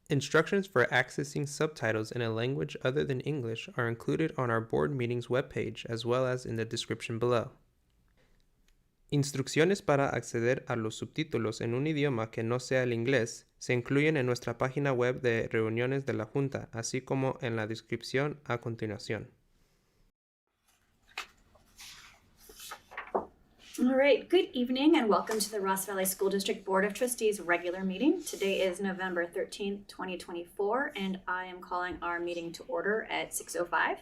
Instructions for accessing subtitles in a language other than English are included on our board meetings webpage as well as in the description below. Instrucciones para acceder a los subtítulos en un idioma que no sea el inglés se incluyen en nuestra página web de reuniones de la Junta, así como en la descripción a continuación. All right, good evening and welcome to the Ross Valley School District Board of Trustees regular meeting. Today is November 13th, 2024, and I am calling our meeting to order at 6:05.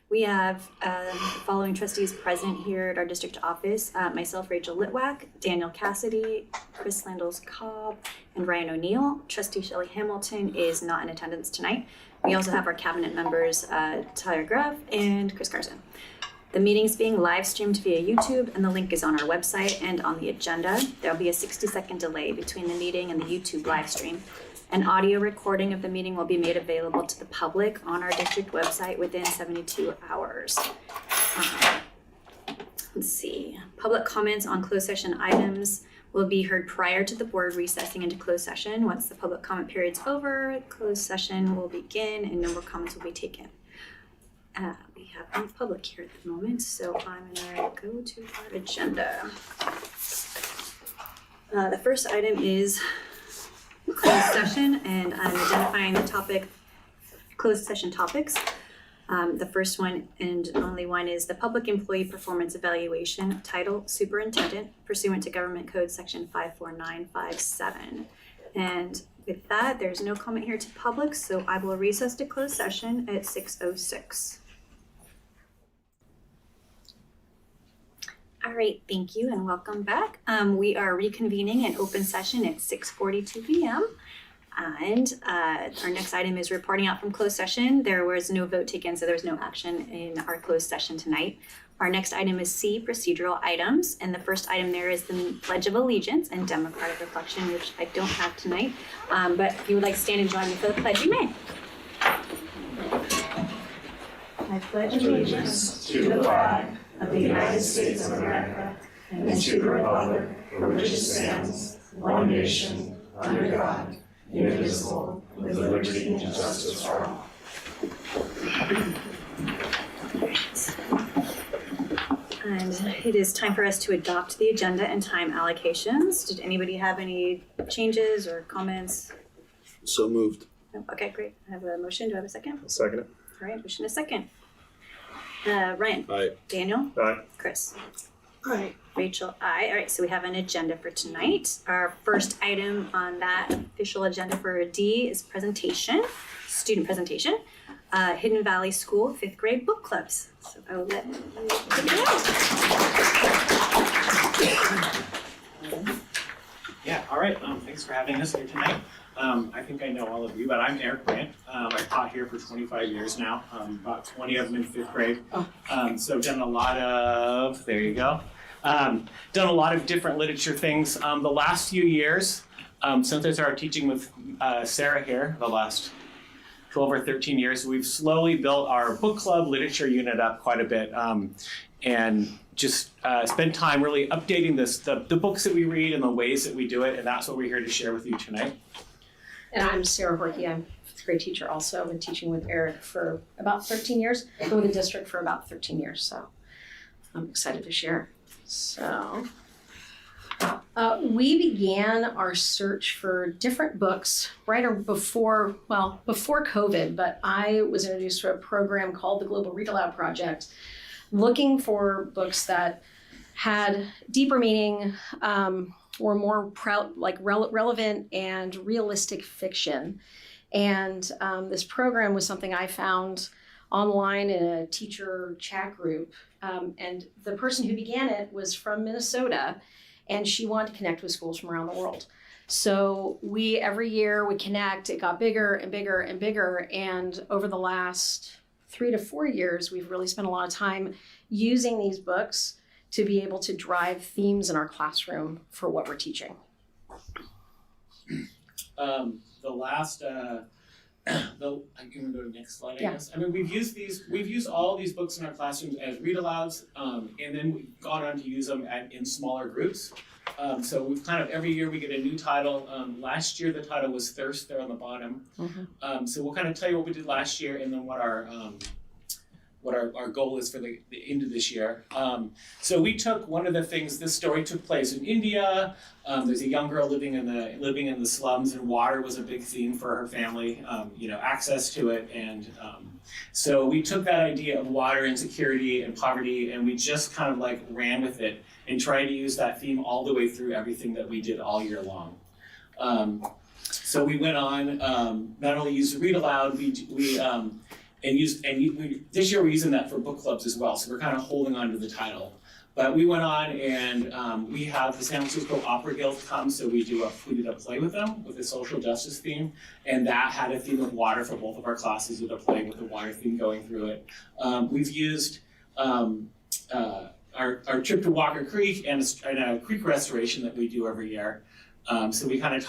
We have the following trustees present here at our district office, myself, Rachel Litwack, Daniel Cassidy, Chris Landels-Cobb, and Ryan O'Neill. Trustee Shelley Hamilton is not in attendance tonight. We also have our cabinet members, Tyler Graff and Chris Carson. The meeting is being live streamed via YouTube, and the link is on our website and on the agenda. There'll be a 60-second delay between the meeting and the YouTube live stream. An audio recording of the meeting will be made available to the public on our district website within 72 hours. Let's see. Public comments on closed session items will be heard prior to the board recessing into closed session. Once the public comment period's over, closed session will begin and no more comments will be taken. We have no public here at the moment, so I'm gonna go to our agenda. The first item is closed session, and I'm identifying the topic, closed session topics. The first one and only one is the Public Employee Performance Evaluation, title Superintendent, pursuant to Government Code Section 54957. And with that, there's no comment here to public, so I will recess to closed session at 6:06. All right, thank you and welcome back. We are reconvening in open session at 6:42 p.m. And our next item is reporting out from closed session. There was no vote taken, so there was no action in our closed session tonight. Our next item is C, procedural items. And the first item there is the Pledge of Allegiance and Democratic Reflection, which I don't have tonight. But if you would like to stand and join me for the pledge, you may. I pledge allegiance to the flag of the United States of America and to the republic for which it stands, one nation, under God, indivisible, with liberty and justice for all. And it is time for us to adopt the agenda and time allocations. Did anybody have any changes or comments? So moved. Okay, great. I have a motion. Do I have a second? I'll second it. All right, motion is second. Ryan? Aye. Daniel? Aye. Chris? Aye. Rachel? Aye. All right, so we have an agenda for tonight. Our first item on that official agenda for D is presentation, student presentation. Hidden Valley School 5th grade book clubs. So I will let you take it out. Yeah, all right. Thanks for having us here tonight. I think I know all of you, but I'm Eric Brandt. I've taught here for 25 years now, about 20 of them in 5th grade. So done a lot of, there you go. Done a lot of different literature things. The last few years, since I started teaching with Sarah here, the last 12 or 13 years, we've slowly built our book club literature unit up quite a bit, and just spend time really updating the books that we read and the ways that we do it, and that's what we're here to share with you tonight. And I'm Sarah Horkey. I'm a 5th grade teacher also. I've been teaching with Eric for about 13 years. I've been with the district for about 13 years, so I'm excited to share. So we began our search for different books before COVID, but I was introduced to a program called the Global Read Aloud Project, looking for books that had deeper meaning, or more relevant and realistic fiction. And this program was something I found online in a teacher chat group. And the person who began it was from Minnesota, and she wanted to connect with schools from around the world. So every year we connect. It got bigger and bigger and bigger. And over the last 3 to 4 years, we've really spent a lot of time using these books to be able to drive themes in our classroom for what we're teaching. The last I can go to the next slide, I Yeah. guess. I mean, we've used all these books in our classrooms as read-alouds, and then we've gone on to use them in smaller groups. So we've kind of, every year we get a new title. Last year the title was Thirst, there on the bottom. So we'll kind of tell you what we did last year and then what our goal is for the end of this year. So we took one of the things, this story took place in India. There's a young girl living in the slums, and water was a big theme for her family, access to it. And so we took that idea of water insecurity and poverty, and we just kind of like ran with it and tried to use that theme all the way through everything that we did all year long. So we went on, not only used read aloud, this year we're using that for book clubs as well, so we're kind of holding on to the title. But we went on and we have the San Francisco Opera Guild come, so we did a play with them with a social justice theme, and that had a theme of water for both of our classes with a play with the water theme going through it. We've used our trip to Walker Creek and a creek restoration that we do every year. So we try to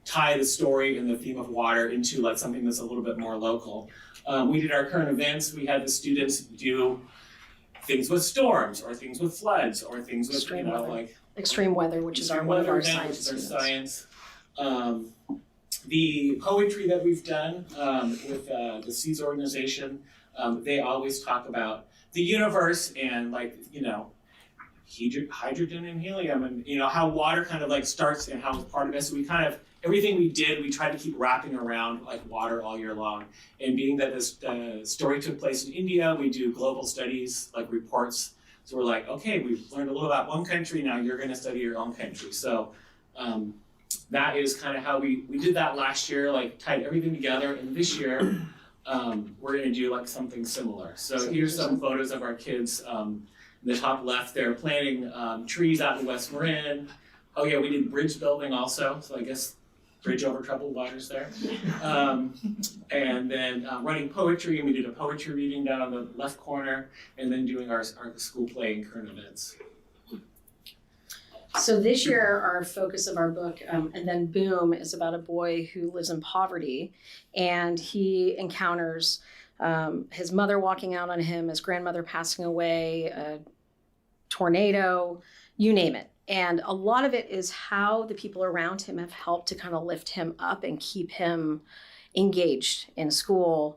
tie the story and the theme of water into like something that's a little bit more local. We did our current events. We had the students do things with storms or things with floods or things with extreme weather, which is one of our science students. The poetry that we've done with the Seas organization, they always talk about the universe and hydrogen and helium and how water kind of like starts and how it's part of it. So we kind of, everything we did, we tried to keep wrapping around like water all year long. And being that this story took place in India, we do global studies, like reports. So we're like, okay, we've learned a little about one country, now you're gonna study your own country. So that is kind of how we did that last year, like tied everything together. And this year, we're gonna do like something similar. So here's some photos of our kids. In the top left, they're planting trees out in West Marin. Oh yeah, we did bridge building also. So I guess bridge over troubled waters there. And then running poetry, and we did a poetry reading down on the left corner, and then doing our school play and current events. So this year, our focus of our book, And Then Boom, is about a boy who lives in poverty, and he encounters his mother walking out on him, his grandmother passing away, a tornado, you name it. And a lot of it is how the people around him have helped to kind of lift him up and keep him engaged in school.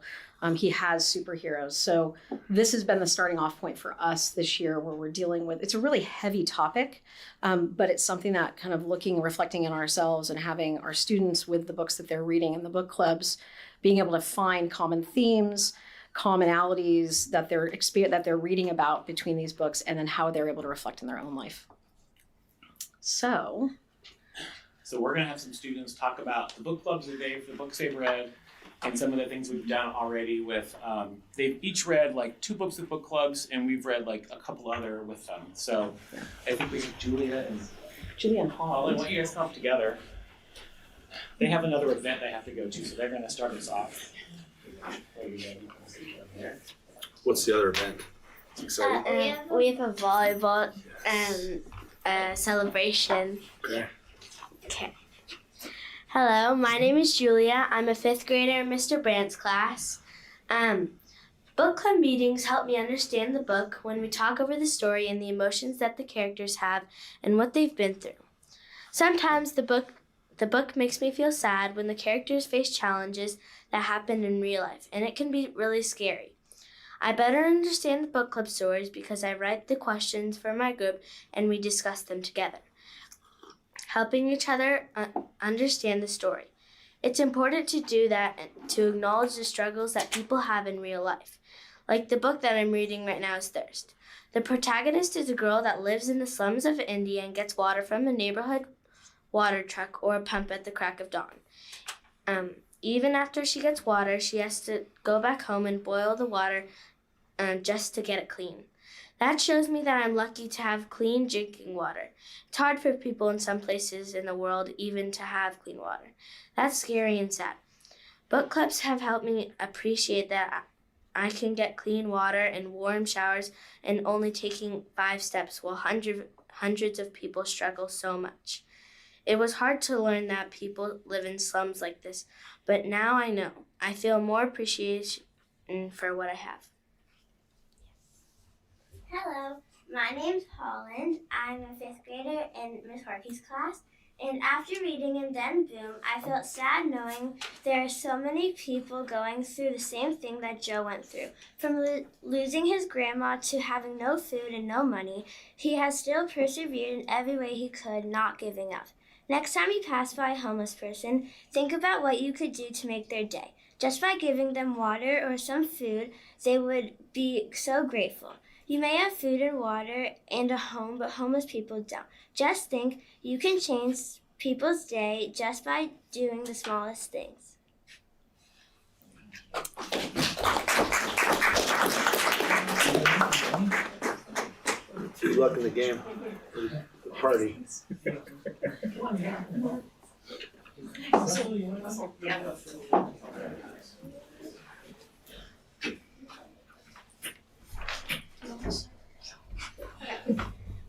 He has superheroes. So this has been the starting off point for us this year, where we're dealing with, it's a really heavy topic, but it's something that kind of reflecting in ourselves and having our students with the books that they're reading in the book clubs, being able to find common themes, commonalities that they're reading about between these books, and then how they're able to reflect in their own life. So we're gonna have some students talk about the book clubs the books they've read, and some of the things we've done already with, they've each read like 2 books with book clubs, and we've read like a couple other with them. So I think we have Julia and Holly. Why don't you guys come together? They have another event they have to go to, so they're gonna start us off. What's the other event? It's exciting. We have a volleyball celebration. Okay. Hello, my name is Julia. I'm a 5th grader in Mr. Brandt's class. Book club meetings help me understand the book when we talk over the story and the emotions that the characters have and what they've been through. Sometimes the book makes me feel sad when the characters face challenges that happen in real life, and it can be really scary. I better understand the book club stories because I write the questions for my group and we discuss them together, helping each other understand the story. It's important to do that and to acknowledge the struggles that people have in real life. Like the book that I'm reading right now is Thirst. The protagonist is a girl that lives in the slums of India and gets water from a neighborhood water truck or a pump at the crack of dawn. Even after she gets water, she has to go back home and boil the water just to get it clean. That shows me that I'm lucky to have clean drinking water. It's hard for people in some places in the world even to have clean water. That's scary and sad. Book clubs have helped me appreciate that I can get clean water and warm showers and only taking 5 steps while hundreds of people struggle so much. It was hard to learn that people live in slums like this, but now I know. I feel more appreciation for what I have. Hello, my name's Holland. I'm a 5th grader in Miss Harkey's class. And after reading And Then Boom, I felt sad knowing there are so many people going through the same thing that Joe went through. From losing his grandma to having no food and no money, he has still persevered in every way he could, not giving up. Next time you pass by a homeless person, think about what you could do to make their day. Just by giving them water or some food, they would be so grateful. You may have food and water and a home, but homeless people don't. Just think, you can change people's day just by doing the smallest things. Good luck in the game. The party.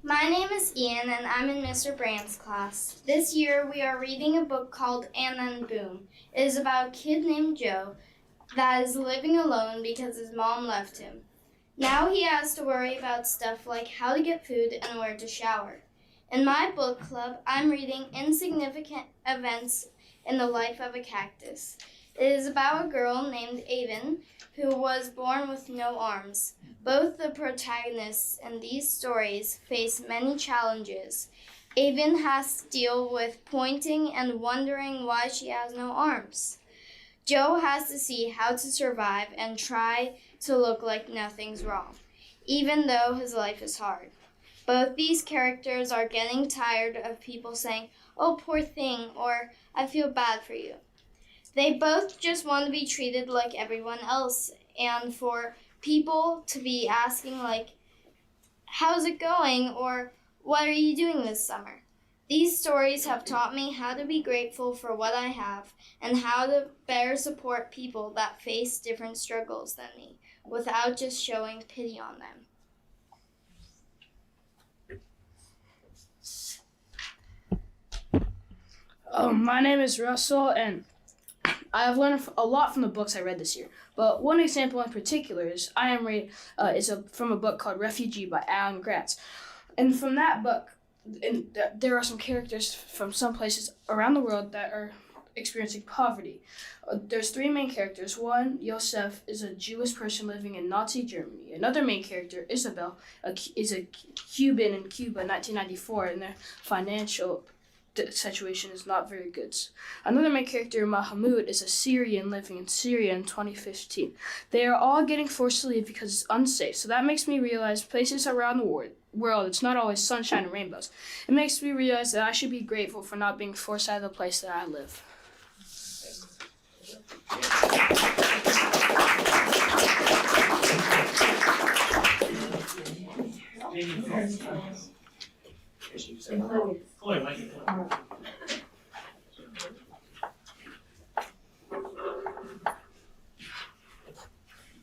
My name is Ian and I'm in Mr. Brand's class. This year we are reading a book called And Then Boom. It is about a kid named Joe that is living alone because his mom left him. Now he has to worry about stuff like how to get food and where to shower. In my book club, I'm reading Insignificant Events in the Life of a Cactus. It is about a girl named Avon who was born with no arms. Both the protagonists in these stories face many challenges. Avon has to deal with pointing and wondering why she has no arms. Joe has to see how to survive and try to look like nothing's wrong, even though his life is hard. Both these characters are getting tired of people saying, "Oh, poor thing," or "I feel bad for you." They both just want to be treated like everyone else, and for people to be asking like, "How's it going?" or "What are you doing this summer?" These stories have taught me how to be grateful for what I have and how to better support people that face different struggles than me without just showing pity on them. My name is Russell, and I have learned a lot from the books I read this year. But one example in particular is from a book called Refugee by Alan Gratz. And from that book, there are some characters from some places around the world that are experiencing poverty. There's three main characters. One, Yosef, is a Jewish person living in Nazi Germany. Another main character, Isabel, is a Cuban in Cuba in 1994, and their financial situation is not very good. Another main character, Mahmoud, is a Syrian living in Syria in 2015. They are all getting forced to leave because it's unsafe. So that makes me realize places around the world, it's not always sunshine and rainbows. It makes me realize that I should be grateful for not being forced out of the place that I live.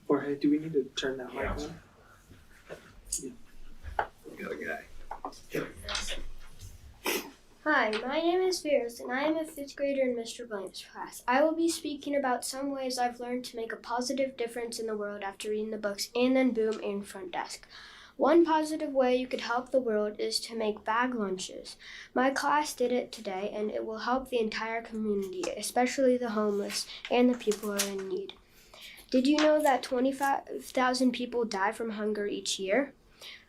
Jorge, do we need to turn that mic on? We got a guy. Hi, my name is Virus, and I am a 5th grader in Mr. Blank's class. I will be speaking about some ways I've learned to make a positive difference in the world after reading the books And Then Boom and Front Desk. One positive way you could help the world is to make bag lunches. My class did it today, and it will help the entire community, especially the homeless and the people who are in need. Did you know that 25,000 people die from hunger each year?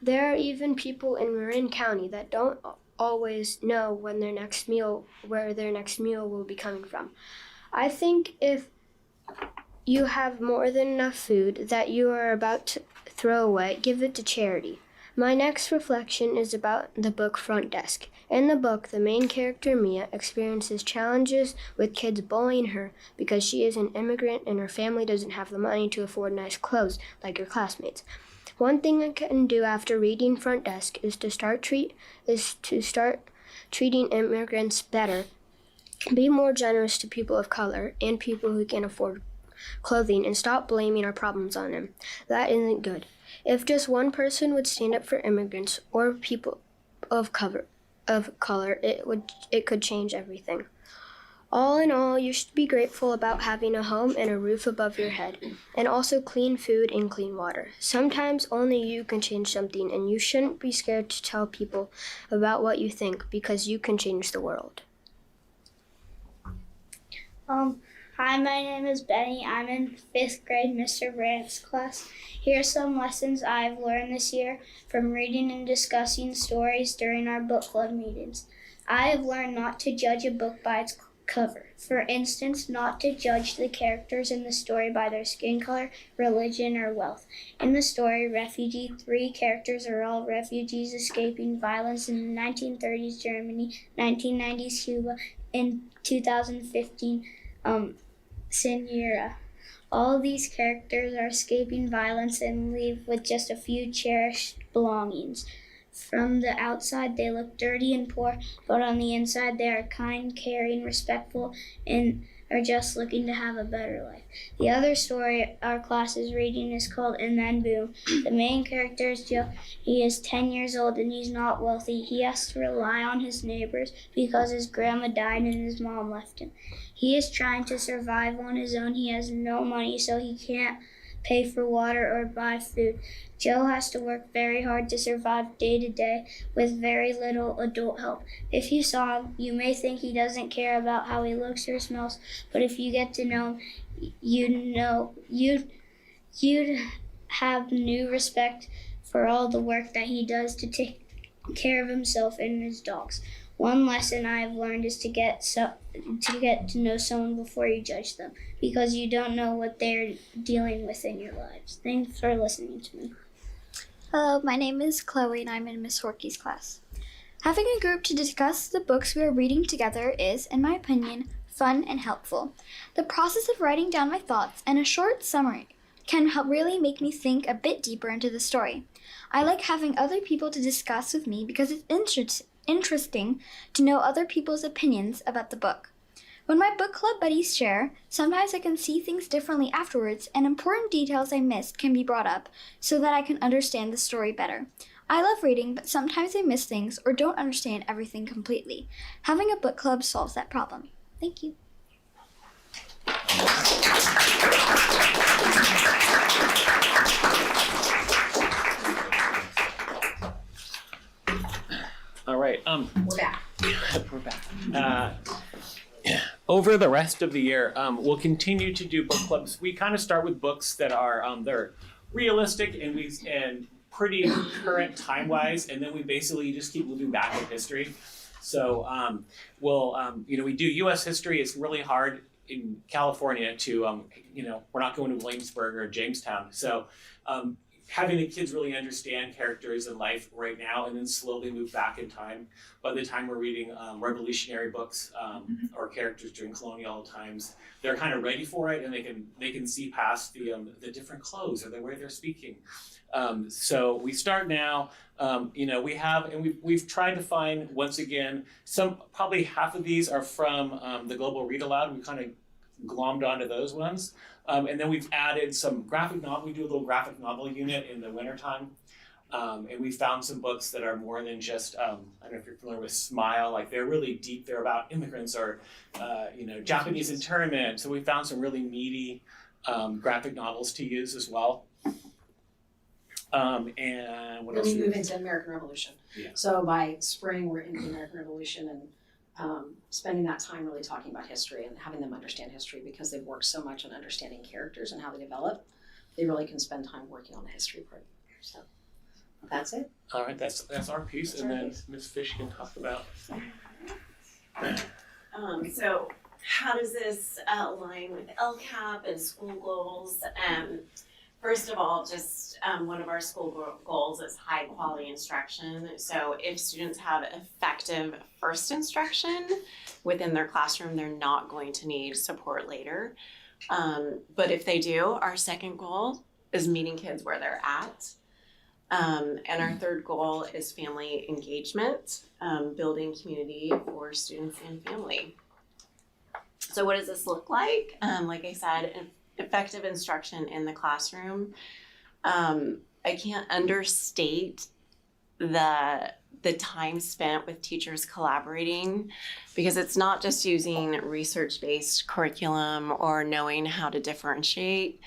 There are even people in Marin County that don't always know where their next meal will be coming from. I think if you have more than enough food that you are about to throw away, give it to charity. My next reflection is about the book Front Desk. In the book, the main character, Mia, experiences challenges with kids bullying her because she is an immigrant and her family doesn't have the money to afford nice clothes like her classmates. One thing I can do after reading Front Desk is to start treating immigrants better, be more generous to people of color and people who can't afford clothing, and stop blaming our problems on them. That isn't good. If just one person would stand up for immigrants or people of color, of color, it could change everything. All in all, you should be grateful about having a home and a roof above your head, and also clean food and clean water. Sometimes only you can change something, and you shouldn't be scared to tell people about what you think, because you can change the world. Hi, my name is Benny. I'm in 5th grade Mr. Brandt's class. Here are some lessons I've learned this year from reading and discussing stories during our book club meetings. I have learned not to judge a book by its cover. For instance, not to judge the characters in the story by their skin color, religion, or wealth. In the story, Refugee, 3 characters are all refugees escaping violence in the 1930s Germany, 1990s Cuba, and 2015 Sinera. All these characters are escaping violence and leave with just a few cherished belongings. From the outside, they look dirty and poor, but on the inside, they are kind, caring, respectful, and are just looking to have a better life. The other story our class is reading is called And Then Boom. The main character is Joe. He is 10 years old and he's not wealthy. He has to rely on his neighbors because his grandma died and his mom left him. He is trying to survive on his own. He has no money, so he can't pay for water or buy food. Joe has to work very hard to survive day to day with very little adult help. If you saw him, you may think he doesn't care about how he looks or smells, but if you get to know him, you'd have new respect for all the work that he does to take care of himself and his dogs. One lesson I've learned is to get to know someone before you judge them, because you don't know what they're dealing with in your lives. Thanks for listening to me. Hello, my name is Chloe and I'm in Miss Horkey's class. Having a group to discuss the books we are reading together is, in my opinion, fun and helpful. The process of writing down my thoughts and a short summary can really make me think a bit deeper into the story. I like having other people to discuss with me because it's interesting to know other people's opinions about the book. When my book club buddies share, sometimes I can see things differently afterwards, and important details I missed can be brought up so that I can understand the story better. I love reading, but sometimes I miss things or don't understand everything completely. Having a book club solves that problem. Thank you. All right. We're back. We're back. Over the rest of the year, we'll continue to do book clubs. We kind of start with books that are they're realistic and pretty current time-wise, and then we basically just keep moving back in history. So we do U.S. history. It's really hard in California to we're not going to Williamsburg or Jamestown. So having the kids really understand characters in life right now and then slowly move back in time. By the time we're reading revolutionary books or characters during colonial times, they're kind of ready for it and they can see past the different clothes or the way they're speaking. So we start now. We've tried to find, once again, probably half of these are from the Global Read Aloud. We kind of glommed onto those ones. And then we've added some graphic novel. We do a little graphic novel unit in the wintertime. And we found some books that are more than just, I don't know if you're familiar with Smile, like they're really deep. They're about immigrants or, Japanese internment. So we found some really meaty graphic novels to use as well. And what else? Then we move into American Revolution. Yeah. So by spring, we're in the American Revolution and spending that time really talking about history and having them understand history, because they've worked so much on understanding characters and how they develop. They really can spend time working on the history part. So that's it. All right, that's our piece, and then Ms. Fish can talk about. So how does this align with LCAP and school goals? First of all, just one of our school goals is high quality instruction. So if students have effective first instruction within their classroom, they're not going to need support later. But if they do, our second goal is meeting kids where they're at. And our third goal is family engagement, building community for students and family. So what does this look like? Like I said, effective instruction in the classroom. I can't understate the the time spent with teachers collaborating, because it's not just using research-based curriculum or knowing how to differentiate.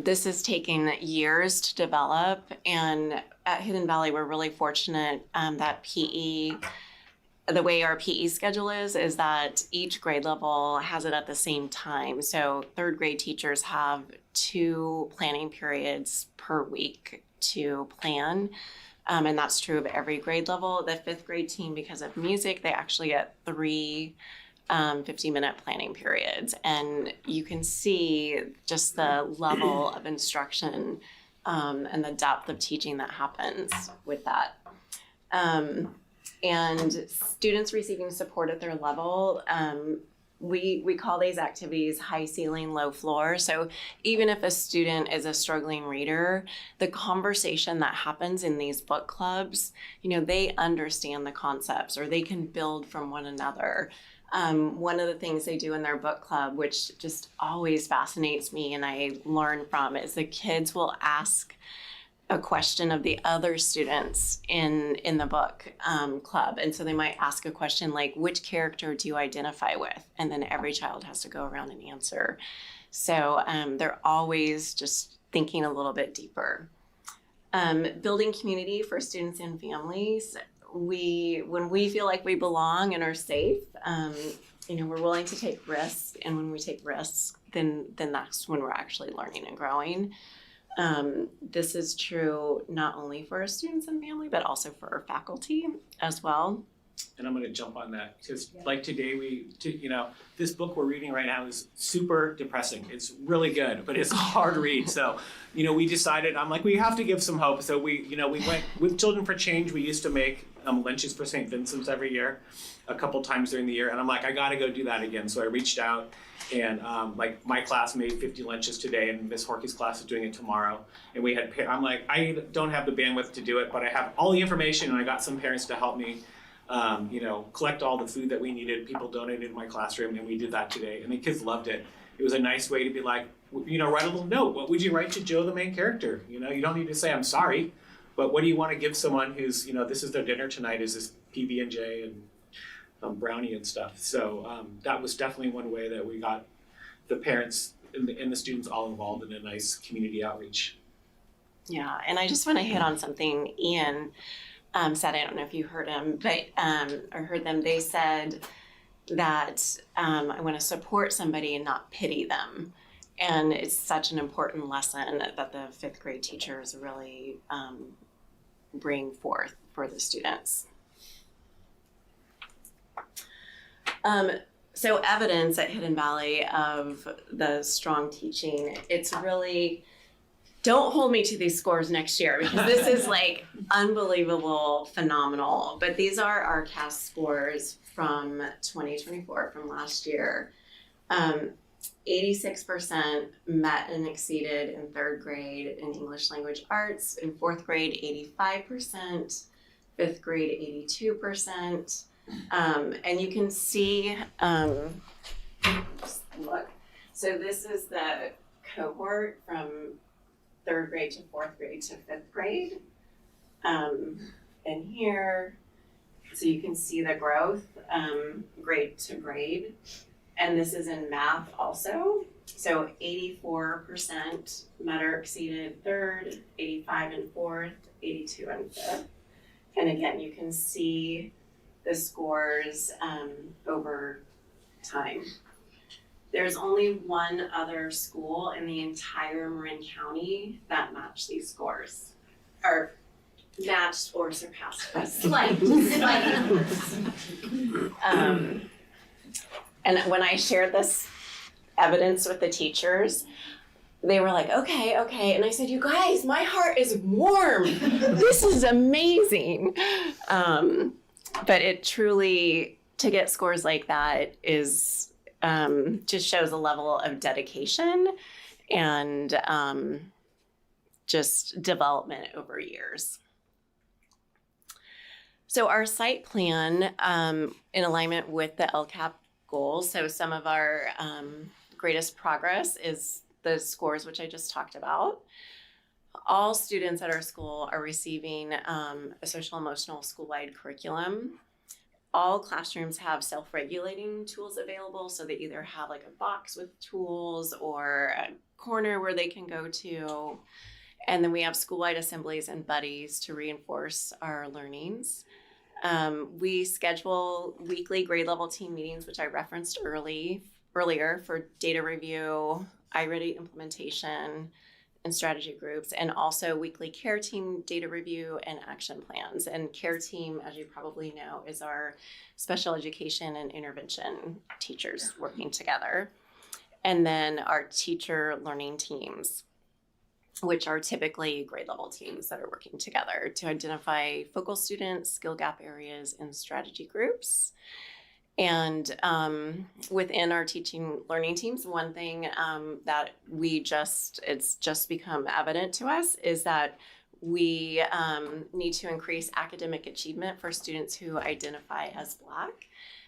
This has taken years to develop, and at Hidden Valley, we're really fortunate that PE, the way our PE schedule is that each grade level has it at the same time. So third grade teachers have 2 planning periods per week to plan. And that's true of every grade level. The 5th grade team, because of music, they actually get 3 50-minute planning periods. And you can see just the level of instruction and the depth of teaching that happens with that. And students receiving support at their level, we call these activities high ceiling, low floor. So even if a student is a struggling reader, the conversation that happens in these book clubs, they understand the concepts or they can build from one another. One of the things they do in their book club, which just always fascinates me and I learn from, is the kids will ask a question of the other students in the book club. And so they might ask a question like, which character do you identify with? And then every child has to go around and answer. So they're always just thinking a little bit deeper. Building community for students and families. When we feel like we belong and are safe, we're willing to take risks. And when we take risks, then that's when we're actually learning and growing. This is true not only for our students and family, but also for our faculty as well. And I'm going to jump on that because like today this book we're reading right now is super depressing. It's really good, but it's a hard read. So, we decided, I'm like, we have to give some hope. So we went with Children for Change. We used to make lunches for St. Vincent's every year, a couple times during the year. And I'm like, I got to go do that again. So I reached out and my class made 50 lunches today and Miss Horky's class is doing it tomorrow. And I'm like, I don't have the bandwidth to do it, but I have all the information and I got some parents to help me collect all the food that we needed. People donated in my classroom and we did that today. And the kids loved it. It was a nice way to be like, write a little note. What would you write to Joe, the main character? You don't need to say, I'm sorry, but what do you want to give someone who's, this is their dinner tonight, is this PB&J and brownie and stuff. So that was definitely one way that we got the parents and the students all involved in a nice community outreach. Yeah, and I just want to hit on something Ian said. I don't know if you heard him, but or heard them. They said that I want to support somebody and not pity them. And it's such an important lesson that the 5th grade teachers really bring forth for the students. So evidence at Hidden Valley of the strong teaching, it's really, don't hold me to these scores next year because this is like unbelievable, phenomenal. But these are our CAS scores from 2024, from last year. 86% met and exceeded in 3rd grade in English language arts. In 4th grade, 85%. 5th grade, 82%. And you can see, look, so this is the cohort from 3rd grade to 4th grade to 5th grade. And here, so you can see the growth, grade to grade. And this is in math also. So 84% met or exceeded 3rd, 85 in 4th, 82 in 5th. And again, you can see the scores over time. There's only one other school in the entire Marin County that matched these scores, or matched or surpassed us. Slightly. And when I shared this evidence with the teachers, they were like, okay. And I said, you guys, my heart is warm. This is amazing. But it truly, to get scores like that is just shows a level of dedication and just development over years. So our site plan, in alignment with the LCAP goals, so some of our greatest progress is the scores, which I just talked about. All students at our school are receiving a social emotional school-wide curriculum. All classrooms have self-regulating tools available, so they either have like a box with tools or a corner where they can go to. And then we have school-wide assemblies and buddies to reinforce our learnings. We schedule weekly grade level team meetings, which I referenced earlier for data review, iReady implementation, and strategy groups, and also weekly care team data review and action plans. And care team, as you probably know, is our special education and intervention teachers working together. And then our teacher learning teams, which are typically grade level teams that are working together to identify focal students, skill gap areas, and strategy groups. And within our teaching learning teams, one thing that it's just become evident to us is that we need to increase academic achievement for students who identify as Black.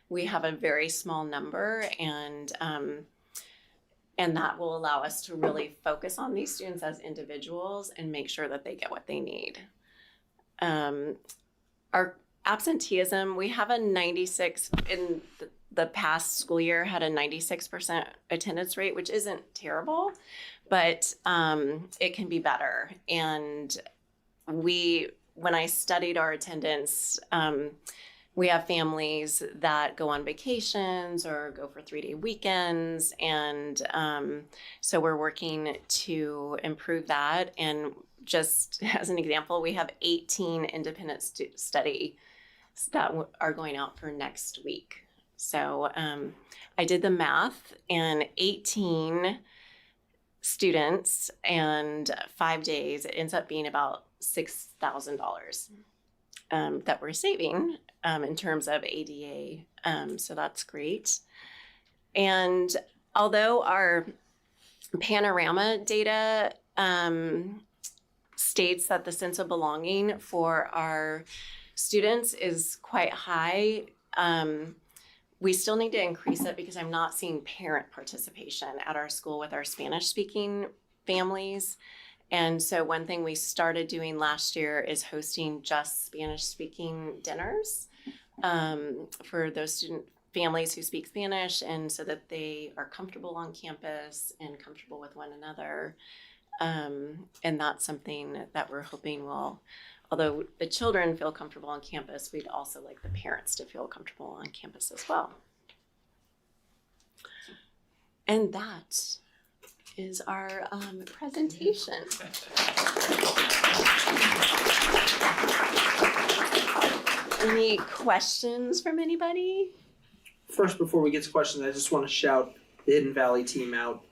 We have a very small number, and that will allow us to really focus on these students as individuals and make sure that they get what they need. Our absenteeism, we have a 96, in the past school year had a 96% attendance rate, which isn't terrible, but it can be better. And when I studied our attendance, we have families that go on vacations or go for 3-day weekends. And so we're working to improve that. And just as an example, we have 18 independent study that are going out for next week. So I did the math, and 18 students and 5 days, it ends up being about $6,000 that we're saving in terms of ADA. So that's great. And although our panorama data states that the sense of belonging for our students is quite high, we still need to increase it because I'm not seeing parent participation at our school with our Spanish-speaking families. And so one thing we started doing last year is hosting just Spanish-speaking dinners for those student families who speak Spanish, and so that they are comfortable on campus and comfortable with one another. And that's something that we're hoping will, although the children feel comfortable on campus, we'd also like the parents to feel comfortable on campus as well. And that is our presentation. Any questions from anybody? First, before we get to questions, I just want to shout the Hidden Valley team out.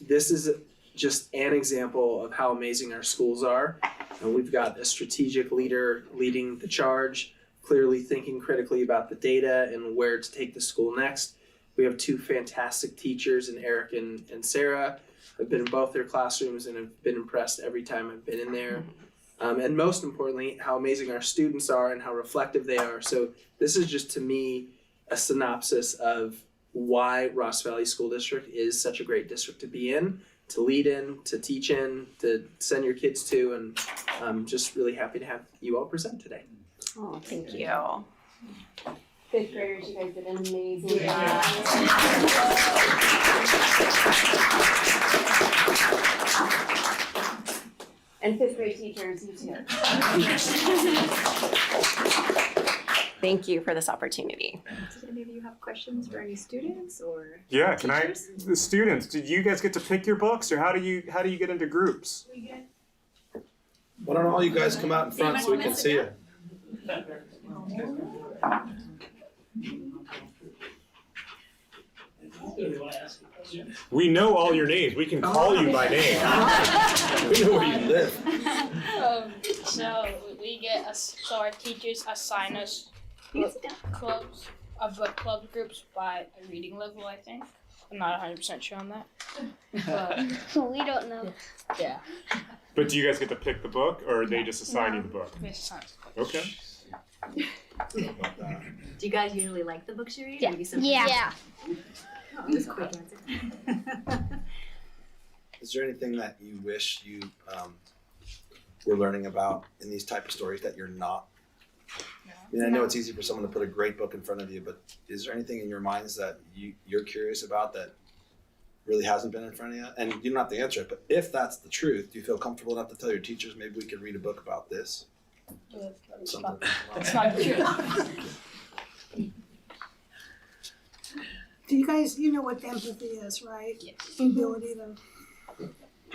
This is just an example of how amazing our schools are. And we've got a strategic leader leading the charge, clearly thinking critically about the data and where to take the school next. We have two fantastic teachers in Eric and Sarah. I've been in both their classrooms and have been impressed every time I've been in there. And most importantly, how amazing our students are and how reflective they are. So this is just, to me, a synopsis of why Ross Valley School District is such a great district to be in, to lead in, to teach in, to send your kids to, and I'm just really happy to have you all present today. Oh, thank you. Fifth graders, you guys did an amazing job. And fifth grade teachers, you too. Thank you for this opportunity. Did any of you have questions for any students or Yeah, teachers? the students, did you guys get to pick your books, or how do you get into groups? Why don't all you guys come out in front so we can see it? We know all your names. We can call you by name. We know where you live. So we get so our teachers assign us clubs, book club groups by a reading level, I think. I'm not 100% sure on that. But we don't know. Yeah. But do you guys get to pick the book, or they just assign you the book? They assign us the book. Okay. Do you guys usually like the books you read? Yeah. Yeah. Yeah. Oh, that's a quick answer. Is there anything that you wish you were learning about in these type of stories that you're not? I mean, I know it's easy for someone to put a great book in front of you, but is there anything in your minds that you're curious about that really hasn't been in front of you? And you don't have to answer it, but if that's the truth, do you feel comfortable enough to tell your teachers, maybe we could read a book about this? That's not true. Do you guys, you know what empathy is, right? Yes. The ability to,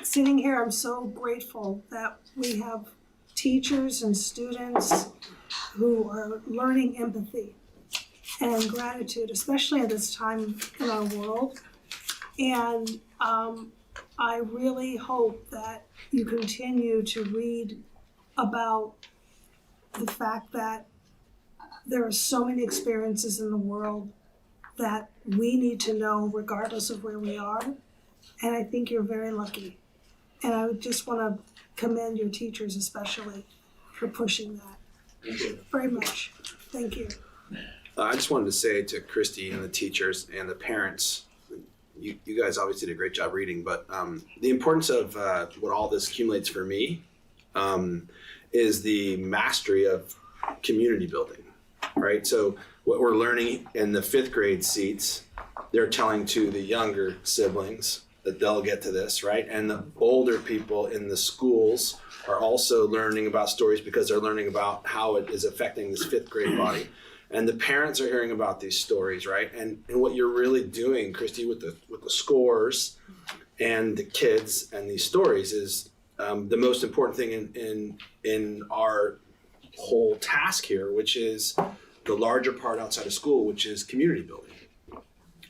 sitting here, I'm so grateful that we have teachers and students who are learning empathy and gratitude, especially at this time in our world. And I really hope that you continue to read about the fact that there are so many experiences in the world that we need to know regardless of where we are. And I think you're very lucky. And I would just want to commend your teachers especially for pushing that. Thank you. Very much. Thank you. I just wanted to say to Christy and the teachers and the parents, you guys obviously did a great job reading, but the importance of what all this accumulates for me is the mastery of community building, right? So what we're learning in the 5th grade seats, they're telling to the younger siblings that they'll get to this, right? And the older people in the schools are also learning about stories because they're learning about how it is affecting this 5th grade body. And the parents are hearing about these stories, right? And what you're really doing, Christy, with the scores and the kids and these stories is the most important thing in our whole task here, which is the larger part outside of school, which is community building.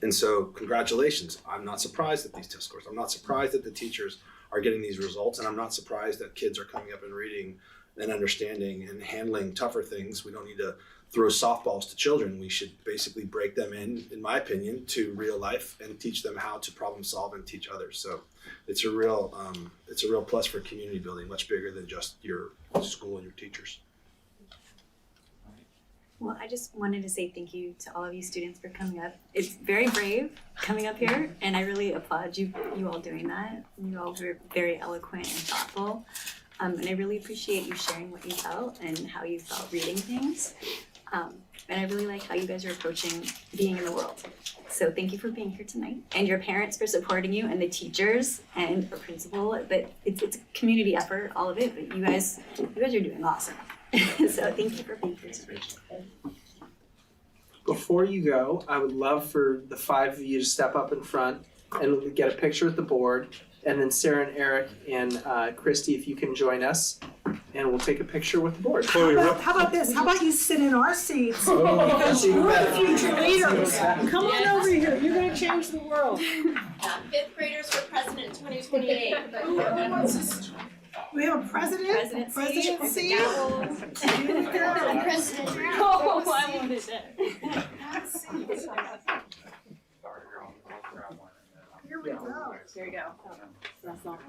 And so congratulations. I'm not surprised at these test scores. I'm not surprised that the teachers are getting these results, and I'm not surprised that kids are coming up and reading and understanding and handling tougher things. We don't need to throw softballs to children. We should basically break them in my opinion, to real life and teach them how to problem solve and teach others. So it's a real plus for community building, much bigger than just your school and your teachers. Well, I just wanted to say thank you to all of you students for coming up. It's very brave coming up here, and I really applaud you all doing that. You all were very eloquent and thoughtful, and I really appreciate you sharing what you felt and how you felt reading things. And I really like how you guys are approaching being in the world. So thank you for being here tonight, and your parents for supporting you, and the teachers and our principal. But it's a community effort, all of it. But you guys are doing awesome. So thank you for being here tonight. Before you go, I would love for the 5 of you to step up in front and get a picture at the board. And then Sarah and Eric and Christy, if you can join us, and we'll take a picture with the board. How about this? How about you sit in our seats? Because you're the future leaders. Come on over here. You're going to change the world. 5th graders for president 2028. We have a presidency. President. Oh, I wanted that. Here we go. Here we go. That's all.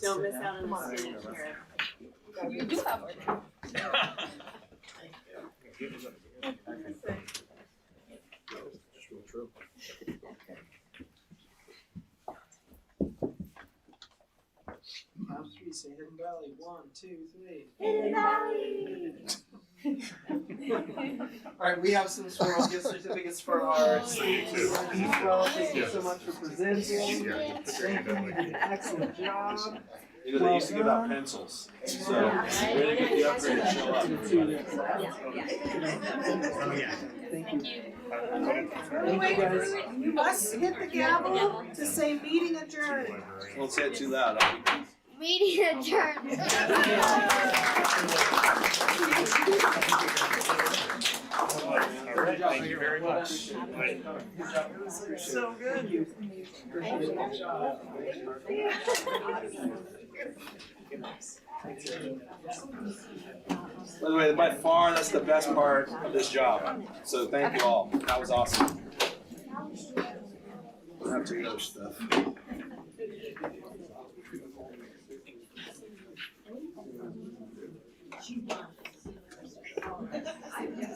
Don't miss out on the signature. You do have one. Count 3, say Hidden Valley. 1, 2, 3. Hidden Valley. All right, we have some swirl gift certificates for our students as well. Thank you so much for presenting. Thank you, you did an excellent job. You know, they used to give out pencils. So ready to get the upgrade and show up. Thank you. You must hit the gavel to say meeting adjourned. Don't say it too loud. Meeting adjourned. Thank you very much. So good. By the way, by far, that's the best part of this job. So thank you all. That was awesome. We'll have to do other stuff.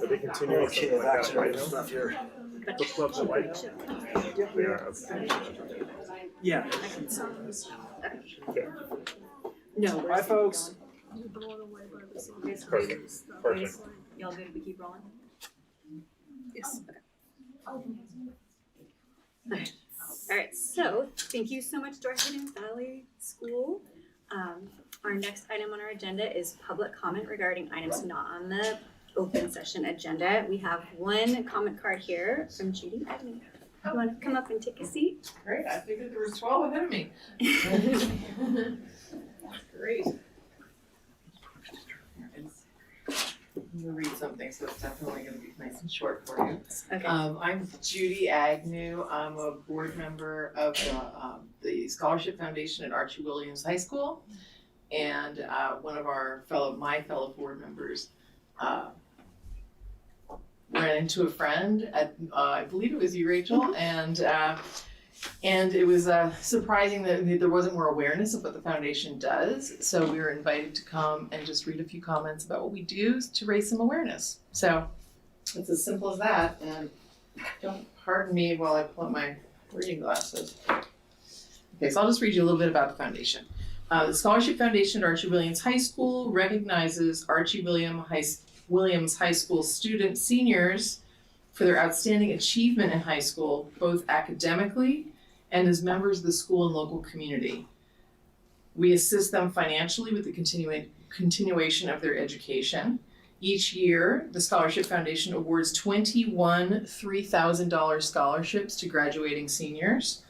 Are they continuing? Okay, back to the stuff here. Book clubs are like. Yeah. No. Bye, folks. You're blown away by this. Perfect. Perfect. Y'all good? We keep rolling? Yes. All right, so thank you so much, Dorset and Valley School. Our next item on our agenda is public comment regarding items not on the open session agenda. We have one comment card here from Judy Agnew. You want to come up and take a seat? Great, I figured there was 12 ahead of me. Great. I'm gonna read something, so it's definitely gonna be nice and short for you. Okay. I'm Judy Agnew. I'm a board member of the Scholarship Foundation at Archie Williams High School. And one of my fellow board members ran into a friend at, I believe it was you, Rachel, and it was surprising that there wasn't more awareness of what the foundation does. So we were invited to come and just read a few comments about what we do to raise some awareness. So it's as simple as that. And don't pardon me while I pull up my reading glasses. Okay, so I'll just read you a little bit about the foundation. The Scholarship Foundation at Archie Williams High School recognizes Archie Williams High School student seniors for their outstanding achievement in high school, both academically and as members of the school and local community. We assist them financially with the continuation of their education. Each year, the Scholarship Foundation awards 21 $3,000 scholarships to graduating seniors.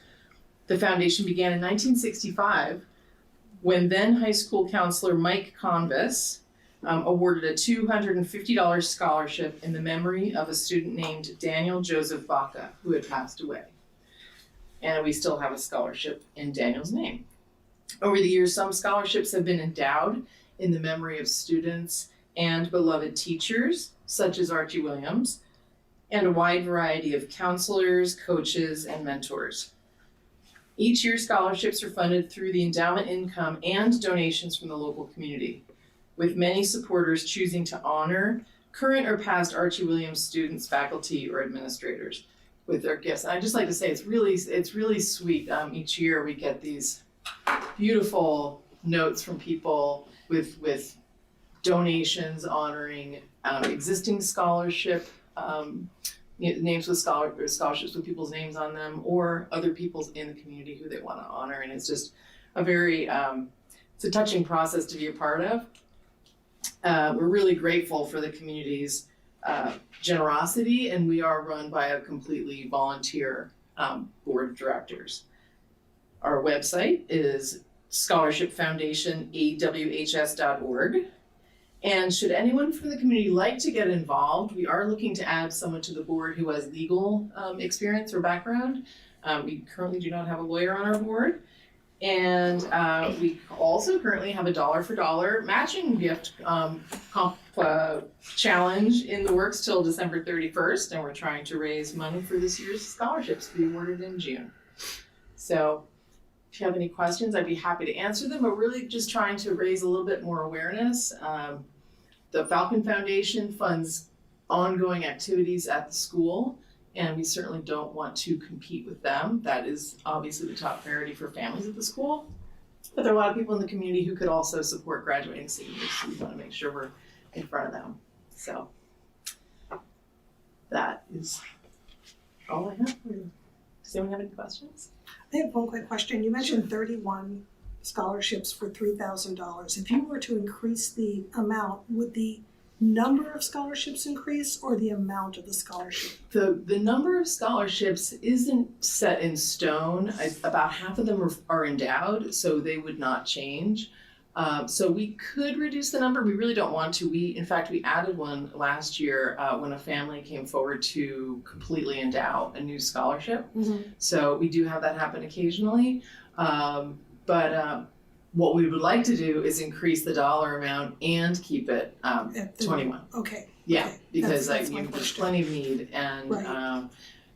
The foundation began in 1965 when then high school counselor Mike Convis awarded a $250 scholarship in the memory of a student named Daniel Joseph Baca, who had passed away. And we still have a scholarship in Daniel's name. Over the years, some scholarships have been endowed in the memory of students and beloved teachers, such as Archie Williams, and a wide variety of counselors, coaches, and mentors. Each year, scholarships are funded through the endowment income and donations from the local community, with many supporters choosing to honor current or past Archie Williams students, faculty, or administrators with their gifts. And I'd just like to say it's really sweet. Each year we get these beautiful notes from people with donations honoring existing scholarship, names with scholarships with people's names on them, or other people in the community who they want to honor. And it's just a very, it's a touching process to be a part of. We're really grateful for the community's generosity, and we are run by a completely volunteer board of directors. Our website is scholarshipfoundationawhs.org. And should anyone from the community like to get involved, we are looking to add someone to the board who has legal experience or background. We currently do not have a lawyer on our board. And we also currently have a dollar for dollar matching gift challenge in the works till December 31st. And we're trying to raise money for this year's scholarships to be awarded in June. So if you have any questions, I'd be happy to answer them, but really just trying to raise a little bit more awareness. The Falcon Foundation funds ongoing activities at the school, and we certainly don't want to compete with them. That is obviously the top priority for families at the school. But there are a lot of people in the community who could also support graduating seniors, so we want to make sure we're in front of them. So that is all I have for you. Does anyone have any questions? I have one quick question. You mentioned 31 scholarships for $3,000. If you were to increase the amount, would the number of scholarships increase or the amount of the scholarship? The number of scholarships isn't set in stone. About half of them are endowed, so they would not change. So we could reduce the number. We really don't want to. In fact, we added one last year when a family came forward to completely endow a new scholarship. Mm-hmm. So we do have that happen occasionally. But what we would like to do is increase the dollar amount and keep it 21. Okay. Yeah, okay. because that's there's plenty of need, and right.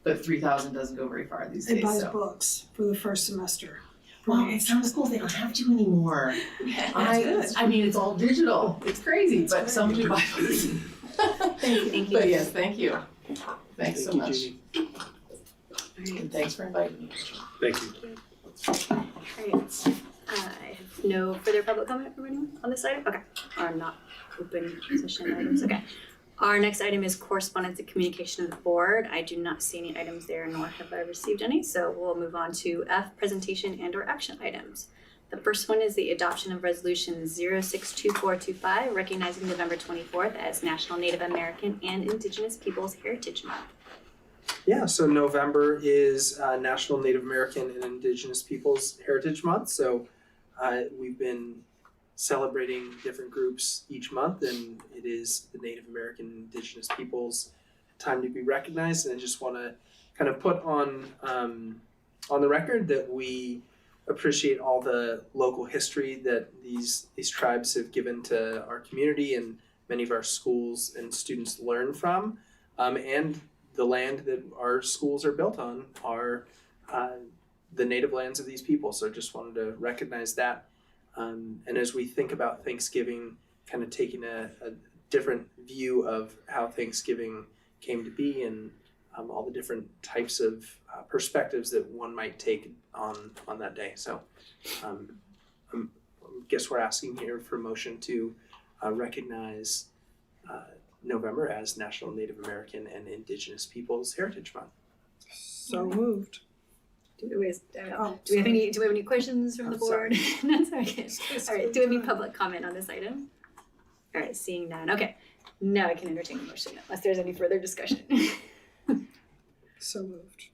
But 3,000 doesn't go very far these days. It buys books for the first semester. Well, in some schools they don't have to anymore. I mean, it's all digital. It's crazy, That's but good. some do buy books. Thank you. But yes, thank you. Thanks so much. Judy. And thanks for inviting me. Thank you. Great. No further public comment from anyone on this item? Okay, or not open session items, okay. Our next item is correspondence and communication of the board. I do not see any items there, nor have I received any, so we'll move on to F, presentation and or action items. The first one is the adoption of resolution 062425, recognizing November 24th as National Native American and Indigenous Peoples Heritage Month. Yeah, so November is National Native American and Indigenous Peoples Heritage Month. So we've been celebrating different groups each month, and it is the Native American and Indigenous peoples time to be recognized. And I just want to kind of put on the record that we appreciate all the local history that these tribes have given to our community, and many of our schools and students learn from, and the land that our schools are built on are the native lands of these people. So just wanted to recognize that. And as we think about Thanksgiving, kind of taking a different view of how Thanksgiving came to be, and all the different types of perspectives that one might take on that day. So I guess we're asking here for a motion to recognize November as National Native American and Indigenous Peoples Heritage Month. So moved. Do we have any questions from the board? That's okay. All right, do we have any public comment on this item? All right, seeing none. Okay, now I can entertain a motion unless there's any further discussion. So moved.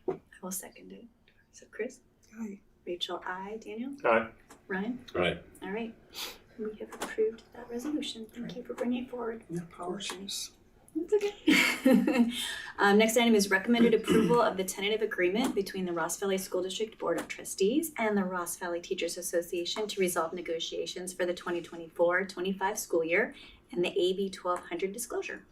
I will second it. So Chris? Aye. Rachel, aye. Daniel? Aye. Ryan? Aye. All right. We have approved that resolution. Thank you for bringing it forward. Yeah, apologies. That's okay. Next item is recommended approval of the tentative agreement between the Ross Valley School District Board of Trustees and the Ross Valley Teachers Association to resolve negotiations for the 2024-25 school year and the AB 1200 disclosure.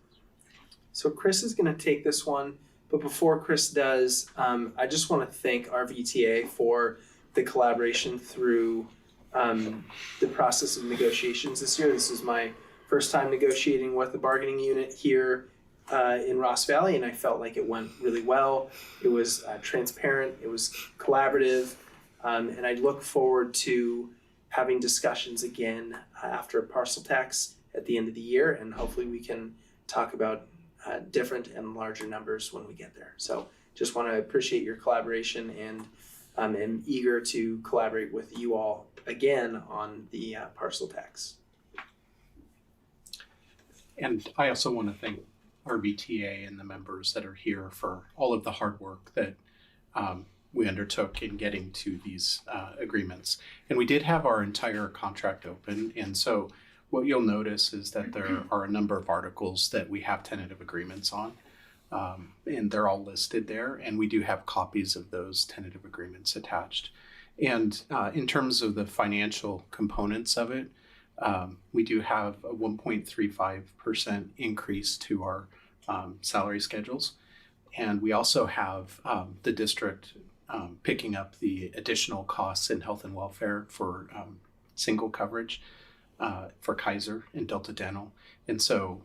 So Chris is going to take this one, but before Chris does, I just want to thank RVTA for the collaboration through the process of negotiations this year. This is my first time negotiating with the bargaining unit here in Ross Valley, and I felt like it went really well. It was transparent, it was collaborative, and I look forward to having discussions again after parcel tax at the end of the year, and hopefully we can talk about different and larger numbers when we get there. So just want to appreciate your collaboration, and am eager to collaborate with you all again on the parcel tax. And I also want to thank RVTA and the members that are here for all of the hard work that we undertook in getting to these agreements. And we did have our entire contract open, and so what you'll notice is that there are a number of articles that we have tentative agreements on, and they're all listed there, and we do have copies of those tentative agreements attached. And in terms of the financial components of it, we do have a 1.35% increase to our salary schedules. And we also have the district picking up the additional costs in health and welfare for single coverage for Kaiser and Delta Dental. And so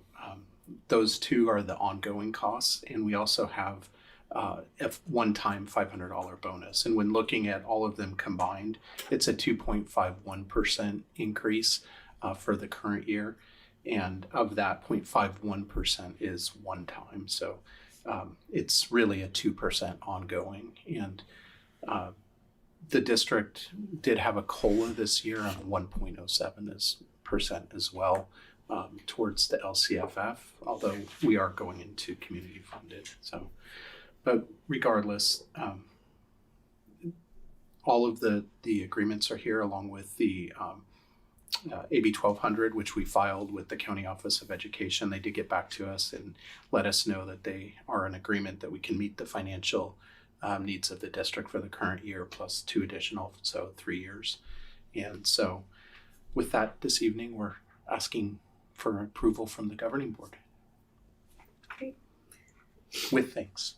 those two are the ongoing costs. And we also have a one-time $500 bonus. And when looking at all of them combined, it's a 2.51% increase for the current year. And of that, 0.51% is one time. So it's really a 2% ongoing. And the district did have a COLA this year of 1.07% as well towards the LCFF, although we are going into community funded. So, but regardless, all of the agreements are here, along with the AB 1200, which we filed with the County Office of Education. They did get back to us and let us know that they are in agreement that we can meet the financial needs of the district for the current year, plus 2 additional, so 3 years. And so with that, this evening, we're asking for approval from the governing board. Great. With thanks.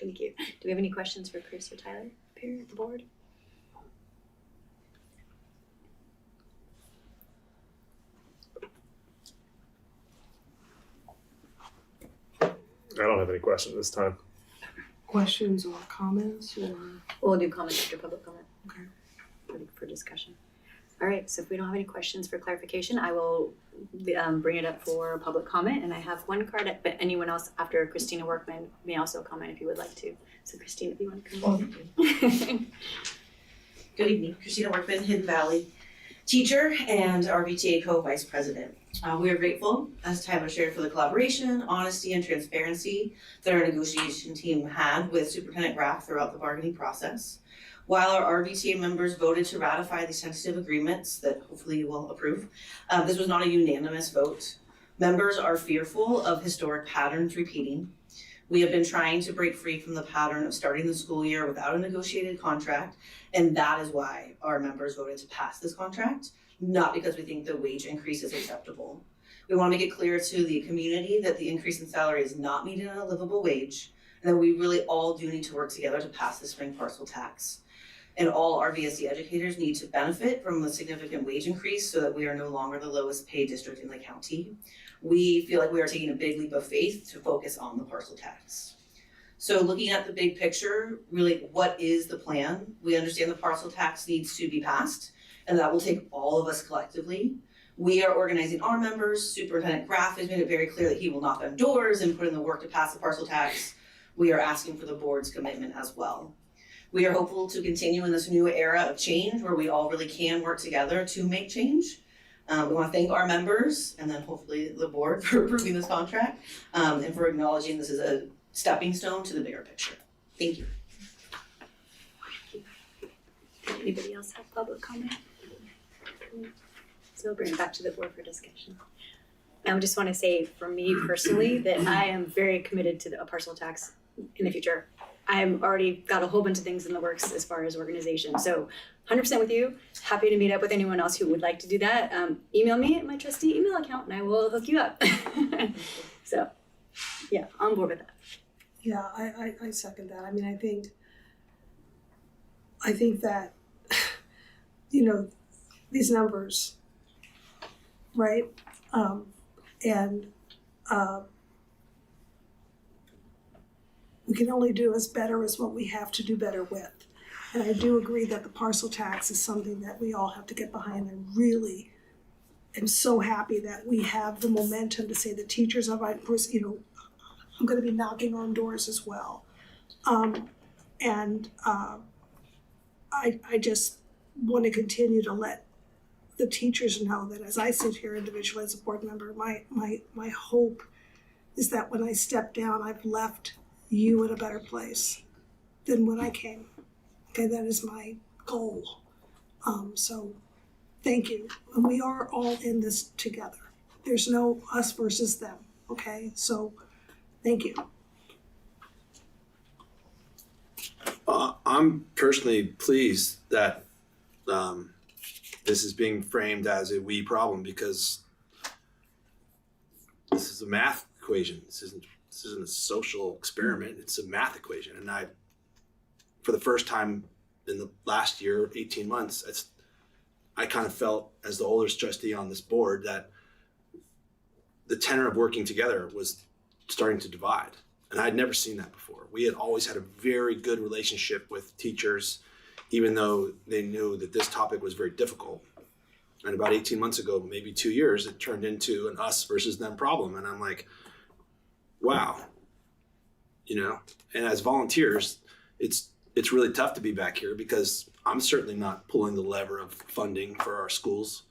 Thank you. Do we have any questions for Chris or Tyler here at the board? I don't have any questions this time. Questions or comments, or? We'll do comments after public comment. Okay. For discussion. All right, so if we don't have any questions for clarification, I will bring it up for public comment. And I have one card, but anyone else after Christina Workman may also comment if you would like to. So Christina, if you want to come on. Good evening, Christina Workman, Hidden Valley teacher and RVTA co-vice president. We are grateful, as Tyler shared, for the collaboration, honesty, and transparency that our negotiation team had with Superintendent Graff throughout the bargaining process. While our RVTA members voted to ratify these tentative agreements that hopefully you will approve, this was not a unanimous vote. Members are fearful of historic patterns repeating. We have been trying to break free from the pattern of starting the school year without a negotiated contract, and that is why our members voted to pass this contract, not because we think the wage increase is acceptable. We want to make it clear to the community that the increase in salary is not meeting a livable wage, and that we really all do need to work together to pass the spring parcel tax. And all RVSD educators need to benefit from a significant wage increase so that we are no longer the lowest paid district in the county. We feel like we are taking a big leap of faith to focus on the parcel tax. So looking at the big picture, really, what is the plan? We understand the parcel tax needs to be passed, and that will take all of us collectively. We are organizing our members. Superintendent Graff has made it very clear that he will knock on doors and put in the work to pass the parcel tax. We are asking for the board's commitment as well. We are hopeful to continue in this new era of change where we all really can work together to make change. We want to thank our members and then hopefully the board for approving this contract and for acknowledging this is a stepping stone to the bigger picture. Thank you. Anybody else have public comment? So we'll bring it back to the board for discussion. I just want to say for me personally that I am very committed to a parcel tax in the future. I'm already got a whole bunch of things in the works as far as organization. So 100% with you. Happy to meet up with anyone else who would like to do that. Email me at my trustee email account and I will hook you up. So yeah, on board with that. Yeah, I second that. I mean, I think that, you know, these numbers, right? We can only do as better as what we have to do better with. And I do agree that the parcel tax is something that we all have to get behind, and really am so happy that we have the momentum to say the teachers are, you know, I'm gonna be knocking on doors as well. I just want to continue to let the teachers know that as I sit here individually as a board member, my hope is that when I step down, I've left you in a better place than when I came. Okay, that is my goal. So thank you. And we are all in this together. There's no us versus them, okay? So thank you. I'm personally pleased that this is being framed as a we problem, because this is a math equation. This isn't a social experiment. It's a math equation. And I, for the first time in the last year, 18 months, I kind of felt as the oldest trustee on this board that the tenor of working together was starting to divide. And I'd never seen that before. We had always had a very good relationship with teachers, even though they knew that this topic was very difficult. And about 18 months ago, maybe 2 years, it turned into an us versus them problem. And I'm like, wow, you know, and as volunteers, it's really tough to be back here because I'm certainly not pulling the lever of funding for our schools.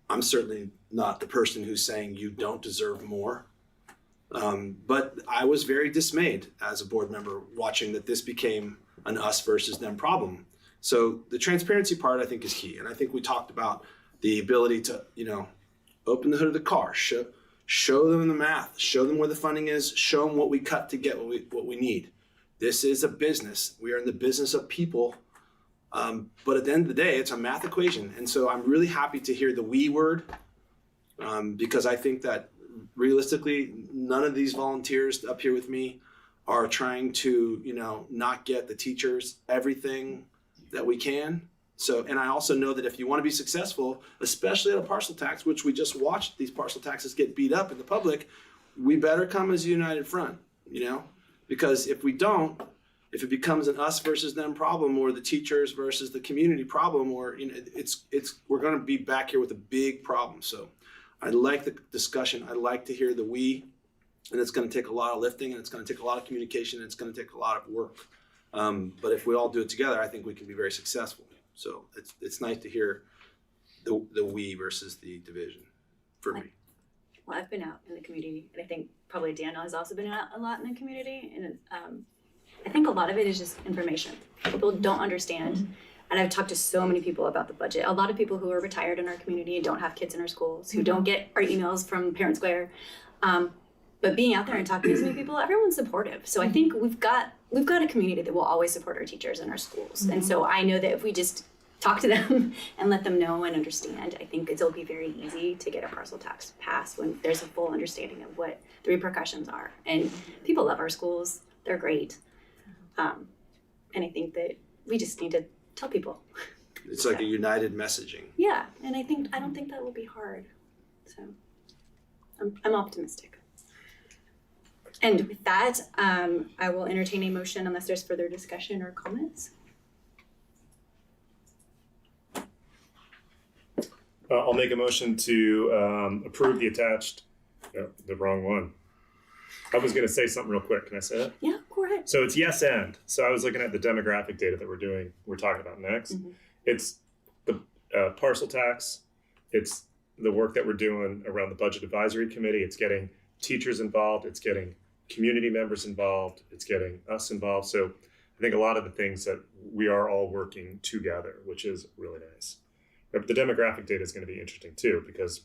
I'm certainly not the person who's saying you don't deserve more. But I was very dismayed as a board member watching that this became an us versus them problem. So the transparency part I think is key. And I think we talked about the ability to, you know, open the hood of the car, show them the math, show them where the funding is, show them what we cut to get what we need. This is a business. We are in the business of people. But at the end of the day, it's a math equation. And so I'm really happy to hear the we word because I think that realistically, none of these volunteers up here with me are trying to, you know, not get the teachers everything that we can. So, and I also know that if you want to be successful, especially at a parcel tax, which we just watched these parcel taxes get beat up in the public, we better come as a united front, you know, because if we don't, if it becomes an us versus them problem, or the teachers versus the community problem, or we're going to be back here with a big problem. So I like the discussion. I like to hear the we, and it's going to take a lot of lifting, and it's going to take a lot of communication, and it's going to take a lot of work. But if we all do it together, I think we can be very successful. So it's nice to hear the we versus the division for me. Well, I've been out in the community, and I think probably Daniel has also been out a lot in the community, and I think a lot of it is just information. People don't understand, and I've talked to so many people about the budget. A lot of people who are retired in our community and don't have kids in our schools, who don't get our emails from Parent Square, but being out there and talking to so many people, everyone's supportive. So I think we've got a community that will always support our teachers in our schools, and so I know that if we just talk to them and let them know and understand, I think it'll be very easy to get a parcel tax passed when there's a full understanding of what the repercussions are. And people love our schools; they're great. And I think that we just need to tell people. It's like a united messaging. Yeah, and I don't think that will be hard. So I'm optimistic. And with that, I will entertain a motion unless there's further discussion or comments. I'll make a motion to approve the attached, the wrong one. I was going to say something real quick. Can I say that? Yeah, go ahead. So it's yes and. So I was looking at the demographic data that we're talking about next. It's the parcel tax. It's the work that we're doing around the budget advisory committee. It's getting teachers involved. It's getting community members involved. It's getting us involved. So I think a lot of the things that we are all working together, which is really nice. But the demographic data is going to be interesting too, because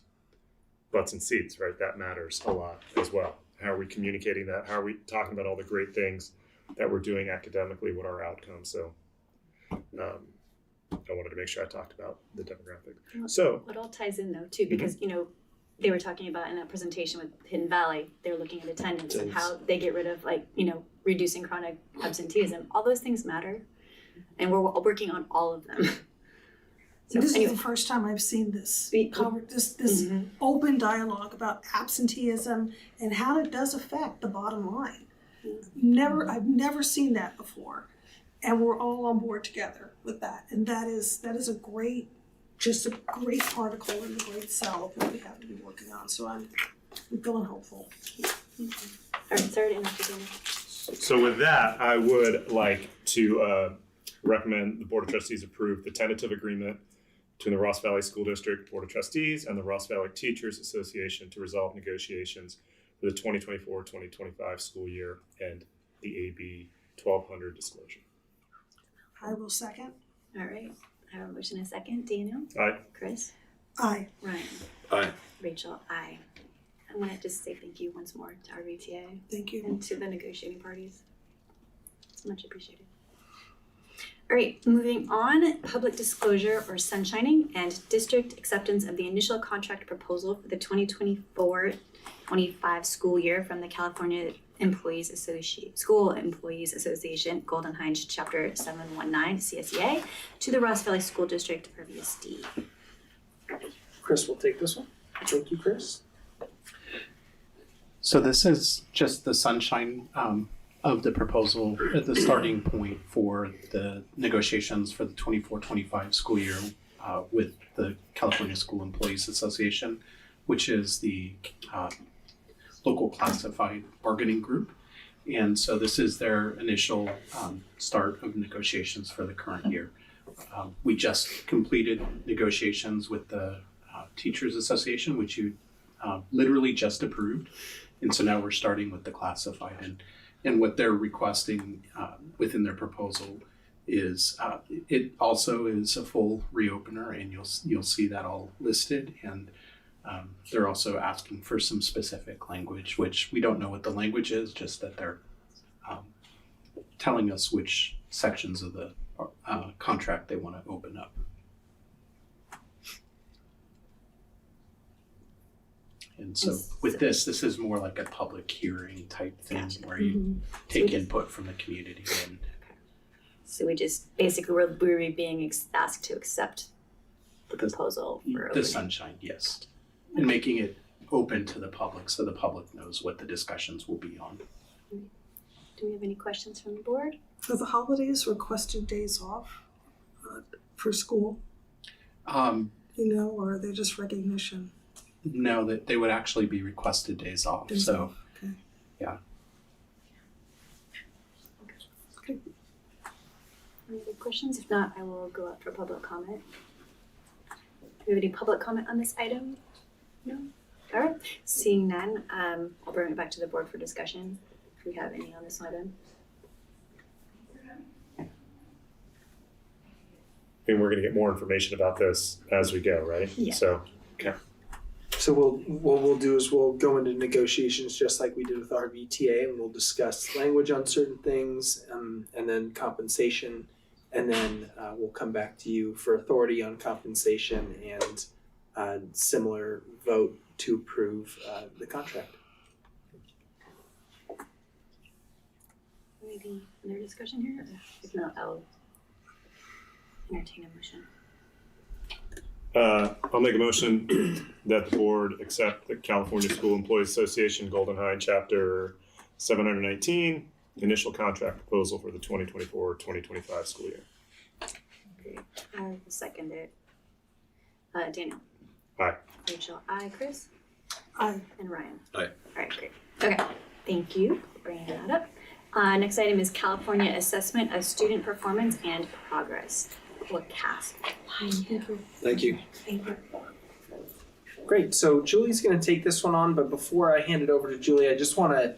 butts and seats, right? That matters a lot as well. How are we communicating that? How are we talking about all the great things that we're doing academically? What are our outcomes? So I wanted to make sure I talked about the demographic. So it all ties in though too, because they were talking about in that presentation with Hidden Valley, they were looking at attendance and how they get rid of reducing chronic absenteeism. All those things matter, and we're working on all of them. So this is the first time I've seen this open dialogue about absenteeism and how it does affect the bottom line. I've never seen that before, and we're all on board together with that. And that is a great article and a great sell that we have to be working on. So I'm feeling hopeful. All right, sorry to interrupt you. So with that, I would like to recommend the Board of Trustees approve the tentative agreement between the Ross Valley School District Board of Trustees and the Ross Valley Teachers Association to resolve negotiations for the 2024-2025 school year and the AB 1200 disclosure. I will second. All right. I have a motion and a second. Daniel? Aye. Chris? Aye. Ryan? Aye. Rachel? Aye. I want to just say thank you once more to RVTA. Thank you. And to the negotiating parties. It's much appreciated. All right, moving on, public disclosure or sunshining and district acceptance of the initial contract proposal for the 2024-25 school year from the California School Employees Association, Golden Hines Chapter 719 CSEA, to the Ross Valley School District RVSD. Chris will take this one. Thank you, Chris. So this is just the sunshine of the proposal at the starting point for the negotiations for the 24-25 school year with the California School Employees Association, which is the local classified bargaining group. And so this is their initial start of negotiations for the current year. We just completed negotiations with the Teachers Association, which you literally just approved. And so now we're starting with the classified. And what they're requesting within their proposal is it also is a full reopener, and you'll see that all listed. And they're also asking for some specific language, which we don't know what the language is, just that they're telling us which sections of the contract they want to open up. And so with this is more like a public hearing type thing where you take input from the community. And so we just basically we're being asked to accept the proposal for the sunshine, yes, and making it open to the public so the public knows what the discussions will be on. Do we have any questions from the board? For the holidays, requested days off for school, or are they just recognition? No, that they would actually be requested days off. Days So, off, okay. yeah. Any other questions? If not, I will go up for public comment. Do we have any public comment on this item? No? All right. Seeing none, I'll bring it back to the board for discussion if we have any on this item. And we're going to get more information about this as we go, right? Yeah. So, okay. So what we'll do is we'll go into negotiations just like we did with RVTA, and we'll discuss language on certain things, and then compensation, and then we'll come back to you for authority on compensation and similar vote to approve the contract. Maybe another discussion here? If not, I'll entertain a motion. I'll make a motion that the board accept the California School Employees Association Golden Hind Chapter 719 initial contract proposal for the 2024-2025 school year. I will second it. Daniel? Aye. Rachel? Aye. Chris? Aye. And Ryan? Aye. All right, great. Okay, thank you for bringing that up. Next item is California Assessment of Student Performance and Progress, or CASP. Thank you. Thank you. Great. So Julie's going to take this one on, but before I hand it over to Julie, I just want to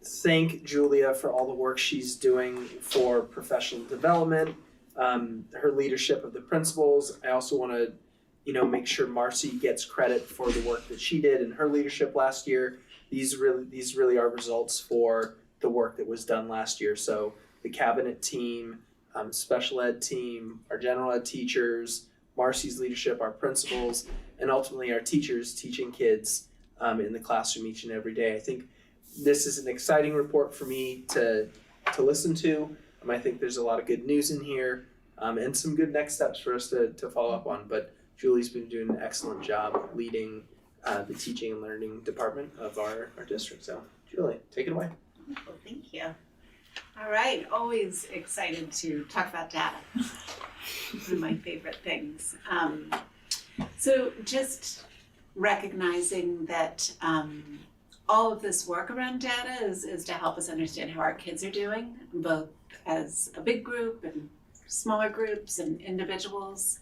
thank Julia for all the work she's doing for professional development, her leadership of the principals. I also want to, make sure Marcy gets credit for the work that she did in her leadership last year. These really are results for the work that was done last year. So the cabinet team, special ed team, our general ed teachers, Marcy's leadership, our principals, and ultimately our teachers teaching kids in the classroom each and every day. I think this is an exciting report for me to listen to. I think there's a lot of good news in here and some good next steps for us to follow up on. But Julie's been doing an excellent job leading the teaching and learning department of our district. So Julie, take it away. Well, thank you. All right, always excited to talk about data. One of my favorite things. So just recognizing that all of this work around data is to help us understand how our kids are doing, both as a big group and smaller groups and individuals,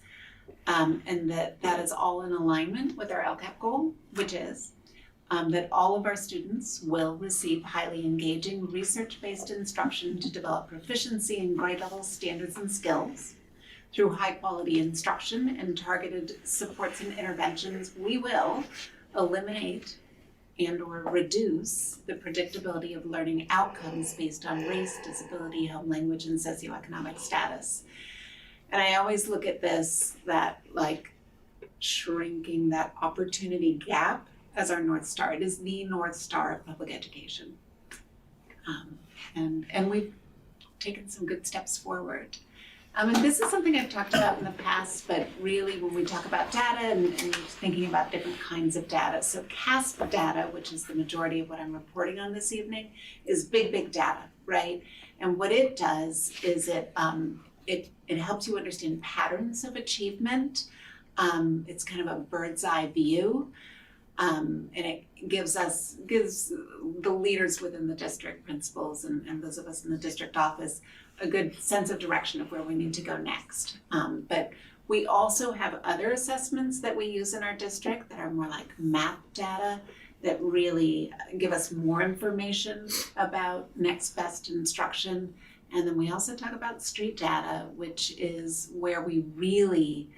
and that is all in alignment with our LCAP goal, which is that all of our students will receive highly engaging research-based instruction to develop proficiency in grade level standards and skills. Through high-quality instruction and targeted supports and interventions, we will eliminate and or reduce the predictability of learning outcomes based on race, disability, home language, and socioeconomic status. And I always look at this, that like shrinking that opportunity gap as our North Star. It is the North Star of public education. And we've taken some good steps forward. And this is something I've talked about in the past, but really when we talk about data and thinking about different kinds of data. So CASP data, which is the majority of what I'm reporting on this evening, is big data, right? And what it does is it helps you understand patterns of achievement. It's kind of a bird's eye view. And it gives the leaders within the district, principals and those of us in the district office, a good sense of direction of where we need to go next. But we also have other assessments that we use in our district that are more like map data that really give us more information about next best instruction. And then we also talk about street data, which is where we really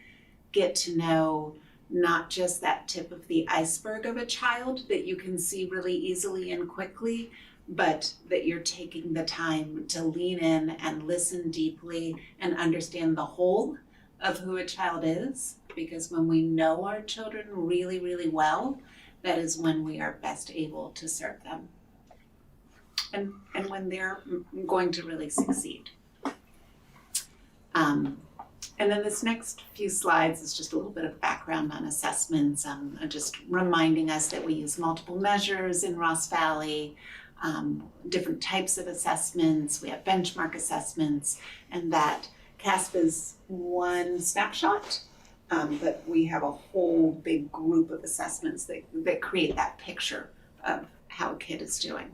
get to know not just that tip of the iceberg of a child that you can see really easily and quickly, but that you're taking the time to lean in and listen deeply and understand the whole of who a child is. Because when we know our children really, really well, that is when we are best able to serve them. And when they're going to really succeed. And then this next few slides is just a little bit of background on assessments, just reminding us that we use multiple measures in Ross Valley, different types of assessments, we have benchmark assessments, and that CASP is one snapshot, but we have a whole big group of assessments that create that picture of how a kid is doing.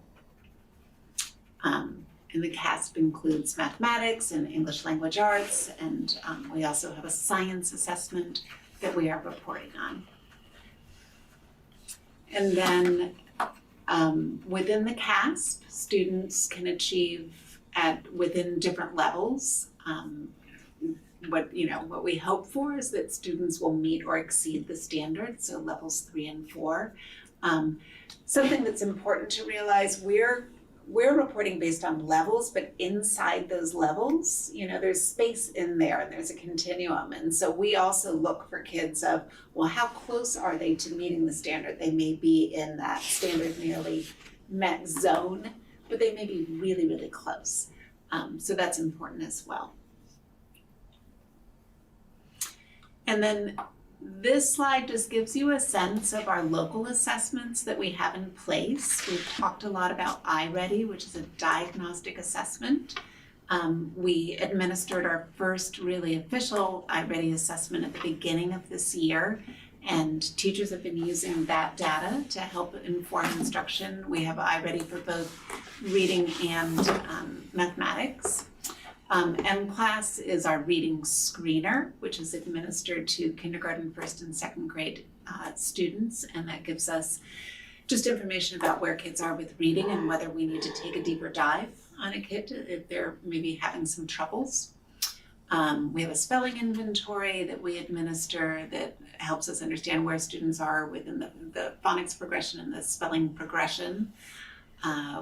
And the CASP includes mathematics and English language arts, and we also have a science assessment that we are reporting on. And then within the CASP, students can achieve within different levels. What we hope for is that students will meet or exceed the standard, so levels 3 and 4. Something that's important to realize, we're reporting based on levels, but inside those levels, there's space in there and there's a continuum. And so we also look for kids of, well, how close are they to meeting the standard? They may be in that standard nearly met zone, but they may be really, really close. So that's important as well. And then this slide just gives you a sense of our local assessments that we have in place. We've talked a lot about iReady, which is a diagnostic assessment. We administered our first really official iReady assessment at the beginning of this year, and teachers have been using that data to help inform instruction. We have iReady for both reading and mathematics. MClass is our reading screener, which is administered to kindergarten, first and second grade students, and that gives us just information about where kids are with reading and whether we need to take a deeper dive on a kid if they're maybe having some troubles. We have a spelling inventory that we administer that helps us understand where students are within the phonics progression and the spelling progression.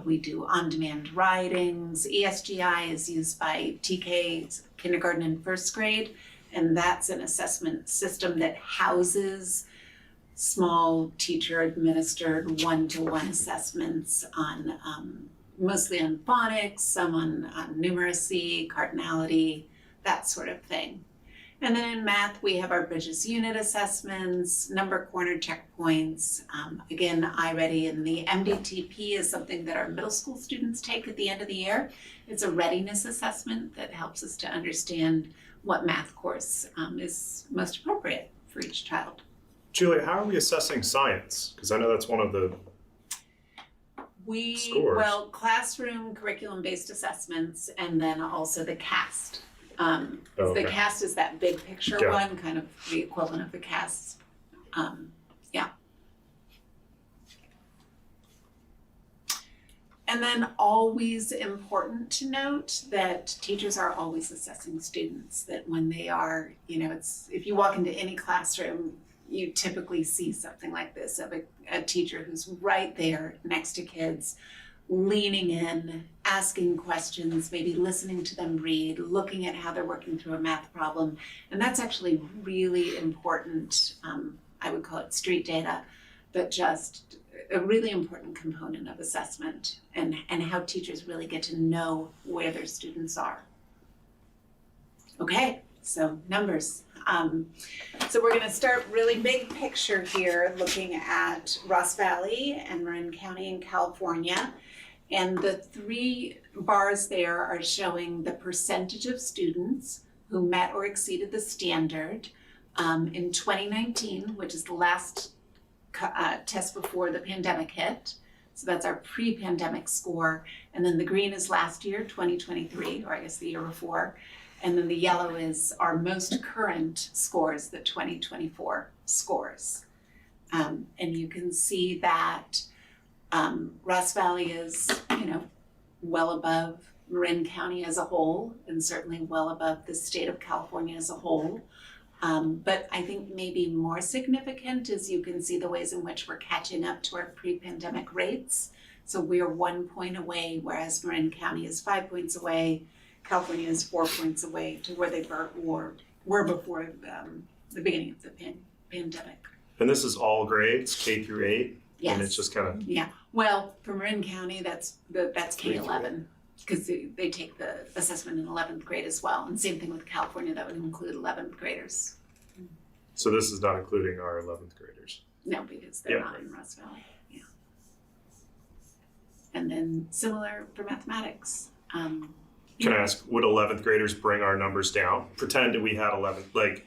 We do on-demand writings. ESGI is used by TK, kindergarten and first grade, and that's an assessment system that houses small teacher-administered one-to-one assessments on mostly on phonics, some on numeracy, cardinality, that sort of thing. And then in math, we have our Bridges unit assessments, number corner checkpoints. Again, iReady and the MDTP is something that our middle school students take at the end of the year. It's a readiness assessment that helps us to understand what math course is most appropriate for each child. Julia, how are we assessing science? Because I know that's one of the scores. Well, classroom curriculum-based assessments, and then also the CAST. The CAST is that big picture one, kind of the equivalent of the CAST. And then always important to note that teachers are always assessing students, that when they are, if you walk into any classroom, you typically see something like this of a teacher who's right there next to kids, leaning in, asking questions, maybe listening to them read, looking at how they're working through a math problem. And that's actually really important. I would call it street data, but just a really important component of assessment and how teachers really get to know where their students are. Okay, so numbers. So we're gonna start really big picture here, looking at Ross Valley and Marin County in California. And the 3 bars there are showing the percentage of students who met or exceeded the standard in 2019, which is the last test before the pandemic hit. So that's our pre-pandemic score. And then the green is last year, 2023, or I guess the year before. And then the yellow is our most current scores, the 2024 scores. And you can see that Ross Valley is, well above Marin County as a whole, and certainly well above the state of California as a whole. But I think maybe more significant is you can see the ways in which we're catching up to our pre-pandemic rates. So we're 1 point away, whereas Marin County is 5 points away. California is 4 points away to where they were before the beginning of the pandemic. And this is all grades, K through 8? Yes. And it's just kind of... Yeah. Well, for Marin County, that's K-11, because they take the assessment in 11th grade as well. And same thing with California, that would include 11th graders. So this is not including our 11th graders? No, because they're not in Ross Valley. Yeah. And then similar for mathematics. Can I ask, would 11th graders bring our numbers down? Pretend that we had 11th, like,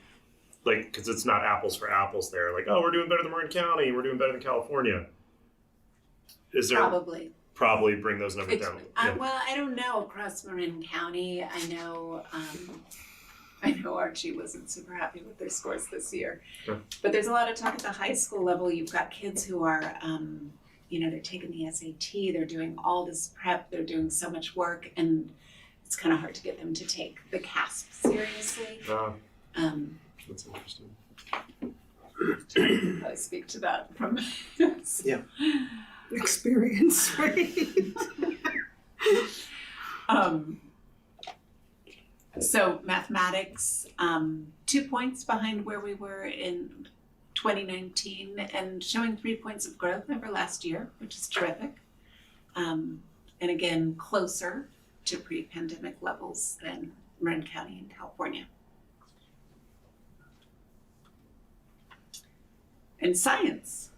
because it's not apples for apples there. Like, oh, we're doing better than Marin County, we're doing better than California. Is there probably bring those numbers down? Yeah. Well, I don't know across Marin County. I know Archie wasn't super happy with their scores this year. Sure. But there's a lot of talk at the high school level. You've got kids who are, they're taking the SAT, they're doing all this prep, they're doing so much work, and it's kind of hard to get them to take the CASP seriously. That's interesting. I speak to that from experience, right? So mathematics, 2 points behind where we were in 2019 and showing 3 points of growth over last year, which is terrific. And again, closer to pre-pandemic levels than Marin County and California. In science,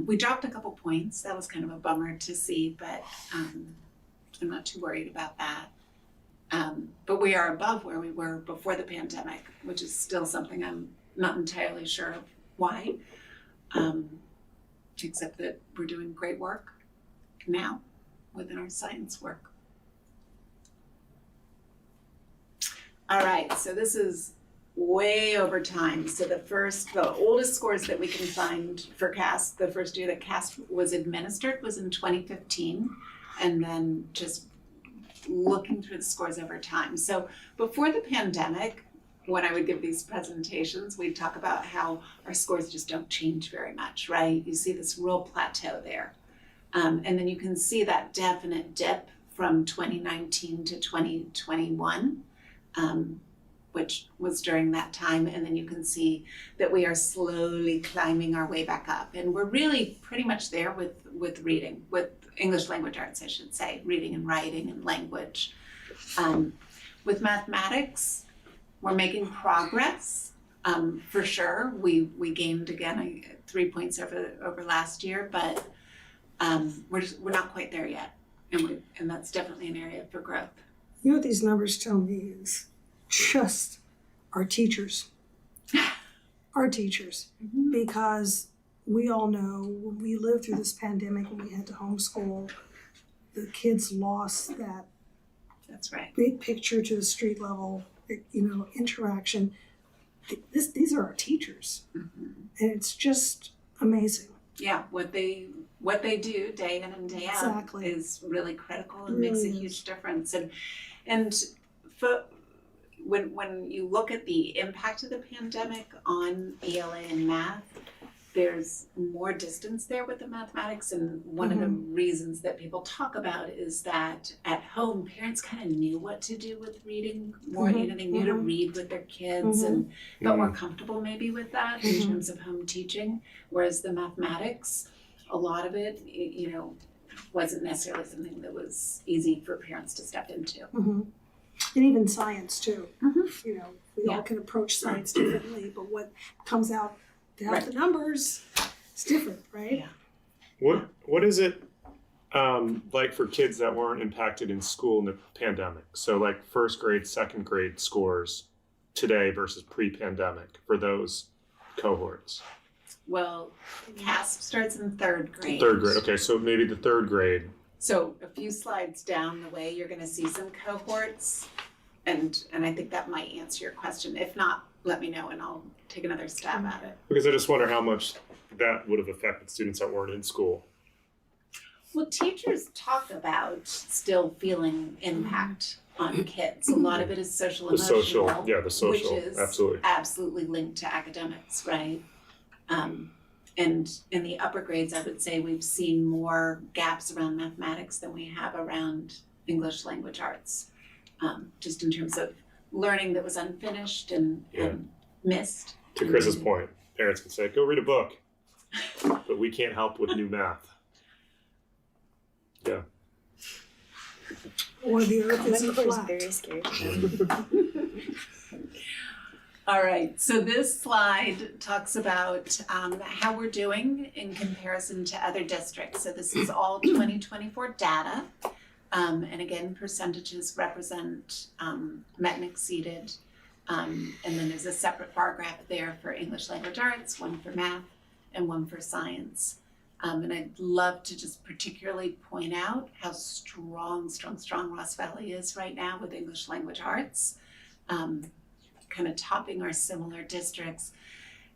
we dropped a couple points. That was kind of a bummer to see, but I'm not too worried about that. But we are above where we were before the pandemic, which is still something I'm not entirely sure of why, except that we're doing great work now within our science work. All right, so this is way over time. So the oldest scores that we can find for CASP, the first year that CASP was administered was in 2015, and then just looking through the scores over time. So before the pandemic, when I would give these presentations, we'd talk about how our scores just don't change very much, right? You see this real plateau there. And then you can see that definite dip from 2019 to 2021, which was during that time. And then you can see that we are slowly climbing our way back up. And we're really pretty much there with reading, with English language arts, I should say, reading and writing and language. With mathematics, we're making progress, for sure. We gained, again, 3 points over last year, but we're not quite there yet. And that's definitely an area for growth. You know what these numbers tell me is just our teachers. Our teachers. Mm-hmm. Because we all know when we lived through this pandemic and we had to homeschool, the kids lost that That's right. big picture to the street level, interaction. These are our teachers. Mm-hmm. And it's just amazing. Yeah, what they do day in and day out is really critical and makes a huge difference. And for when you look at the impact of the pandemic on ELA and math, there's more distance there with the mathematics, and one of the reasons that people talk about is that at home parents kind of knew what to do with reading more. They knew to read with their kids and felt more comfortable maybe with that in terms of home teaching, whereas the mathematics, a lot of it, wasn't necessarily something that was easy for parents to step into. And even science too. We all can approach science differently, but what comes out without the numbers, it's different, right? Yeah. What is it like for kids that weren't impacted in school in the pandemic? So like first grade, second grade scores today versus pre-pandemic for those cohorts? Well, CASP starts in third grade. Third grade, okay, so maybe the third grade. So a few slides down the way, you're gonna see some cohorts, and I think that might answer your question. If not, let me know and I'll take another stab at it. Because I just wonder how much that would have affected students that weren't in school. Well, teachers talk about still feeling impact on kids. A lot of it is social emotional. The social, which is absolutely linked to academics, right? And in the upper grades, I would say we've seen more gaps around mathematics than we have around English language arts, just in terms of learning that was unfinished and missed. To Chris's point, parents can say, go read a book, but we can't help with new math. Yeah. Or the earth isn't flat. Very scary. All right, so this slide talks about how we're doing in comparison to other districts. So this is all 2024 data. And again, percentages represent met and exceeded. And then there's a separate bar graph there for English language arts, one for math, and one for science. And I'd love to just particularly point out how strong Ross Valley is right now with English language arts. Kind of topping our similar districts.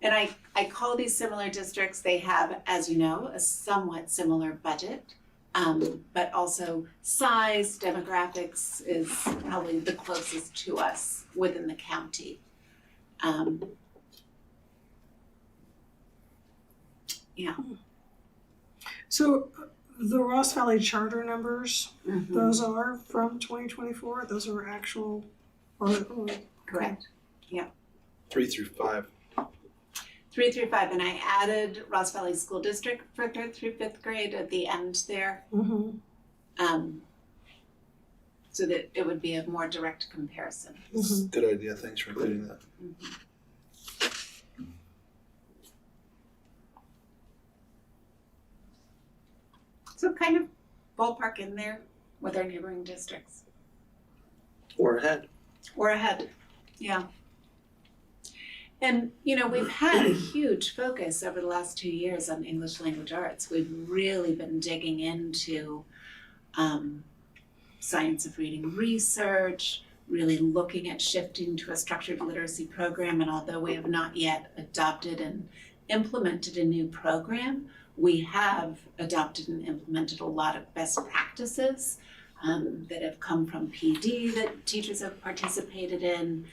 And I call these similar districts, they have, as you know, a somewhat similar budget, but also size, demographics is probably the closest to us within the county. Yeah. So the Ross Valley charter numbers, those are from 2024, those are actual, or correct. Yeah. 3 through 5. 3 through 5, and I added Ross Valley School District for 3rd through 5th grade at the end there. So that it would be a more direct comparison. Good idea. Thanks for including that. So kind of ballpark in there with our neighboring districts. Or ahead. Or ahead, yeah. And, you know, we've had a huge focus over the last 2 years on English language arts. We've really been digging into science of reading research, really looking at shifting to a structured literacy program. And although we have not yet adopted and implemented a new program, we have adopted and implemented a lot of best practices that have come from PD that teachers have participated in,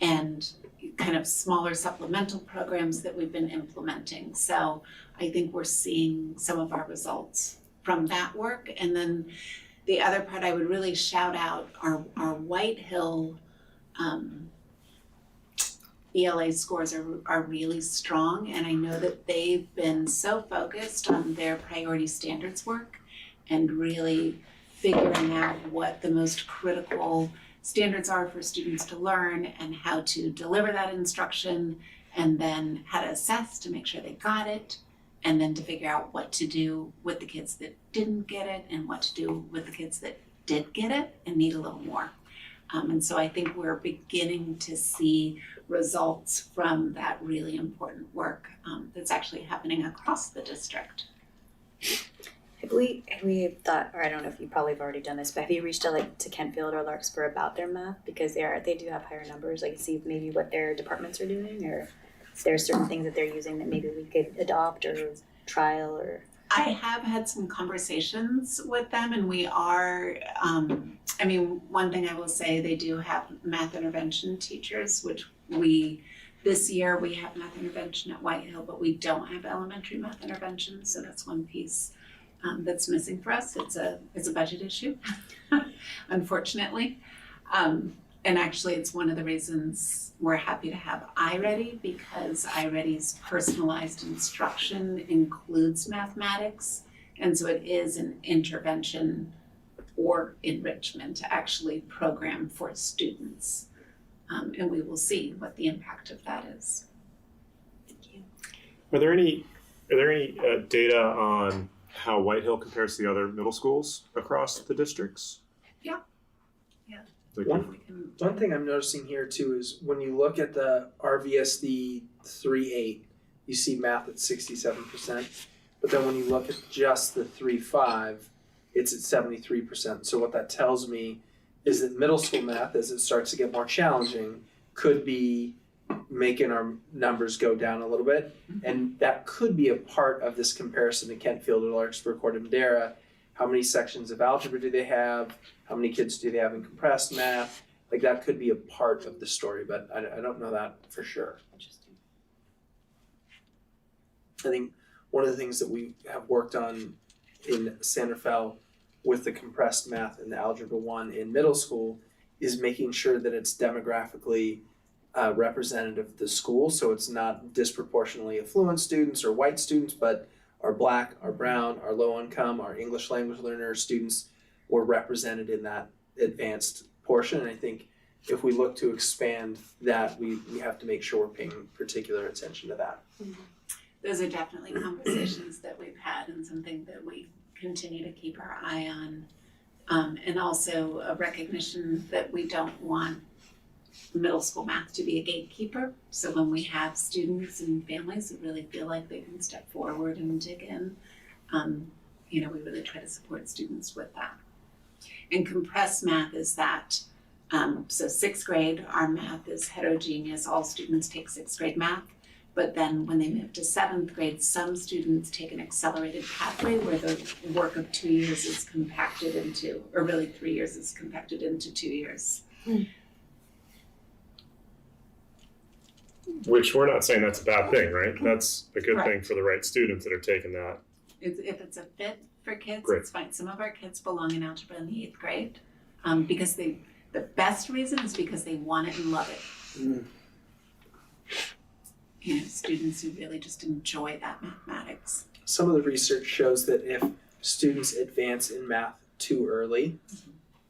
and kind of smaller supplemental programs that we've been implementing. So I think we're seeing some of our results from that work. And then the other part, I would really shout out our White Hill ELA scores are really strong, and I know that they've been so focused on their priority standards work and really figuring out what the most critical standards are for students to learn and how to deliver that instruction, and then how to assess to make sure they got it, and then to figure out what to do with the kids that didn't get it and what to do with the kids that did get it and need a little more. And so I think we're beginning to see results from that really important work that's actually happening across the district. Have we thought, or I don't know if you probably have already done this, but have you reached out to Kentfield or Larkspur about their math? Because they do have higher numbers, like see maybe what their departments are doing, or if there are certain things that they're using that maybe we could adopt or trial or... I have had some conversations with them, and we are, one thing I will say, they do have math intervention teachers, which this year we have math intervention at White Hill, but we don't have elementary math intervention, so that's one piece that's missing for us. It's a budget issue, unfortunately. And actually it's one of the reasons we're happy to have iReady, because iReady's personalized instruction includes mathematics. And so it is an intervention or enrichment to actually program for students. And we will see what the impact of that is. Thank you. Are there any data on how White Hill compares to the other middle schools across the districts? Yeah. One thing I'm noticing here too is when you look at the RVSD 3.8, you see math at 67%, but then when you look at just the 3.5, it's at 73%. So what that tells me is that middle school math, as it starts to get more challenging, could be making our numbers go down a little bit, and that could be a part of this comparison to Kentfield or Larkspur or Madera. How many sections of algebra do they have? How many kids do they have in compressed math? Like that could be a part of the story, but I don't know that for sure. Interesting. I think one of the things that we have worked on in San Rafael with the compressed math and the Algebra 1 in middle school is making sure that it's demographically representative of the school, so it's not disproportionately affluent students or white students, but our Black, our brown, our low income, our English language learner students were represented in that advanced portion. And I think if we look to expand that, we have to make sure we're paying particular attention to that. Those are definitely conversations that we've had and something that we continue to keep our eye on. And also a recognition that we don't want middle school math to be a gatekeeper. So when we have students and families that really feel like they can step forward and dig in, we really try to support students with that. And compressed math is that, so 6th grade, our math is heterogeneous. All students take 6th grade math. But then when they move to 7th grade, some students take an accelerated pathway where the work of 2 years is compacted into, or really 3 years is compacted into 2 years. Which we're not saying that's a bad thing, right? That's a good Right. thing for the right students that are taking that. If it's a fit for kids, Great. it's fine. Some of our kids belong in algebra in the 8th grade because the best reason is because they want it and love it. Students who really just enjoy that mathematics. Some of the research shows that if students advance in math too early,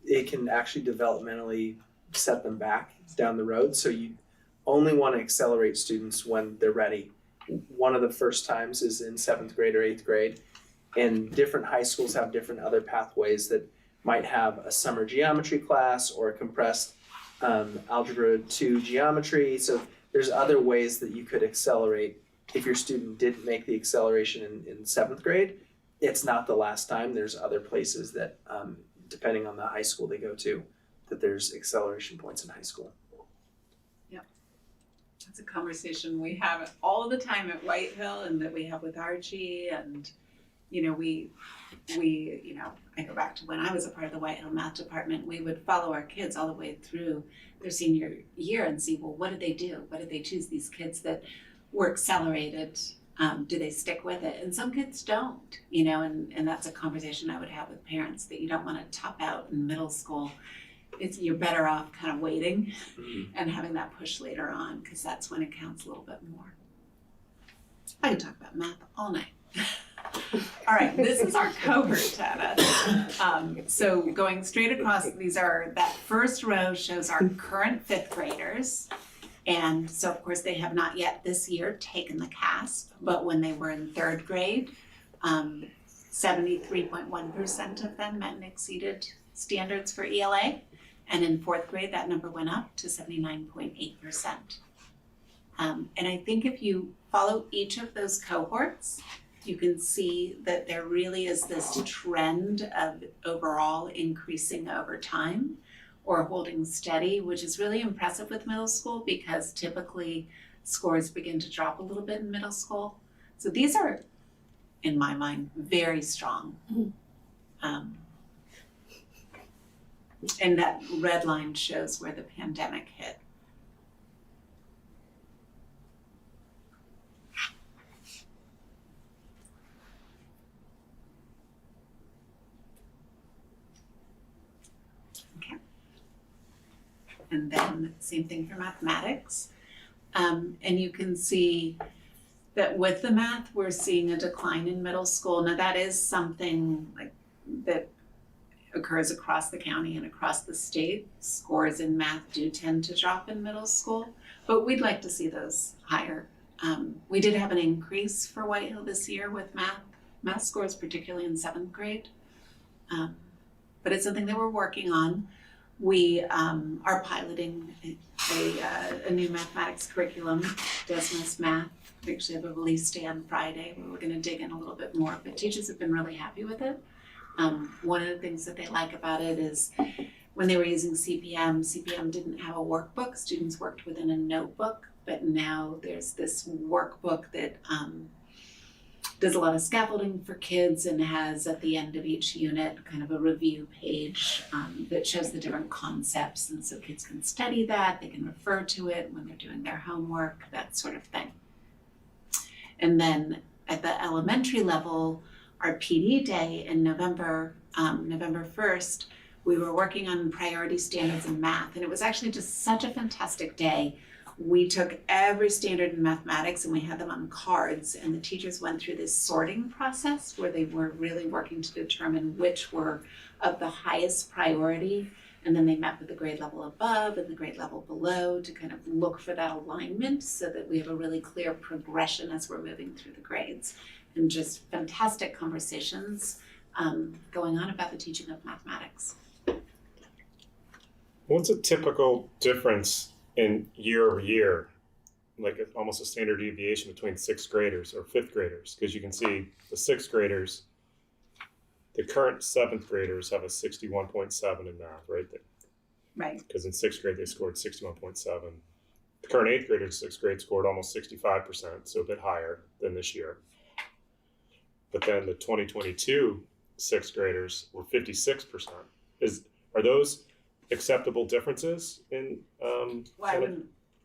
it can actually developmentally set them back down the road. So you only want to accelerate students when they're ready. One of the first times is in 7th grade or 8th grade, and different high schools have different other pathways that might have a summer geometry class or a compressed algebra 2 geometry. So there's other ways that you could accelerate. If your student didn't make the acceleration in 7th grade, it's not the last time. There's other places that, depending on the high school they go to, that there's acceleration points in high school. That's a conversation we have all the time at Whitehill and that we have with Archie. And, I go back to when I was a part of the Whitehill math department, we would follow our kids all the way through their senior year and see, well, what did they do? What did they choose? These kids that were accelerated, do they stick with it? And some kids don't, and that's a conversation I would have with parents, that you don't want to top out in middle school. You're better off kind of waiting and having that push later on, because that's when it counts a little bit more. I can talk about math all night. All right, this is our cohort data. So going straight across, that first row shows our current 5th graders. And so of course they have not yet this year taken the CASP, but when they were in 3rd grade, 73.1% of them met and exceeded standards for ELA. And in 4th grade, that number went up to 79.8%. And I think if you follow each of those cohorts, you can see that there really is this trend of overall increasing over time or holding steady, which is really impressive with middle school because typically scores begin to drop a little bit in middle school. So these are, in my mind, very strong. And that red line shows where the pandemic hit. Okay. And then same thing for mathematics. And you can see that with the math, we're seeing a decline in middle school. Now that is something that occurs across the county and across the state. Scores in math do tend to drop in middle school, but we'd like to see those higher. We did have an increase for Whitehill this year with math scores, particularly in 7th grade. But it's something that we're working on. We are piloting a new mathematics curriculum, Desmos Math. We actually have a release day on Friday where we're going to dig in a little bit more, but teachers have been really happy with it. One of the things that they like about it is when they were using CPM didn't have a workbook. Students worked within a notebook, but now there's this workbook that does a lot of scaffolding for kids and has at the end of each unit kind of a review page that shows the different concepts. And so kids can study that, they can refer to it when they're doing their homework, that sort of thing. And then at the elementary level, our PD day in November 1st, we were working on priority standards in math, and it was actually just such a fantastic day. We took every standard in mathematics and we had them on cards, and the teachers went through this sorting process where they were really working to determine which were of the highest priority And then they met with the grade level above and the grade level below to kind of look for that alignment so that we have a really clear progression as we're moving through the grades. And just fantastic conversations going on about the teaching of mathematics. What's a typical difference in year over year, like almost a standard deviation between sixth graders or fifth graders? Because you can see the sixth graders, the current seventh graders have a 61.7 in math, right? Right. Because in sixth grade they scored 61.7. The current eighth graders in sixth grade scored almost 65%, so a bit higher than this year. But then the 2022 sixth graders were 56%. Are those acceptable differences in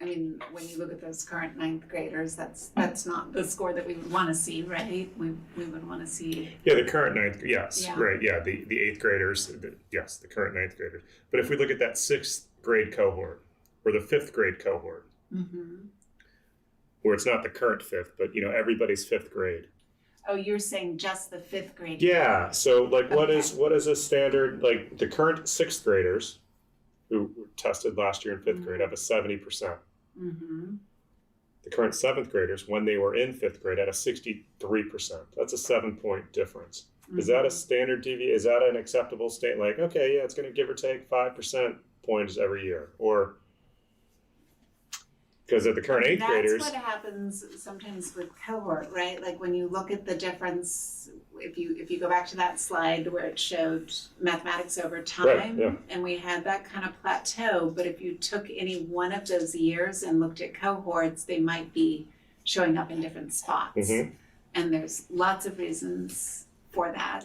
I mean, when you look at those current ninth graders, that's not the score that we would want to see, right? We would want to see. Yeah, the current ninth, yes, Yeah. right, yeah, the eighth graders, yes, the current ninth graders. But if we look at that sixth grade cohort or the fifth grade cohort, where it's not the current fifth, but everybody's fifth grade. Oh, you're saying just the fifth grade? Yeah. So, like, what is a standard? Like, the current sixth graders who were tested last year in fifth grade have a 70%. The current seventh graders, when they were in fifth grade, had a 63%. That's a 7-point difference. Is that a standard deviation? Is that an acceptable state? Like, okay, yeah, it's going to give or take 5% points every year, or because at the current eighth graders. That's what happens sometimes with cohort, right? Like when you look at the difference, if you go back to that slide where it showed mathematics over time, right, yeah. And we had that kind of plateau, but if you took any one of those years and looked at cohorts, they might be showing up in different spots. And there's lots of reasons for that,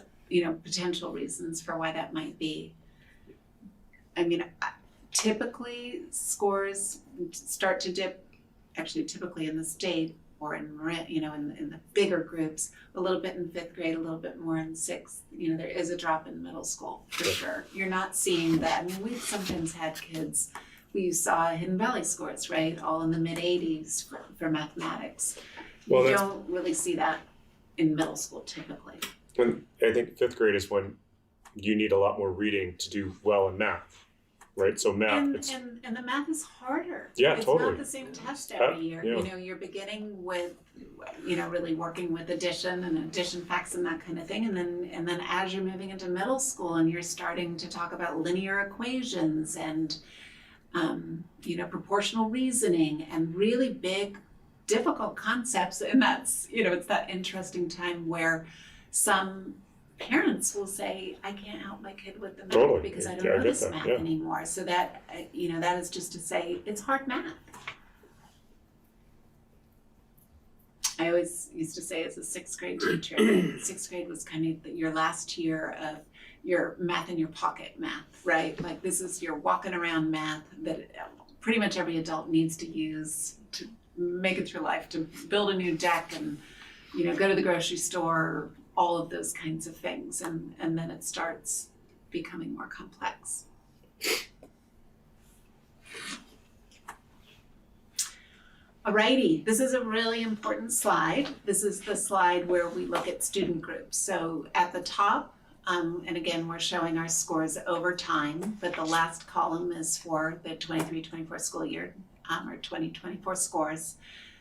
potential reasons for why that might be. I mean, typically scores start to dip, actually typically in the state or in Marin, in the bigger groups, a little bit in fifth grade, a little bit more in sixth. There is a drop in middle school for sure. You're not seeing that. I mean, we've sometimes had kids, we saw Hidden Valley scores, right? All in the mid 80s for mathematics. Well, you don't really see that in middle school typically. And I think fifth grade is when you need a lot more reading to do well in math. Right, so math. And the math is harder. Yeah, it's totally. It's not the same test every year. Yeah. You're beginning with, really working with addition and addition facts and that kind of thing, and then as you're moving into middle school and you're starting to talk about linear equations and, proportional reasoning and really big, difficult concepts, and that's it's that interesting time where some parents will say, I can't help my kid with the math because I don't know this math anymore. So that, that is just to say it's hard math. I always used to say as a sixth grade teacher, that sixth grade was kind of your last year of your math in your pocket math, right? Like this is your walking around math that pretty much every adult needs to use to make it through life, to build a new deck and, go to the grocery store, all of those kinds of things, and then it starts becoming more complex. Alrighty, this is a really important slide. This is the slide where we look at student groups. So at the top, and again, we're showing our scores over time, but the last column is for the 23-24 school year, or 2024 scores.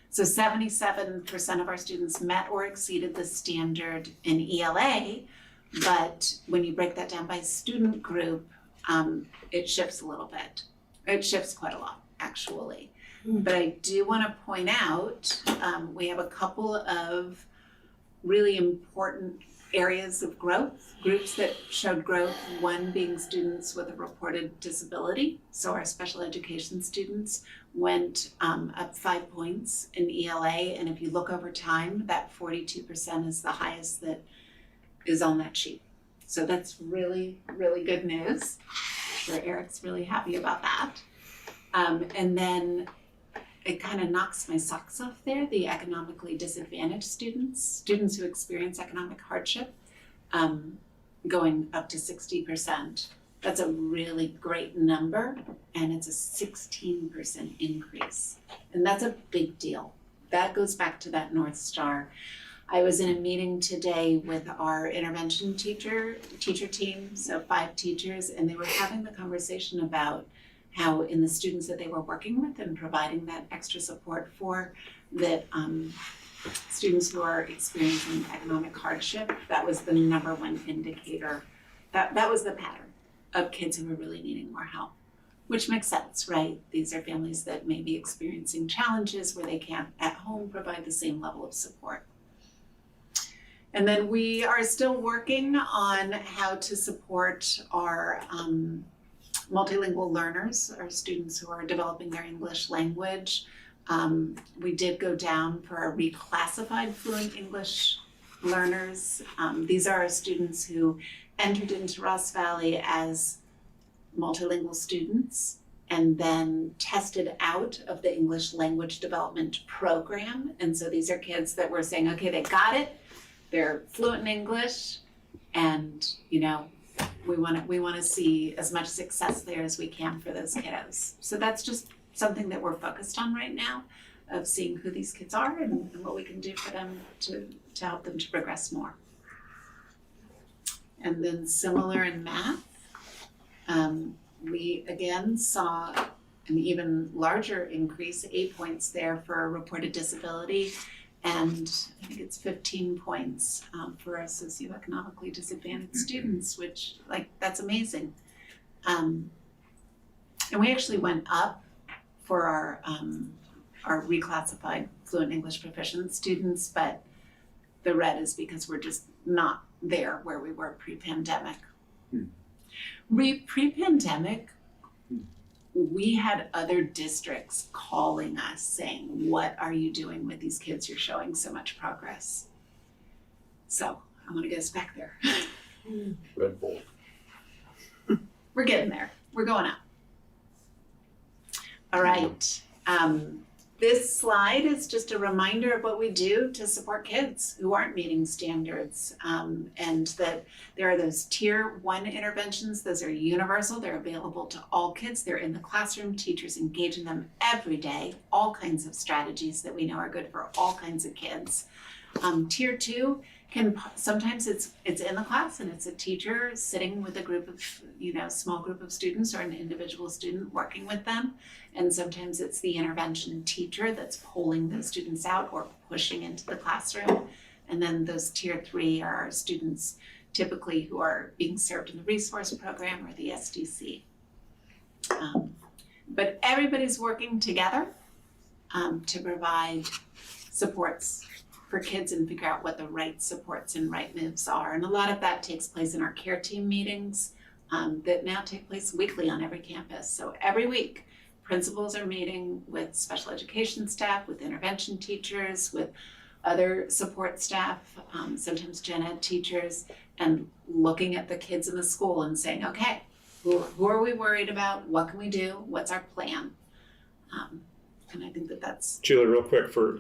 So 77% of our students met or exceeded the standard in ELA, but when you break that down by student group, it shifts a little bit. It shifts quite a lot, actually. But I do want to point out, we have a couple of really important areas of growth, groups that showed growth, one being students with a reported disability. So our special education students went up 5 points in ELA, and if you look over time, that 42% is the highest that is on that sheet. So that's really, really good news. I'm sure Eric's really happy about that. And then it kind of knocks my socks off there, the economically disadvantaged students who experience economic hardship, going up to 60%. That's a really great number, and it's a 16% increase. And that's a big deal. That goes back to that North Star. I was in a meeting today with our intervention teacher team, so 5 teachers, and they were having the conversation about how in the students that they were working with and providing that extra support for, that students who are experiencing economic hardship, that was the #1 indicator. That was the pattern of kids who were really needing more help, which makes sense, right? These are families that may be experiencing challenges where they can't at home provide the same level of support. And then we are still working on how to support our multilingual learners, our students who are developing their English language. We did go down for our reclassified fluent English learners. These are our students who entered into Ross Valley as multilingual students and then tested out of the English language development program. And so these are kids that we're saying, okay, they got it, they're fluent in English, and we want to see as much success there as we can for those kiddos. So that's just something that we're focused on right now, of seeing who these kids are and what we can do for them to help them to progress more. And then similar in math, we again saw an even larger increase, 8 points there for reported disability, and I think it's 15 points for our socioeconomically disadvantaged students, which, that's amazing. And we actually went up for our reclassified fluent English proficient students, but the red is because we're just not there where we were pre-pandemic. Pre-pandemic, we had other districts calling us saying, what are you doing with these kids? You're showing so much progress. So I want to get us back there. Red Bull. We're getting there. We're going up. All right. This slide is just a reminder of what we do to support kids who aren't meeting standards, and that there are those tier 1 interventions. Those are universal. They're available to all kids. They're in the classroom. Teachers engage in them every day. All kinds of strategies that we know are good for all kinds of kids. Tier 2 can sometimes it's in the class and it's a teacher sitting with a group of small group of students or an individual student working with them, and sometimes it's the intervention teacher that's pulling those students out or pushing into the classroom. And then those tier 3 are our students typically who are being served in the resource program or the SDC. But everybody's working together to provide supports for kids and figure out what the right supports and right moves are. And a lot of that takes place in our care team meetings that now take place weekly on every campus. So every week, principals are meeting with special education staff, with intervention teachers, with other support staff, sometimes gen ed teachers, and looking at the kids in the school and saying, okay, who are we worried about? What can we do? What's our plan? And I think that's... Julie, real quick for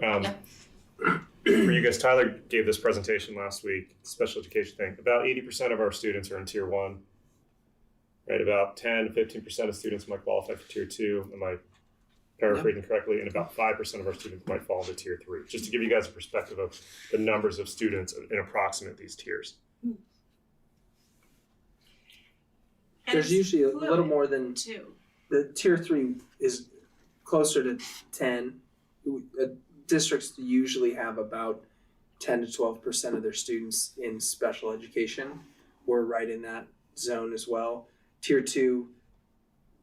you guys, Tyler gave this presentation last week, special education thing. About 80% of our students are in tier 1, right? About 10 to 15% of students might qualify for tier 2. Am I paraphrasing correctly? And about 5% of our students might fall into tier 3. Just to give you guys a perspective of the numbers of students in approximate these tiers. There's usually a little more than 2. The tier 3 is closer to 10. Districts usually have about 10 to 12% of their students in special education. We're right in that zone as well. Tier 2,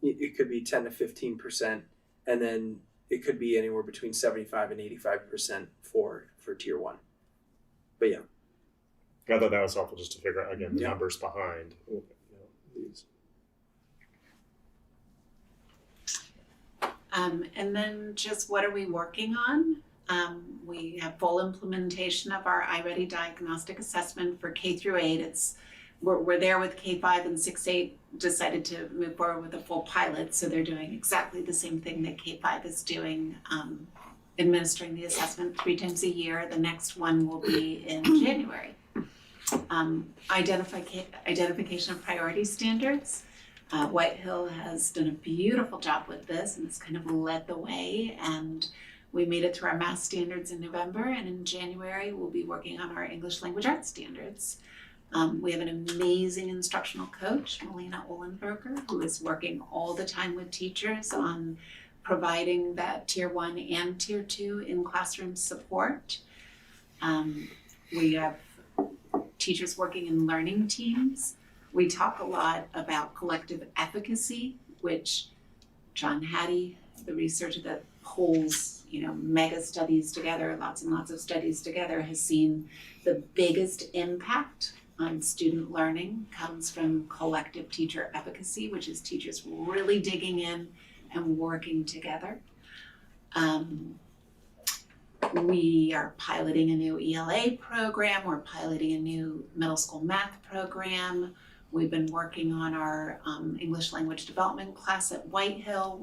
it could be 10 to 15%, and then it could be anywhere between 75 and 85% for tier 1. But yeah. I thought that was helpful just to figure out, again, the numbers behind these. And then just what are we working on? We have full implementation of our iReady diagnostic assessment for K through 8. We're there with K5 and 6-8, decided to move forward with a full pilot. So they're doing exactly the same thing that K5 is doing, administering the assessment 3 times a year. The next one will be in January. Identification of priority standards. White Hill has done a beautiful job with this and it's kind of led the way, and We made it through our math standards in November, and in January, we'll be working on our English language arts standards. We have an amazing instructional coach, Melina Ohlenberger, who is working all the time with teachers on providing that Tier 1 and Tier 2 in classroom support. We have teachers working in learning teams. We talk a lot about collective efficacy, which John Hattie, the researcher that pulls, mega studies together, lots and lots of studies together, has seen the biggest impact on student learning comes from collective teacher efficacy, which is teachers really digging in and working together. We are piloting a new ELA program. We're piloting a new middle school math program. We've been working on our English language development class at Whitehill.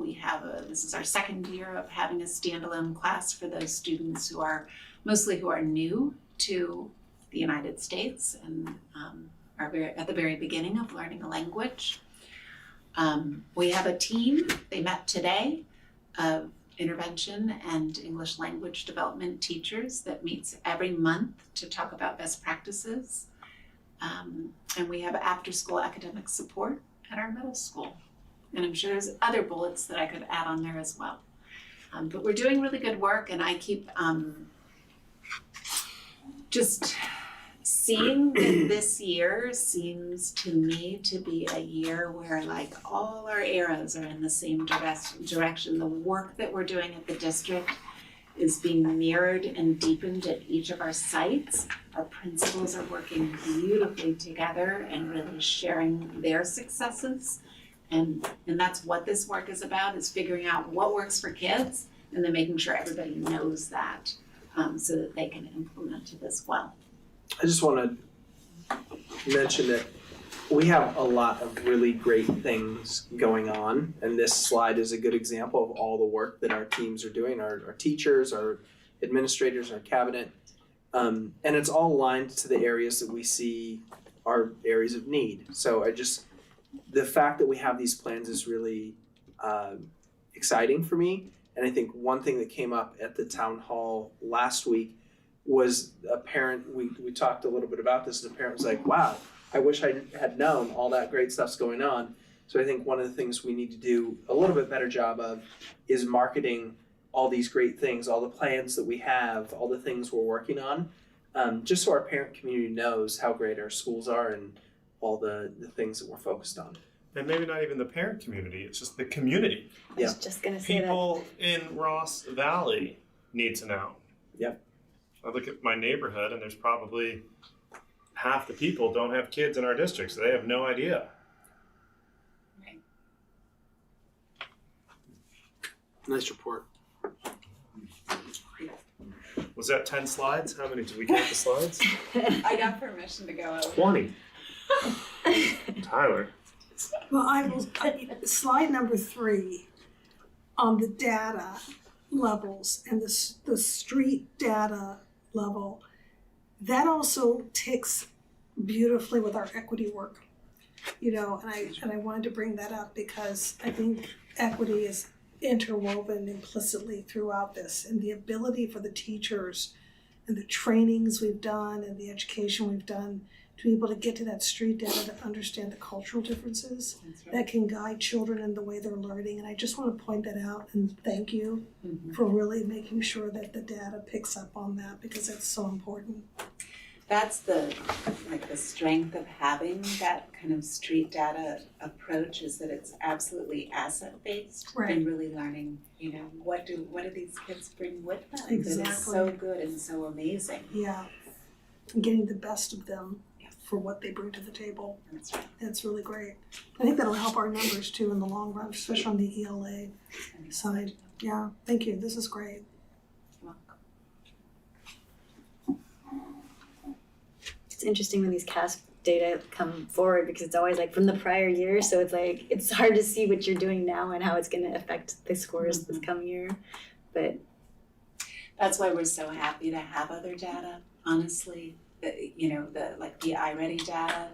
This is our second year of having a standalone class for those students who are new to the United States and are at the very beginning of learning a language. We have a team, they met today, of intervention and English language development teachers that meets every month to talk about best practices. And we have after-school academic support at our middle school. And I'm sure there's other bullets that I could add on there as well. But we're doing really good work, and I keep just seeing that this year seems to me to be a year where all our arrows are in the same direction. The work that we're doing at the district is being mirrored and deepened at each of our sites. Our principals are working beautifully together and really sharing their successes. And that's what this work is about, is figuring out what works for kids and then making sure everybody knows that so that they can implement it as well. I just want to mention that we have a lot of really great things going on, and this slide is a good example of all the work that our teams are doing, our teachers, our administrators, our cabinet, and it's all aligned to the areas that we see are areas of need. So the fact that we have these plans is really exciting for me, and I think one thing that came up at the town hall last week was a parent, we talked a little bit about this, and the parent was like, wow, I wish I had known all that great stuff's going on. So I think one of the things we need to do a little bit better job of is marketing all these great things, all the plans that we have, all the things we're working on, just so our parent community knows how great our schools are and all the things that we're focused on. And maybe not even the parent community, it's just the community. I was just gonna say People in Ross Valley need to know. Yep. I look at my neighborhood and there's probably half the people don't have kids in our district, so they have no idea. Right. Nice report. Was that 10 slides? How many did we count the slides? I got permission to go over. 20. Tyler. Well, slide number 3 on the data levels and the street data level, that also ticks beautifully with our equity work, and I wanted to bring that up because I think equity is interwoven implicitly throughout this, and the ability for the teachers and the trainings we've done and the education we've done to be able to get to that street data to understand the cultural differences that can guide children in the way they're learning. And I just want to point that out and thank you for really making sure that the data picks up on that, because that's so important. That's the strength of having that kind of street data approach, is that it's absolutely asset-based. Right. And really learning, what do these kids bring with them? Exactly. That is so good and so amazing. Yeah, and getting the best of them for what they bring to the table. That's right. That's really great. I think that'll help our numbers too in the long run, especially on the ELA side. Yeah, thank you. This is great. It's interesting when these CASP data come forward, because it's always from the prior year, so it's hard to see what you're doing now and how it's going to affect the scores this coming year. But that's why we're so happy to have other data, honestly. The iReady data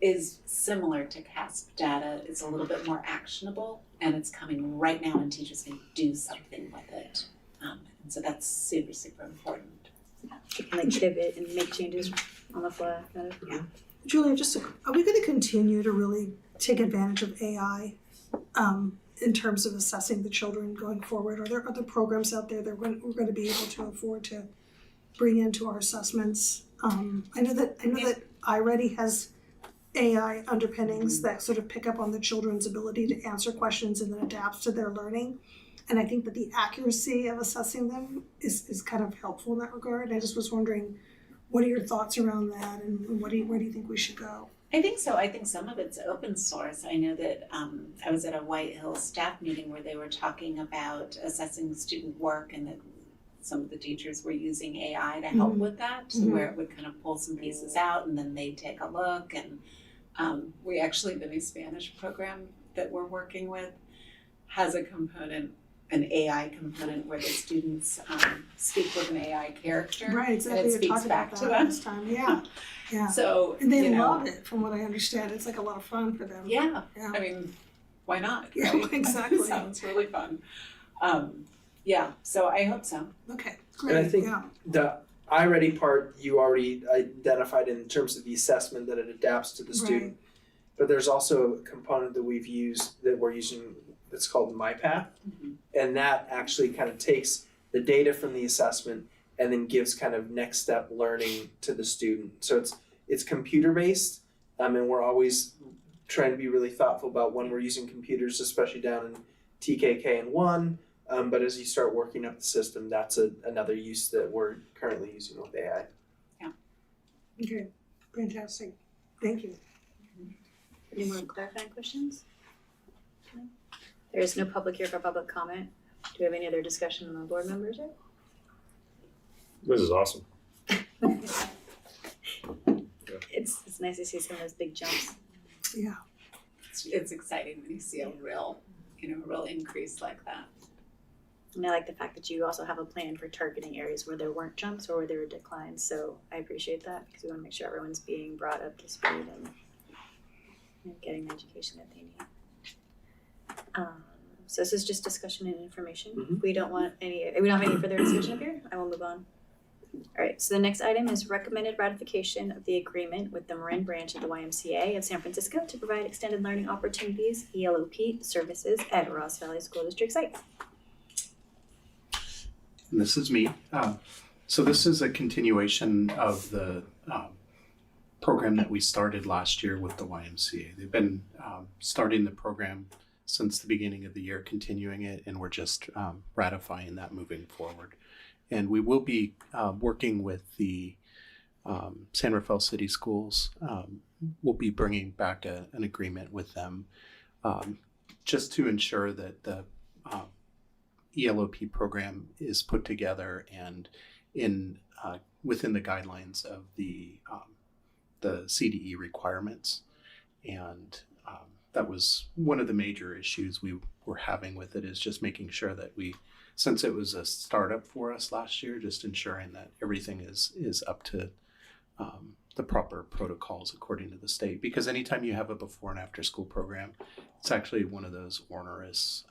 is similar to CASP data. It's a little bit more actionable, and it's coming right now, and teachers can do something with it. And so that's super, super important. You can like pivot and make changes on the fly. Yeah. Julia, are we going to continue to really take advantage of AI in terms of assessing the children going forward? Are there other programs out there that we're going to be able to afford to bring into our assessments? I know that iReady has AI underpinnings that sort of pick up on the children's ability to answer questions and then adapts to their learning. And I think that the accuracy of assessing them is kind of helpful in that regard. I just was wondering, what are your thoughts around that, and where do you think we should go? I think so. I think some of it's open source. I know that I was at a White Hills staff meeting where they were talking about assessing student work, and that some of the teachers were using AI to help with that, where it would kind of pull some pieces out and then they'd take a look. And we actually, the new Spanish program that we're working with has a component, an AI component, where the students speak with an AI character, Right, exactly. and it You speaks talked back about to that them. last time. Yeah, yeah. So And they you know, love it, from what I understand. It's like a lot of fun for them. Yeah, Yeah. I mean, why not? Yeah, right? exactly. Sounds really fun. Yeah, so I hope so. Okay, And I think the iReady part you already identified in terms of the assessment that it adapts to the student. But there's also a component that we're using that's called MyPath. And that actually kind of takes the data from the assessment and then gives kind of next step learning to the student. So it's computer based, and we're always trying to be really thoughtful about when we're using computers, especially down in TKK and 1. But as you start working up the system, that's another use that we're currently using with AI. Yeah. Okay, fantastic. Thank you. Any more clarifying questions? No? There is no public here for public comment. Do we have any other discussion among board members yet? This is awesome. It's nice to see some of those big jumps. Yeah. It's exciting when you see a real increase like that. And I like the fact that you also have a plan for targeting areas where there weren't jumps or where there were declines. So I appreciate that, because we want to make sure everyone's being brought up to speed and getting the education that they need. So this is just discussion and information. We don't have any further discussion up here. I will move on. All right, so the next item is recommended ratification of the agreement with the Marin Branch of the YMCA of San Francisco to provide extended learning opportunities, ELO-P services at Ross Valley School District site. And this is me. So this is a continuation of the program that we started last year with the YMCA. They've been starting the program since the beginning of the year, continuing it, and we're just ratifying that moving forward. And we will be working with the San Rafael City Schools. We'll be bringing back an agreement with them just to ensure that the ELO-P program is put together and within the guidelines of the CDE requirements. And that was one of the major issues we were having with it, is just making sure that since it was a startup for us last year, just ensuring that everything is up to the proper protocols according to the state. Because anytime you have a before and after school program, it's actually one of those onerous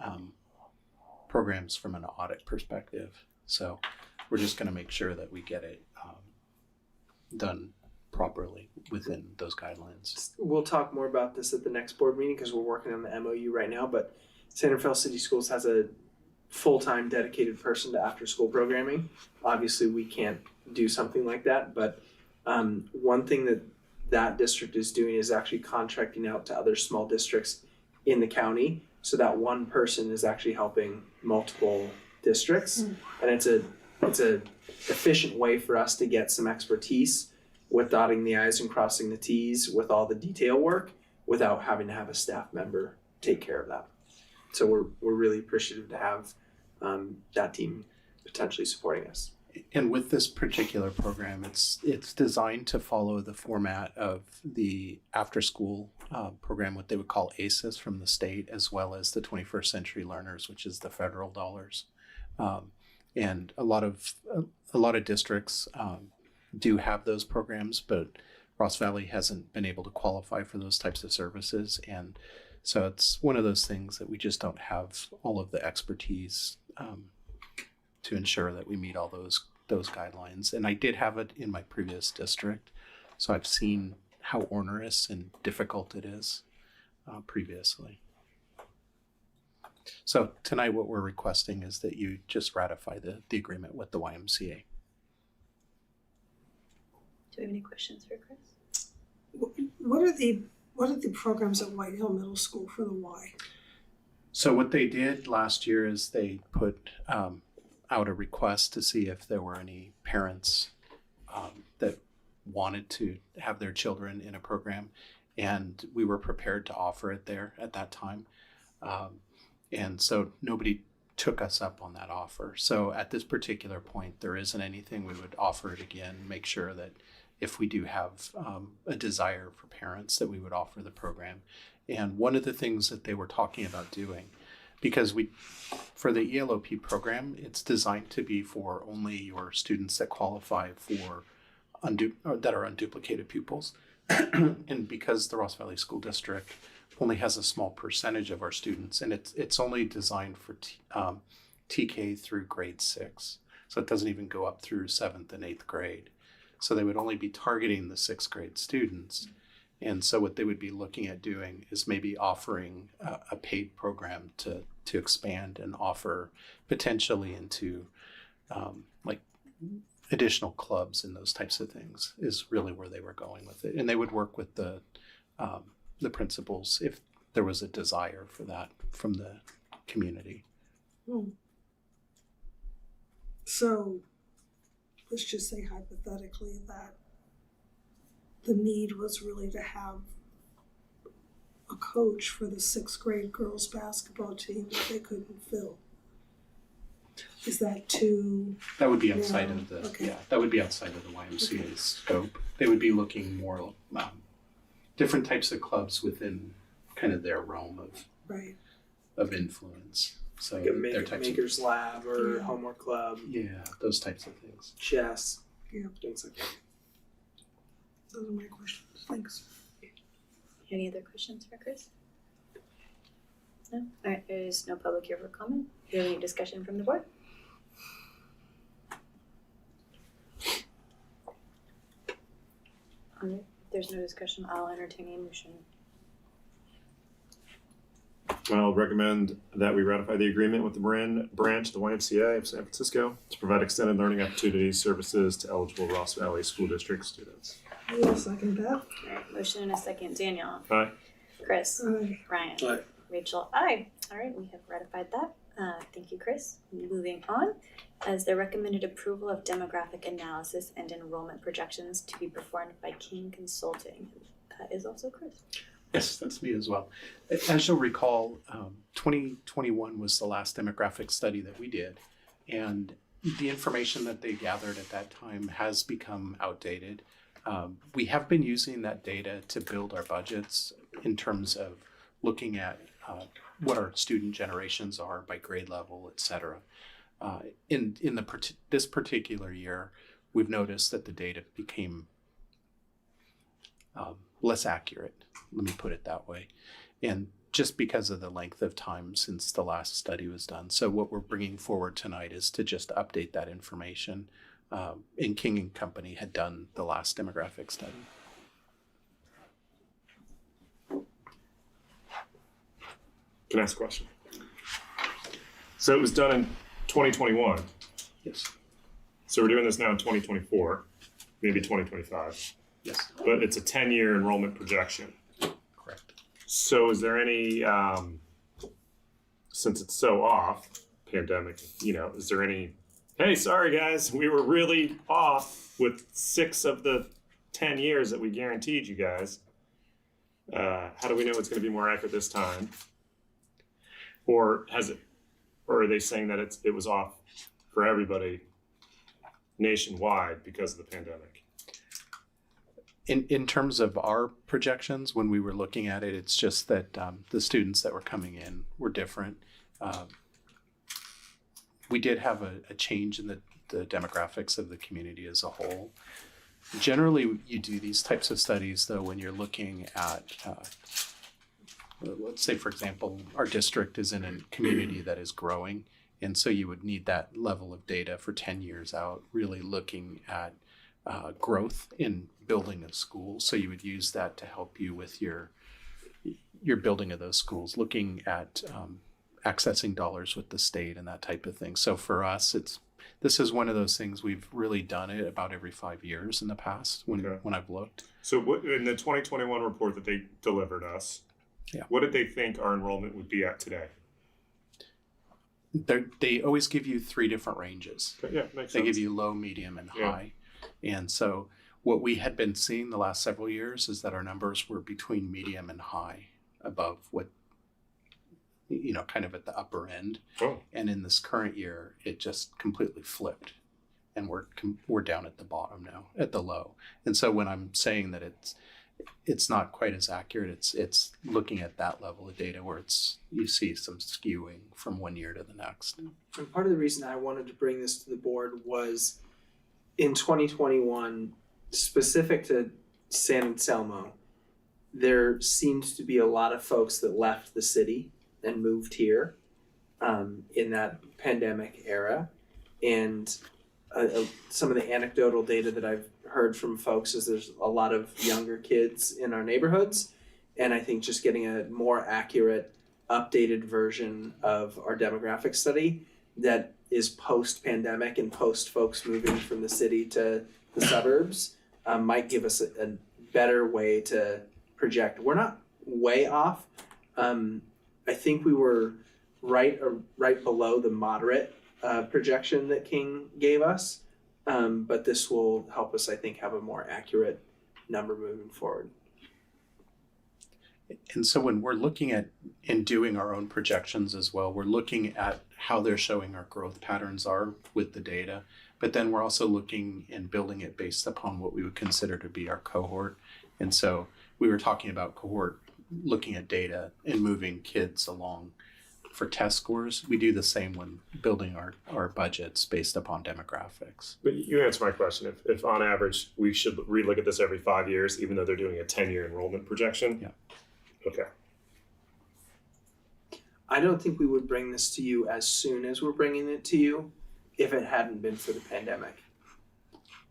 programs from an audit perspective. So we're just going to make sure that we get it done properly within those guidelines. We'll talk more about this at the next board meeting because we're working on the MOU right now, but San Rafael City Schools has a full-time dedicated person to after-school programming. Obviously, we can't do something like that, but one thing that district is doing is actually contracting out to other small districts in the county, so that one person is actually helping multiple districts, and it's a efficient way for us to get some expertise with dotting the I's and crossing the T's with all the detail work without having to have a staff member take care of that. So we're really appreciative to have that team potentially supporting us. And with this particular program, it's designed to follow the format of the after school program, what they would call ACES from the state, as well as the 21st Century Learners, which is the federal dollars. And a lot of districts do have those programs, but Ross Valley hasn't been able to qualify for those types of services. And so it's one of those things that we just don't have all of the expertise to ensure that we meet all those guidelines. And I did have it in my previous district, so I've seen how onerous and difficult it is previously. So tonight what we're requesting is that you just ratify the agreement with the YMCA. Do we have any questions for Chris? What are the programs at White Hill Middle School for the Y? So what they did last year is they put out a request to see if there were any parents that wanted to have their children in a program, and we were prepared to offer it there at that time. And so nobody took us up on that offer. So at this particular point, there isn't anything. We would offer it again, make sure that if we do have a desire for parents, that we would offer the program. And one of the things that they were talking about doing, because for the ELO-P program, it's designed to be for only your students that qualify for that are unduplicated pupils. And because the Ross Valley School District only has a small percentage of our students, and it's only designed for TK through grade 6. So it doesn't even go up through 7th and 8th grade. So they would only be targeting the 6th grade students. And so what they would be looking at doing is maybe offering a paid program to expand and offer potentially into like additional clubs and those types of things is really where they were going with it. And they would work with the principals if there was a desire for that from the community. So let's just say hypothetically that the need was really to have a coach for the 6th grade girls basketball team that they couldn't fill. Is that too? That would be outside of the okay. that would be outside of the YMCA's scope. They would be looking more different types of clubs within kind of their realm of influence. So Like a maker's lab or Yeah. homework club. Yeah, those types of things. Chess. Yeah. Things like that. Those are my questions. Thanks. Any other questions for Chris? No? All right, there is no public here for comment. Do you have any discussion from the board? All right, if there's no discussion, I'll entertain a motion. I'll recommend that we ratify the agreement with the Marin Branch, the YMCA of San Francisco, to provide extended learning opportunities services to eligible Ross Valley School District students. I'll second that. All right, motion and a second. Daniel? Aye. Chris? Aye. Ryan? Aye. Rachel? Aye. All right, we have ratified that. Thank you, Chris. Moving on, as the recommended approval of demographic analysis and enrollment projections to be performed by King Consulting. That is also Chris. Yes, that's me as well. As you'll recall, 2021 was the last demographic study that we did, and the information that they gathered at that time has become outdated. We have been using that data to build our budgets in terms of looking at what our student generations are by grade level, et cetera. In this particular year, we've noticed that the data became less accurate, let me put it that way, and just because of the length of time since the last study was done. So what we're bringing forward tonight is to just update that information. And King and Company had done the last demographic study. Can I ask a question? So it was done in 2021. Yes. So we're doing this now in 2024, maybe 2025. Yes. But it's a 10-year enrollment projection. Correct. So is there any, since it's so off, pandemic, is there any, hey, sorry guys, we were really off with 6 of the 10 years that we guaranteed you guys. How do we know it's going to be more accurate this time? Or are they saying that it was off for everybody nationwide because of the pandemic? In terms of our projections, when we were looking at it, it's just that the students that were coming in were different. We did have a change in the demographics of the community as a whole. Generally, you do these types of studies, though, when you're looking at, let's say, for example, our district is in a community that is growing, And so you would need that level of data for 10 years out, really looking at growth in building of schools. So you would use that to help you with your building of those schools, looking at accessing dollars with the state and that type of thing. So for us, this is one of those things we've really done it about every 5 years in the past when I've looked. So what, in the 2021 report that they delivered us, what did they think our enrollment would be at today? They always give you 3 different ranges. Okay, yeah, makes sense. They give you low, medium, and high. And so what we had been seeing the last several years is that our numbers were between medium and high, above what, kind of at the upper end. Oh. And in this current year, it just completely flipped. And we're down at the bottom now, at the low. And so when I'm saying that it's not quite as accurate, it's looking at that level of data where you see some skewing from one year to the next. And part of the reason I wanted to bring this to the board was in 2021, specific to San Anselmo, there seems to be a lot of folks that left the city and moved here in that pandemic era. And some of the anecdotal data that I've heard from folks is there's a lot of younger kids in our neighborhoods. And I think just getting a more accurate, updated version of our demographic study that is post-pandemic and post folks moving from the city to the suburbs might give us a better way to project. We're not way off. I think we were right below the moderate projection that King gave us, but this will help us, I think, have a more accurate number moving forward. And so when we're looking at and doing our own projections as well, we're looking at how they're showing our growth patterns are with the data, but then we're also looking and building it based upon what we would consider to be our cohort. And so we were talking about cohort, looking at data and moving kids along for test scores. We do the same when building our budgets based upon demographics. But you answer my question. If on average we should relook at this every 5 years, even though they're doing a 10-year enrollment projection? Yeah. Okay. I don't think we would bring this to you as soon as we're bringing it to you if it hadn't been for the pandemic.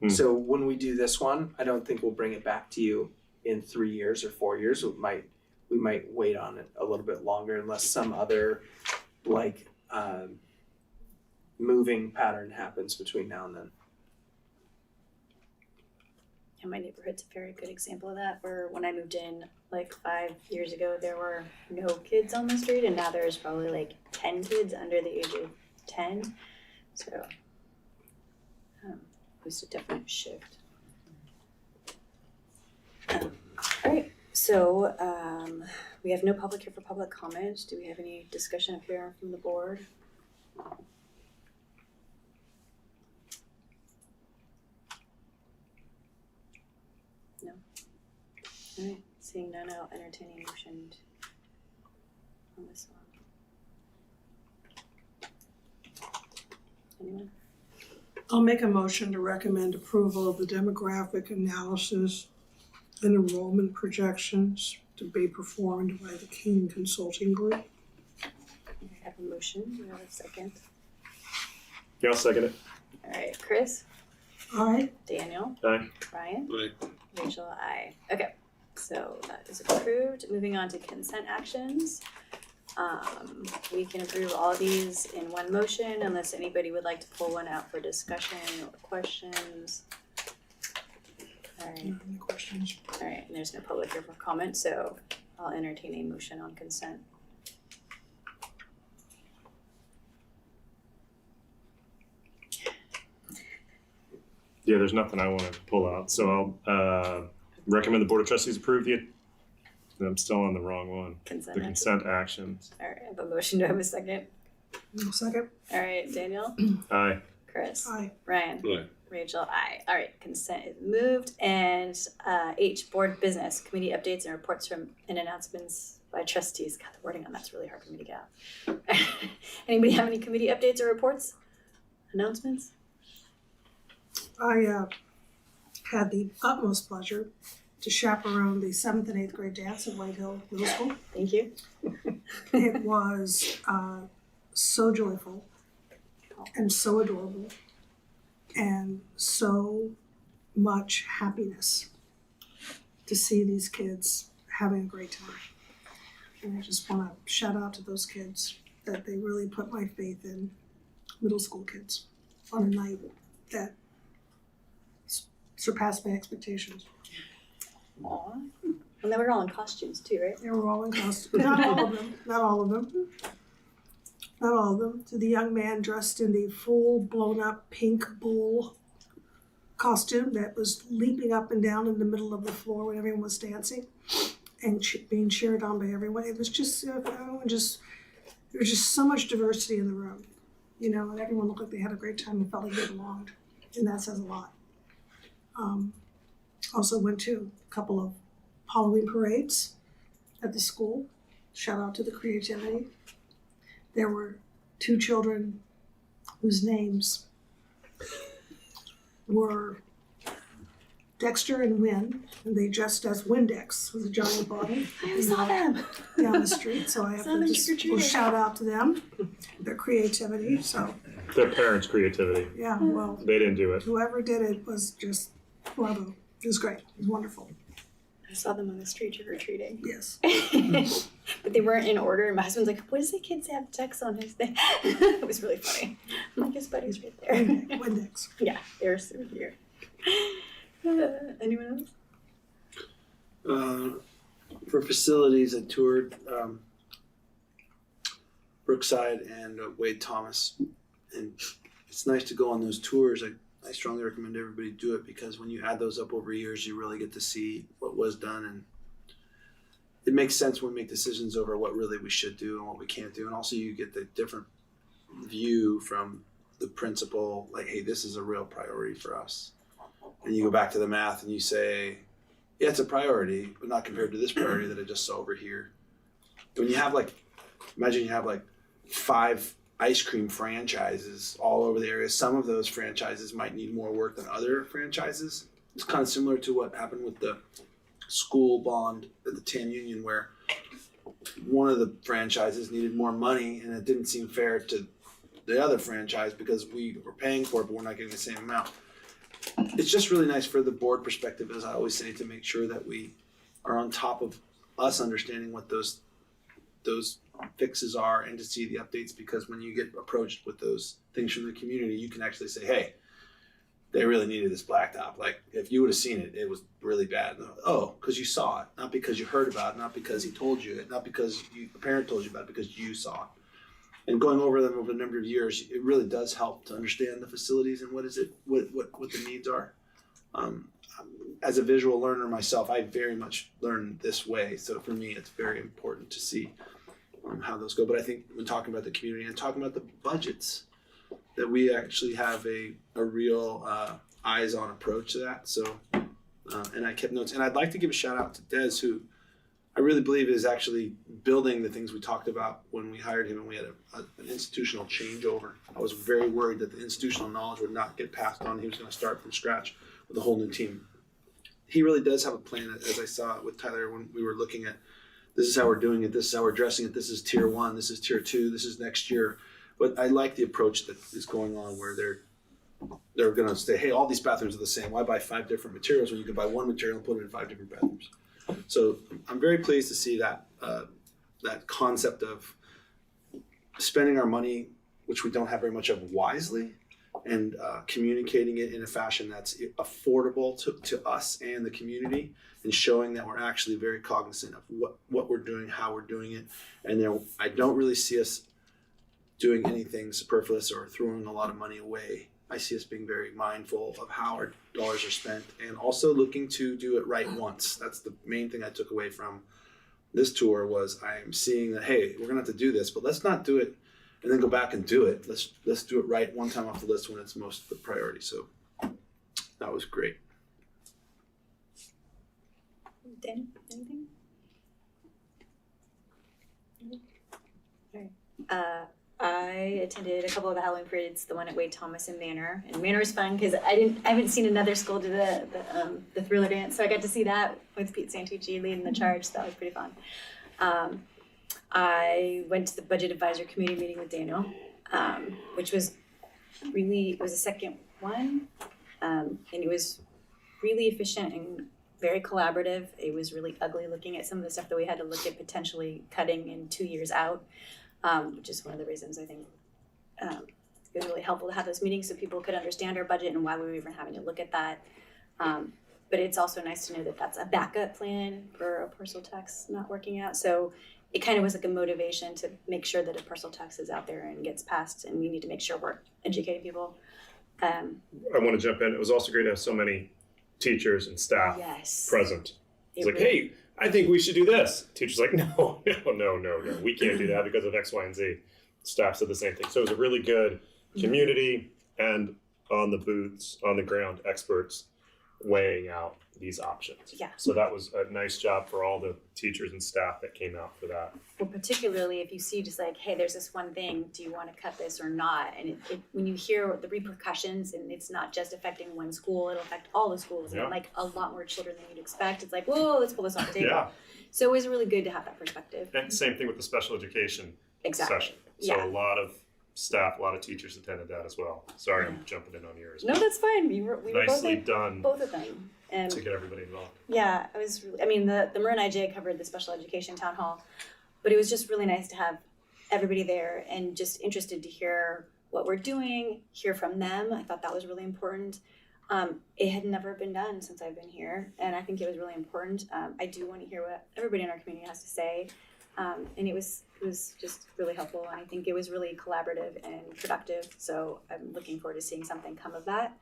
So when we do this one, I don't think we'll bring it back to you in 3 years or 4 years. We might wait on it a little bit longer unless some other moving pattern happens between now and then. Yeah, my neighborhood's a very good example of that, where when I moved in 5 years ago, there were no kids on the street, and now there's probably 10 kids under the age of 10. So it was a definite shift. All right, so we have no public here for public comments. Do we have any discussion up here from the board? No? All right, seeing none, I'll entertain a motion on this one. Anyone? I'll make a motion to recommend approval of the demographic analysis and enrollment projections to be performed by the King Consulting Group. I have a motion. Do you have a second? Yeah, I'll second it. All right, Chris? Aye. Daniel? Aye. Ryan? Aye. Rachel, aye. Okay, so that is approved. Moving on to consent actions. We can approve all of these in one motion unless anybody would like to pull one out for discussion or questions. All right. Any questions? All right, and there's no public here for comment, so I'll entertain a motion on consent. Yeah, there's nothing I want to pull out. So I'll recommend the Board of Trustees approve I'm still on the wrong one. Consent The consent actions. All right, I have a motion. Do I have a second? Second. All right, Daniel? Aye. Chris? Aye. Ryan? Aye. Rachel, aye. All right, consent is moved. And H, board business, committee updates and reports from and announcements by trustees. God, the wording on that's really hard for me to get out. Anybody have any committee updates or reports? Announcements? I had the utmost pleasure to chaperone the 7th and 8th grade dance at White Hill Middle School. Thank you. It was so joyful. and so adorable and so much happiness to see these kids having a great time. And I just want to shout out to those kids that they really put my faith in, middle school kids, on a night that surpassed my expectations. Aw. And they were all in costumes too, right? They were all in costumes. Not all of them. Not all of them. Not all of them. To the young man dressed in the full blown up pink bull costume that was leaping up and down in the middle of the floor when everyone was dancing and being cheered on by everyone. It was just, everyone just, there was just so much diversity in the room, you know, and everyone looked like they had a great time and felt like they belonged. And that says a lot. Also went to a couple of Halloween parades at the school. Shout out to the creativity. There were 2 children whose names were Dexter and Win, and they dressed as Windex with a giant bottle. I saw them down the street, so I have to just shout out to them, their creativity. So Their parents' creativity. yeah, well, They didn't do it. whoever did it was just bravo. It was great. It was wonderful. I saw them on the street trick-or-treating. Yes. But they weren't in order, and my husband's like, what does the kids have text on his thing? It was really funny. I'm like, his buddy's right there. Windex. Yeah, they were super cute. Anyone else? For facilities, I toured Brookside and Wade Thomas, and it's nice to go on those tours. I strongly recommend everybody do it because when you add those up over years, you really get to see what was done, and it makes sense when we make decisions over what really we should do and what we can't do, and also you get the different view from the principal, like, hey, this is a real priority for us. And you go back to the math and you say, yeah, it's a priority, but not compared to this priority that I just saw over here. When you have imagine you have 5 ice cream franchises all over the area. Some of those franchises might need more work than other franchises. It's kind of similar to what happened with the school bond at the TAM Union, where one of the franchises needed more money and it didn't seem fair to the other franchise because we were paying for it, but we're not getting the same amount. It's just really nice for the board perspective, as I always say, to make sure that we are on top of us understanding what those fixes are and to see the updates, because when you get approached with those things from the community, you can actually say, hey, they really needed this blacktop. Like, if you would have seen it, it was really bad. Oh, because you saw it, not because you heard about it, not because he told you it, not because a parent told you about it, because you saw it. And going over them over a number of years, it really does help to understand the facilities and what the needs are. As a visual learner myself, I very much learn this way. So for me, it's very important to see how those go. But I think when talking about the community and talking about the budgets, that we actually have a real eyes-on approach to that. So, and I kept notes. And I'd like to give a shout out to Des, who I really believe is actually building the things we talked about when we hired him and we had an institutional changeover. I was very worried that the institutional knowledge would not get passed on. He was going to start from scratch with a whole new team. He really does have a plan, as I saw it with Tyler when we were looking at, this is how we're doing it, this is how we're addressing it, this is tier 1, this is tier 2, this is next year. But I like the approach that is going on where they're going to say, hey, all these bathrooms are the same. Why buy 5 different materials when you can buy one material and put it in 5 different bathrooms? So I'm very pleased to see that that concept of spending our money, which we don't have very much of, wisely, and communicating it in a fashion that's affordable to us and the community, and showing that we're actually very cognizant of what we're doing, how we're doing it. And I don't really see us doing anything superfluous or throwing a lot of money away. I see us being very mindful of how our dollars are spent and also looking to do it right once. That's the main thing I took away from this tour, was I am seeing that, hey, we're gonna have to do this, but let's not do it and then go back and do it. Let's do it right one time off the list when it's most the priority. So that was great. Dan, anything? All right. I attended a couple of the Halloween parades, the one at Wade Thomas and Manor. And Manor was fun because I haven't seen another school do the thriller dance, so I got to see that with Pete Santucci leading the charge. So that was pretty fun. I went to the budget advisory committee meeting with Daniel, which was it was the second one, and it was really efficient and very collaborative. It was really ugly looking at some of the stuff that we had to look at potentially cutting in 2 years out, which is one of the reasons I think it was really helpful to have those meetings so people could understand our budget and why we were even having to look at that. But it's also nice to know that that's a backup plan for a parcel tax not working out. So it kind of was like a motivation to make sure that a parcel tax is out there and gets passed, and we need to make sure we're educating people. I want to jump in. It was also great to have so many teachers and staff present. It's like, hey, I think we should do this. Teacher's like, no, we can't do that because of X, Y, and Z. Staff said the same thing. So it was a really good community and on the booths, on the ground, experts weighing out these options. Yeah. So that was a nice job for all the teachers and staff that came out for that. Well, particularly if you see just like, hey, there's this one thing, do you want to cut this or not? And when you hear the repercussions, and it's not just affecting one school, it'll affect all the schools, and like a lot more children than you'd expect. It's like, whoa, let's pull this off the table. Yeah. So it was really good to have that perspective. And same thing with the special education Exactly. session. So a lot of staff, a lot of teachers attended that as well. Sorry, I'm jumping in on yours. No, that's fine. We were nicely both done. Both of them. To get everybody involved. Yeah, I was really, I mean, the Marin IJ covered the special education town hall, but it was just really nice to have everybody there and just interested to hear what we're doing, hear from them. I thought that was really important. It had never been done since I've been here, and I think it was really important. I do want to hear what everybody in our community has to say, and it was just really helpful, and I think it was really collaborative and productive, so I'm looking forward to seeing something come of that.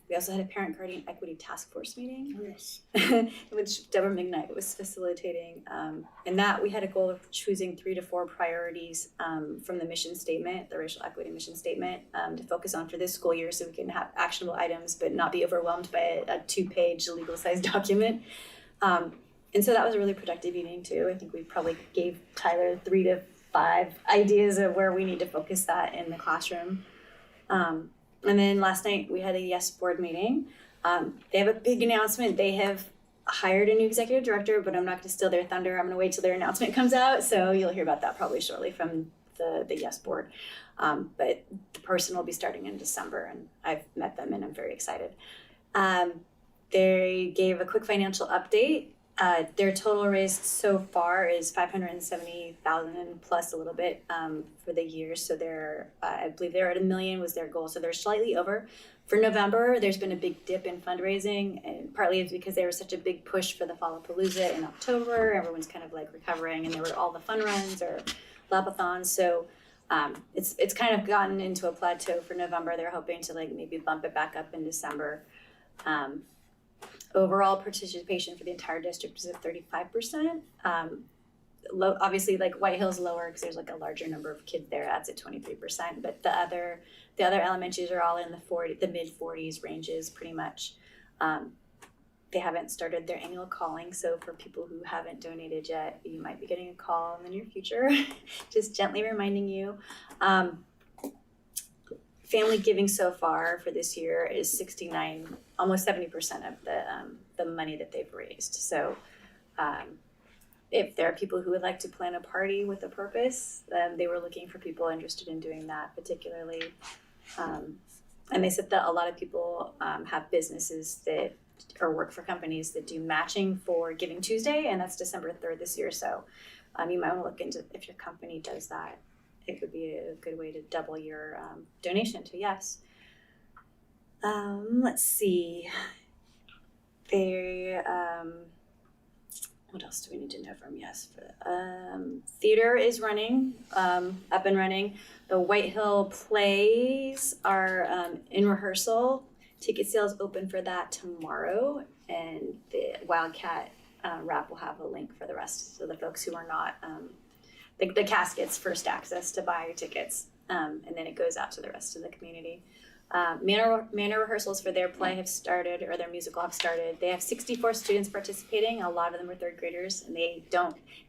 We also had a parent guardian equity task force meeting, which Deborah McKnight was facilitating. And that we had a goal of choosing 3 to 4 priorities from the mission statement, the racial equity mission statement, to focus on for this school year so we can have actionable items but not be overwhelmed by a 2-page legal sized document. And so that was a really productive meeting too. I think we probably gave Tyler 3 to 5 ideas of where we need to focus that in the classroom. And then last night we had a YES board meeting. They have a big announcement. They have hired a new executive director, but I'm not going to steal their thunder. I'm going to wait till their announcement comes out. So you'll hear about that probably shortly from the YES board. But the person will be starting in December, and I've met them and I'm very excited. They gave a quick financial update. Their total raised so far is $570,000 plus a little bit for the year. So they're, I believe they're at $1 million was their goal. So they're slightly over. For November, there's been a big dip in fundraising, and partly it's because there was such a big push for the Fallapalooza in October. Everyone's kind of like recovering, and there were all the fun runs or lapathons. So it's kind of gotten into a plateau for November. They're hoping to like maybe bump it back up in December. Overall participation for the entire district is at 35%. Obviously, like White Hill's lower because there's like a larger number of kids there. That's at 23%. But the other elementaries are all in the mid 40s ranges, pretty much. They haven't started their annual calling, so for people who haven't donated yet, you might be getting a call in the near future. Just gently reminding you. Family giving so far for this year is 69, almost 70% of the money that they've raised. So if there are people who would like to plan a party with a purpose, they were looking for people interested in doing that particularly. And they said that a lot of people have businesses that or work for companies that do matching for Giving Tuesday, and that's December 3rd this year. So you might want to look into if your company does that. It would be a good way to double your donation to YES. Let's see. What else do we need to know from YES? Theater is running, up and running. The White Hill plays are in rehearsal. Ticket sales open for that tomorrow, and the Wildcat Rap will have a link for the rest. So the folks who are not the cast gets first access to buy your tickets, and then it goes out to the rest of the community. Manor rehearsals for their play have started, or their musical have started. They have 64 students participating. A lot of them are third graders, and they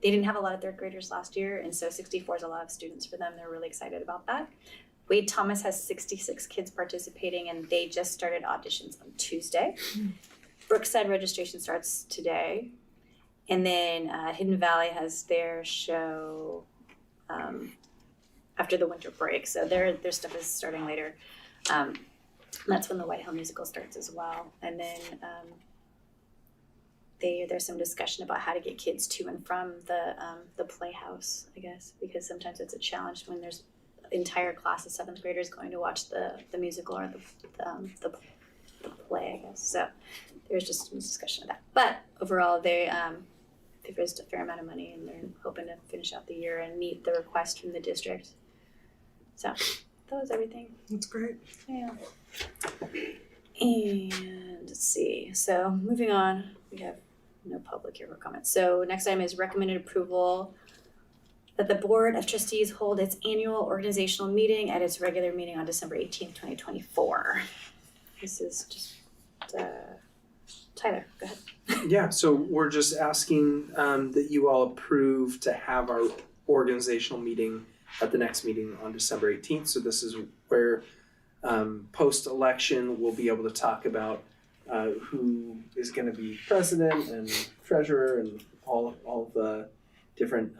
didn't have a lot of third graders last year, and so 64 is a lot of students for them. They're really excited about that. Wade Thomas has 66 kids participating, and they just started auditions on Tuesday. Brookside registration starts today. And then Hidden Valley has their show, I after the winter break. So their stuff is starting later. That's when the White Hill musical starts as well. And then there's some discussion about how to get kids to and from the playhouse, I guess, because sometimes it's a challenge when there's entire class of 7th graders going to watch the musical or the play, I guess. So there's just some discussion of that. But overall, they've raised a fair amount of money, and they're hoping to finish out the year and meet the request from the district. So that was everything. That's great. Yeah. And let's see. So moving on, we have no public here for comments. So next item is recommended approval that the Board of Trustees hold its annual organizational meeting at its regular meeting on December 18th, 2024. This is just Tyler, go ahead. Yeah, so we're just asking that you all approve to have our organizational meeting at the next meeting on December 18th. So this is where post-election we'll be able to talk about who is going to be president and treasurer and all of the different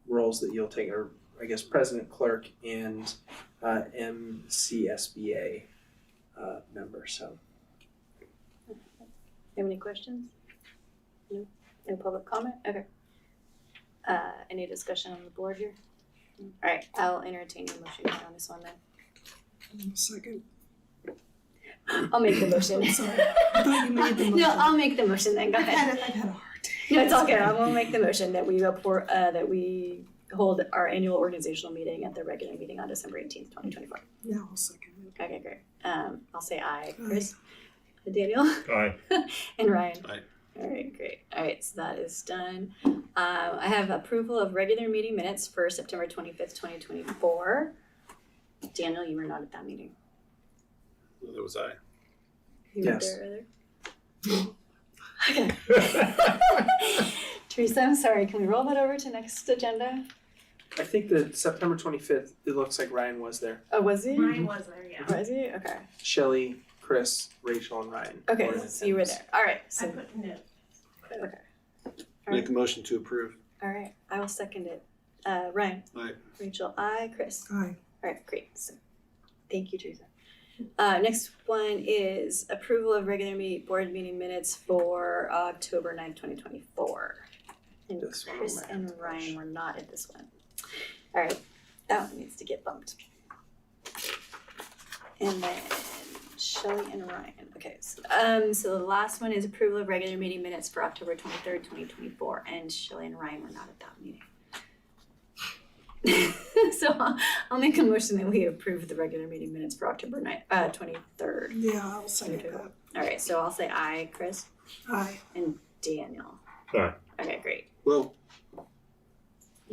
roles that you'll take, or I guess president, clerk, and MCSBA member. So. Have any questions? No? No public comment? Okay. Any discussion on the board here? All right, I'll entertain a motion on this one then. Second. I'll make the motion. Sorry. I thought you made the motion. No, I'll make the motion then. Go ahead. I've had a hard day. No, it's all good. I will make the motion that we hold our annual organizational meeting at the regular meeting on December 18th, 2024. Yeah, I'll second it. Okay, great. I'll say aye. Chris? Daniel? Aye. And Ryan? Aye. All right, great. All right, so that is done. I have approval of regular meeting minutes for September 25th, 2024. Daniel, you were not at that meeting. That was I. You were Yes. there earlier? Okay. Teresa, I'm sorry. Can we roll that over to next agenda? I think that September 25th, it looks like Ryan was there. Oh, was he? Ryan was there, yeah. Was he? Okay. Shelley, Chris, Rachel, and Ryan. Okay, were in so you were attendance. there. All right. I So, put no. okay. Make a motion to approve. All right. I will second it. Ryan? Aye. Rachel? Aye. Chris? Aye. All right, great. So, thank you, Teresa. Next one is approval of regular board meeting minutes for October 9th, 2024. And This one Chris might have and to push. Ryan were not at this one. All right, that one needs to get bumped. And then Shelley and Ryan. Okay, so the last one is approval of regular meeting minutes for October 23rd, 2024. And Shelley and Ryan were not at that meeting. So I'll make a motion that we approve the regular meeting minutes for October 23rd. Yeah, I'll second that. All right, so I'll say aye, Chris Aye. and Daniel. Aye. Okay, great. Well,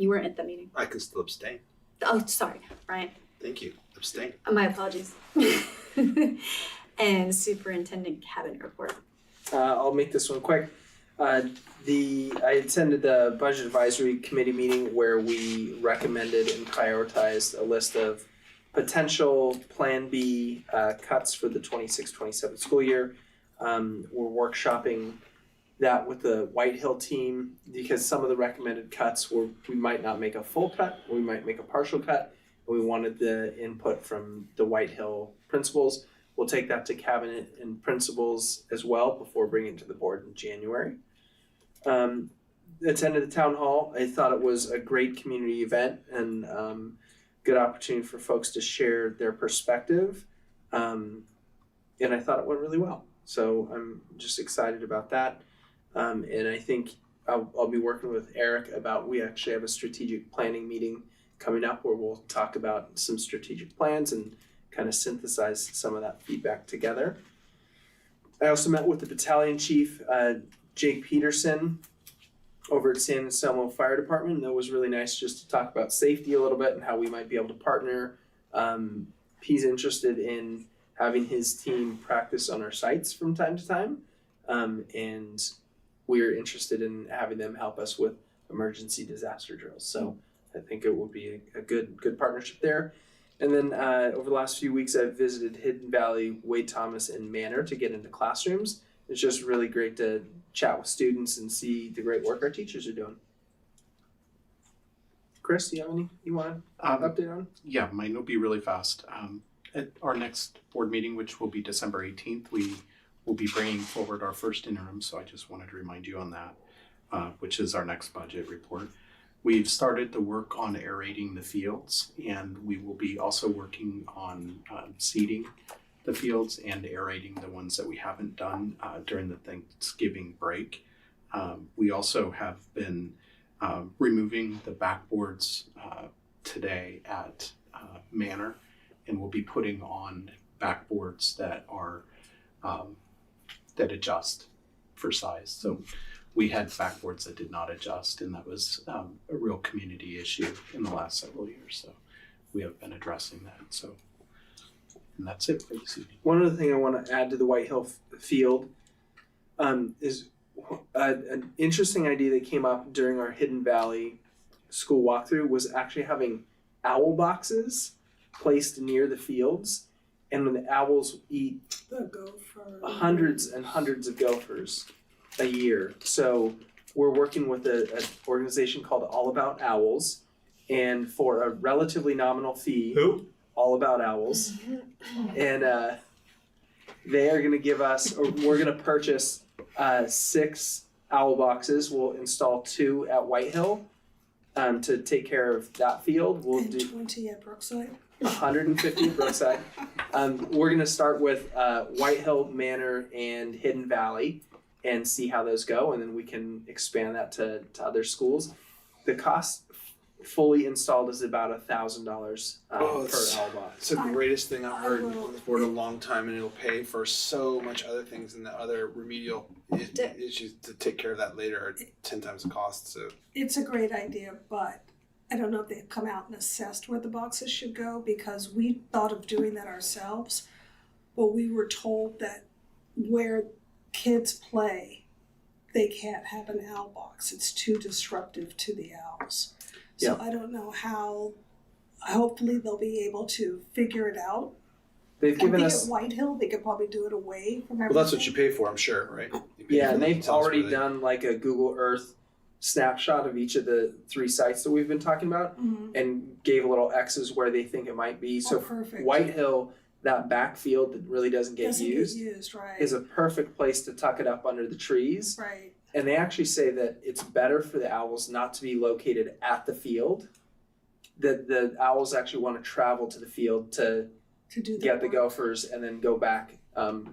You weren't at the meeting. I can still abstain. Oh, sorry, Ryan. Thank you. Abstain. My apologies. And superintendent cabinet report. I'll make this one quick. I attended the budget advisory committee meeting where we recommended and prioritized a list of potential Plan B cuts for the 26-27 school year. We're workshopping that with the White Hill team because some of the recommended cuts we might not make a full cut, we might make a partial cut. We wanted the input from the White Hill principals. We'll take that to cabinet and principals as well before bringing it to the board in January. Attended the town hall. I thought it was a great community event and good opportunity for folks to share their perspective. And I thought it went really well. So I'm just excited about that. And I think I'll be working with Eric we actually have a strategic planning meeting coming up where we'll talk about some strategic plans and kind of synthesize some of that feedback together. I also met with the battalion chief, Jake Peterson, over at San Anselmo Fire Department. That was really nice just to talk about safety a little bit and how we might be able to partner. He's interested in having his team practice on our sites from time to time. And we're interested in having them help us with emergency disaster drills. So I think it will be a good partnership there. And then over the last few weeks, I've visited Hidden Valley, Wade Thomas, and Manor to get into classrooms. It's just really great to chat with students and see the great work our teachers are doing. Chris, do you have any you want to update on? Yeah, mine will be really fast. At our next board meeting, which will be December 18th, we will be bringing forward our first interim. So I just wanted to remind you on that, which is our next budget report. We've started the work on aerating the fields, and we will be also working on seeding the fields and aerating the ones that we haven't done during the Thanksgiving break. We also have been removing the backboards today at Manor, and we'll be putting on backboards that are that adjust for size. So we had backboards that did not adjust, and that was a real community issue in the last several years. So we have been addressing that. So, and that's it for this evening. One other thing I want to add to the White Hill field is an interesting idea that came up during our Hidden Valley school walkthrough was actually having owl boxes placed near the fields, and when the owls eat hundreds and hundreds of gophers a year. So we're working with an organization called All About Owls, and for a relatively nominal fee, All About Owls, and they are going to give us, or we're going to purchase 6 owl boxes. We'll install 2 at White Hill to take care of that field. We'll do 20 at Brookside. 150 at Brookside. We're going to start with White Hill, Manor, and Hidden Valley and see how those go, and then we can expand that to other schools. The cost fully installed is about $1,000 per owl box. It's the greatest thing I've heard on this board in a long time, and it'll pay for so much other things and the other remedial issues to take care of that later are 10 times the cost. So It's a great idea, but I don't know if they've come out and assessed where the boxes should go, because we thought of doing that ourselves, but we were told that where kids play, they can't have an owl box. It's too disruptive to the owls. So I don't know how, hopefully they'll be able to figure it out. They've given us at White Hill, they could probably do it away from everything. well, that's what you pay for, I'm sure, right? Yeah, and they've already done like a Google Earth snapshot of each of the 3 sites that we've been talking about, and gave little X's where they think it might be. So perfect. White Hill, that backfield that really doesn't get used, right. is a perfect place to tuck it up under the trees. Right. And they actually say that it's better for the owls not to be located at the field. That the owls actually want to travel to the field to do get the gophers and then go back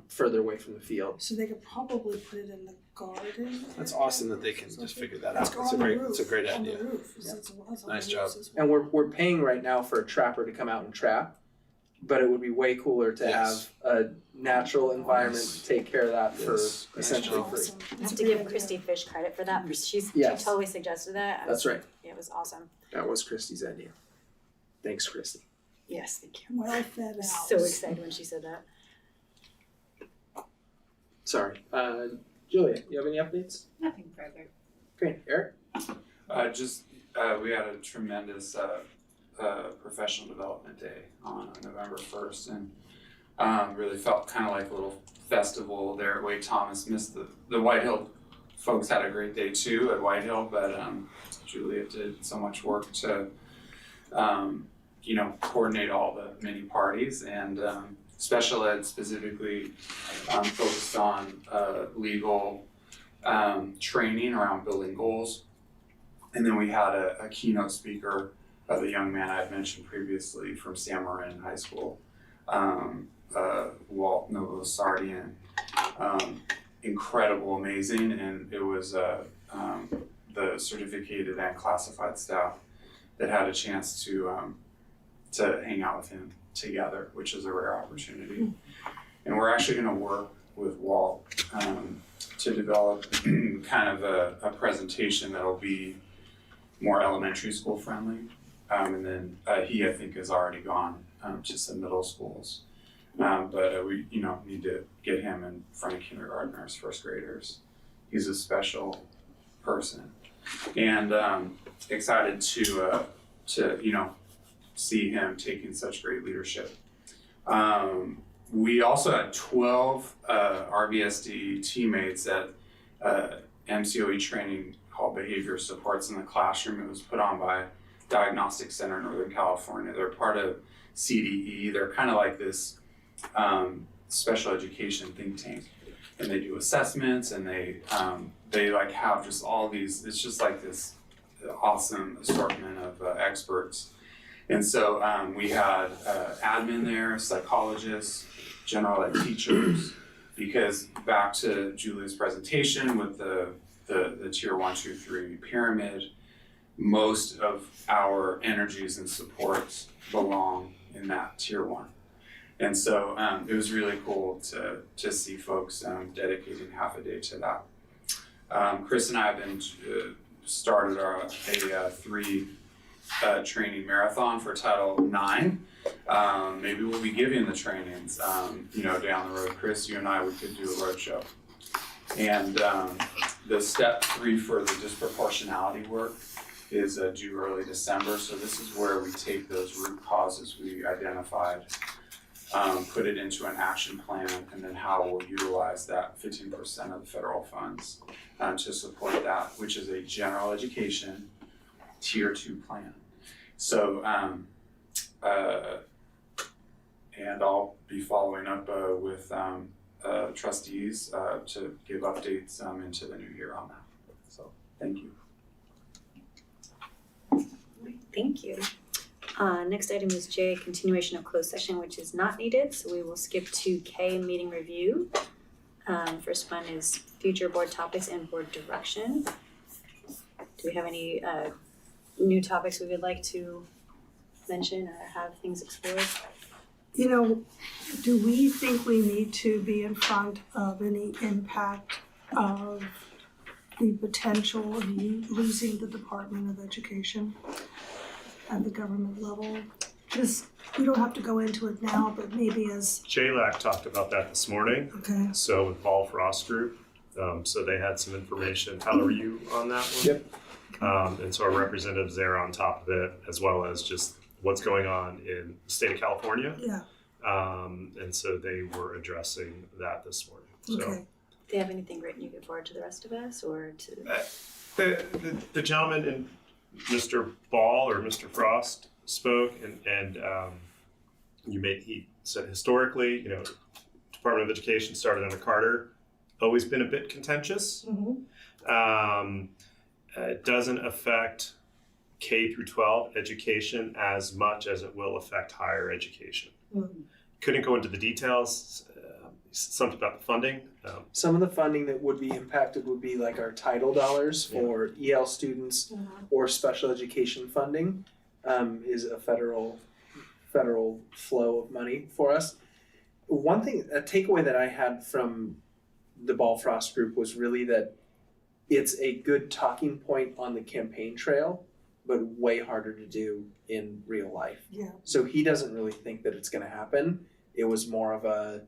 further away from the field. So they could probably put it in the garden. That's awesome that they can just figure that out. It's It's a great idea. Nice job. And we're paying right now for a trapper to come out and trap, but it would be way cooler to have a natural environment take care of that for essentially free. I have to give Christy Fish credit for that. She totally suggested that. That's right. Yeah, it was awesome. That was Christy's idea. Thanks, Christy. Yes, thank you. Well fed I was owls. so excited when she said that. Sorry. Julia, you have any updates? Nothing further. Great. Eric? We had a tremendous professional development day on November 1st, and really felt kind of like a little festival there at Wade Thomas. Missed the White Hill folks had a great day too at White Hill, but Julia did so much work to coordinate all the mini parties, and special ed specifically focused on legal training around building goals. And then we had a keynote speaker, the young man I had mentioned previously from San Marin High School, Walt Novosardian. Incredible, amazing, and it was the certificated and classified staff that had a chance to hang out with him together, which is a rare opportunity. And we're actually going to work with Walt to develop kind of a presentation that'll be more elementary school friendly. And then he, I think, has already gone to some middle schools. But we, need to get him in front of kindergartners, first graders. He's a special person, and excited to see him taking such great leadership. We also had 12 RVSD teammates at MCOE training called Behavior Supports in the Classroom. It was put on by Diagnostic Center in Northern California. They're part of CDE. They're kind of like this special education think tank, and they do assessments, and they like have just all these. It's just like this awesome assortment of experts. And so we had admin there, psychologists, general ed teachers, because back to Julia's presentation with the tier 1, 2, 3 pyramid, most of our energies and supports belong in that tier 1. And so it was really cool to see folks dedicating half a day to that. Chris and I have been started a 3 training marathon for Title IX. Maybe we'll be giving the trainings, down the road. Chris, you and I, we could do a road show. And the step 3 for the disproportionality work is due early December. So this is where we take those root causes we identified, put it into an action plan, and then how we'll utilize that 15% of the federal funds to support that, which is a general education tier 2 plan. So, and I'll be following up with trustees to give updates into the new year on that. So, thank you. Thank you. Next item is J, continuation of closed session, which is not needed, so we will skip to K, meeting review. First one is future board topics and board direction. Do we have any new topics we would like to mention or have things explored? Do we think we need to be in front of any impact of the potential of losing the Department of Education at the government level? We don't have to go into it now, but maybe as... JLAC talked about that this morning. Okay. So with Paul Frost Group, so they had some information. Tyler, were you on that one? Yep. And so our representatives there on top of it, as well as just what's going on in the state of California. Yeah. And so they were addressing that this morning. So, okay. Do they have anything written you could forward to the rest of us or to? The gentleman and Mr. Ball or Mr. Frost spoke, and he said historically, Department of Education started under Carter, always been a bit contentious. Mm-hmm. It doesn't affect K through 12 education as much as it will affect higher education. Mm-hmm. Couldn't go into the details. Something about the funding. Some of the funding that would be impacted would be like our title dollars for EL students or special education funding is a federal flow of money for us. One thing, a takeaway that I had from the Ball Frost group was really that it's a good talking point on the campaign trail, but way harder to do in real life. Yeah. So he doesn't really think that it's going to happen. It was more of a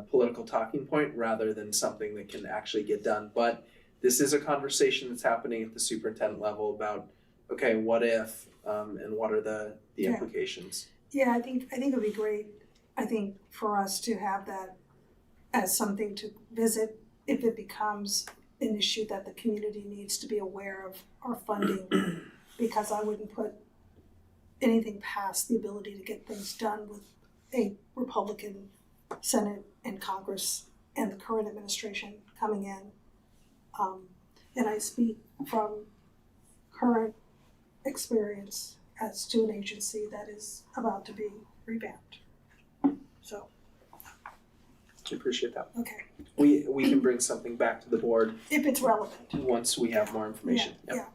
political talking point rather than something that can actually get done. But this is a conversation that's happening at the superintendent level about, okay, what if, and what are the implications? Yeah, I think it would be great, for us to have that as something to visit if it becomes an issue that the community needs to be aware of our funding, because I wouldn't put anything past the ability to get things done with a Republican Senate and Congress and the current administration coming in. And I speak from current experience as to an agency that is about to be revamped. So. I appreciate that. Okay. We can bring something back to the board if it's relevant once we have more information. Yeah.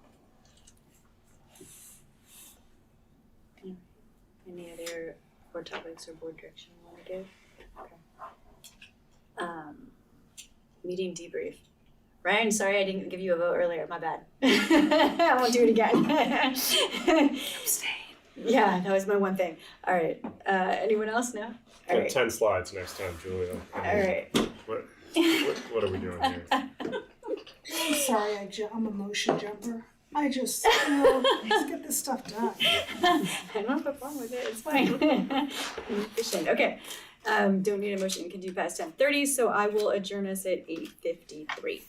Any other board topics or board direction you want to give? Okay. Meeting debrief. Ryan, sorry I didn't give you a vote earlier. My bad. I won't do it again. Abstain. Yeah, that was my one thing. All right. Anyone else? No? All right. 10 slides next time, Julia. All right. What are we doing here? I'm sorry, I'm a motion jumper. I just get this stuff done. I don't have a problem with it. It's fine. I'm efficient. Okay. Don't need a motion. Can do past 10:30. So I will adjourn us at 8:53.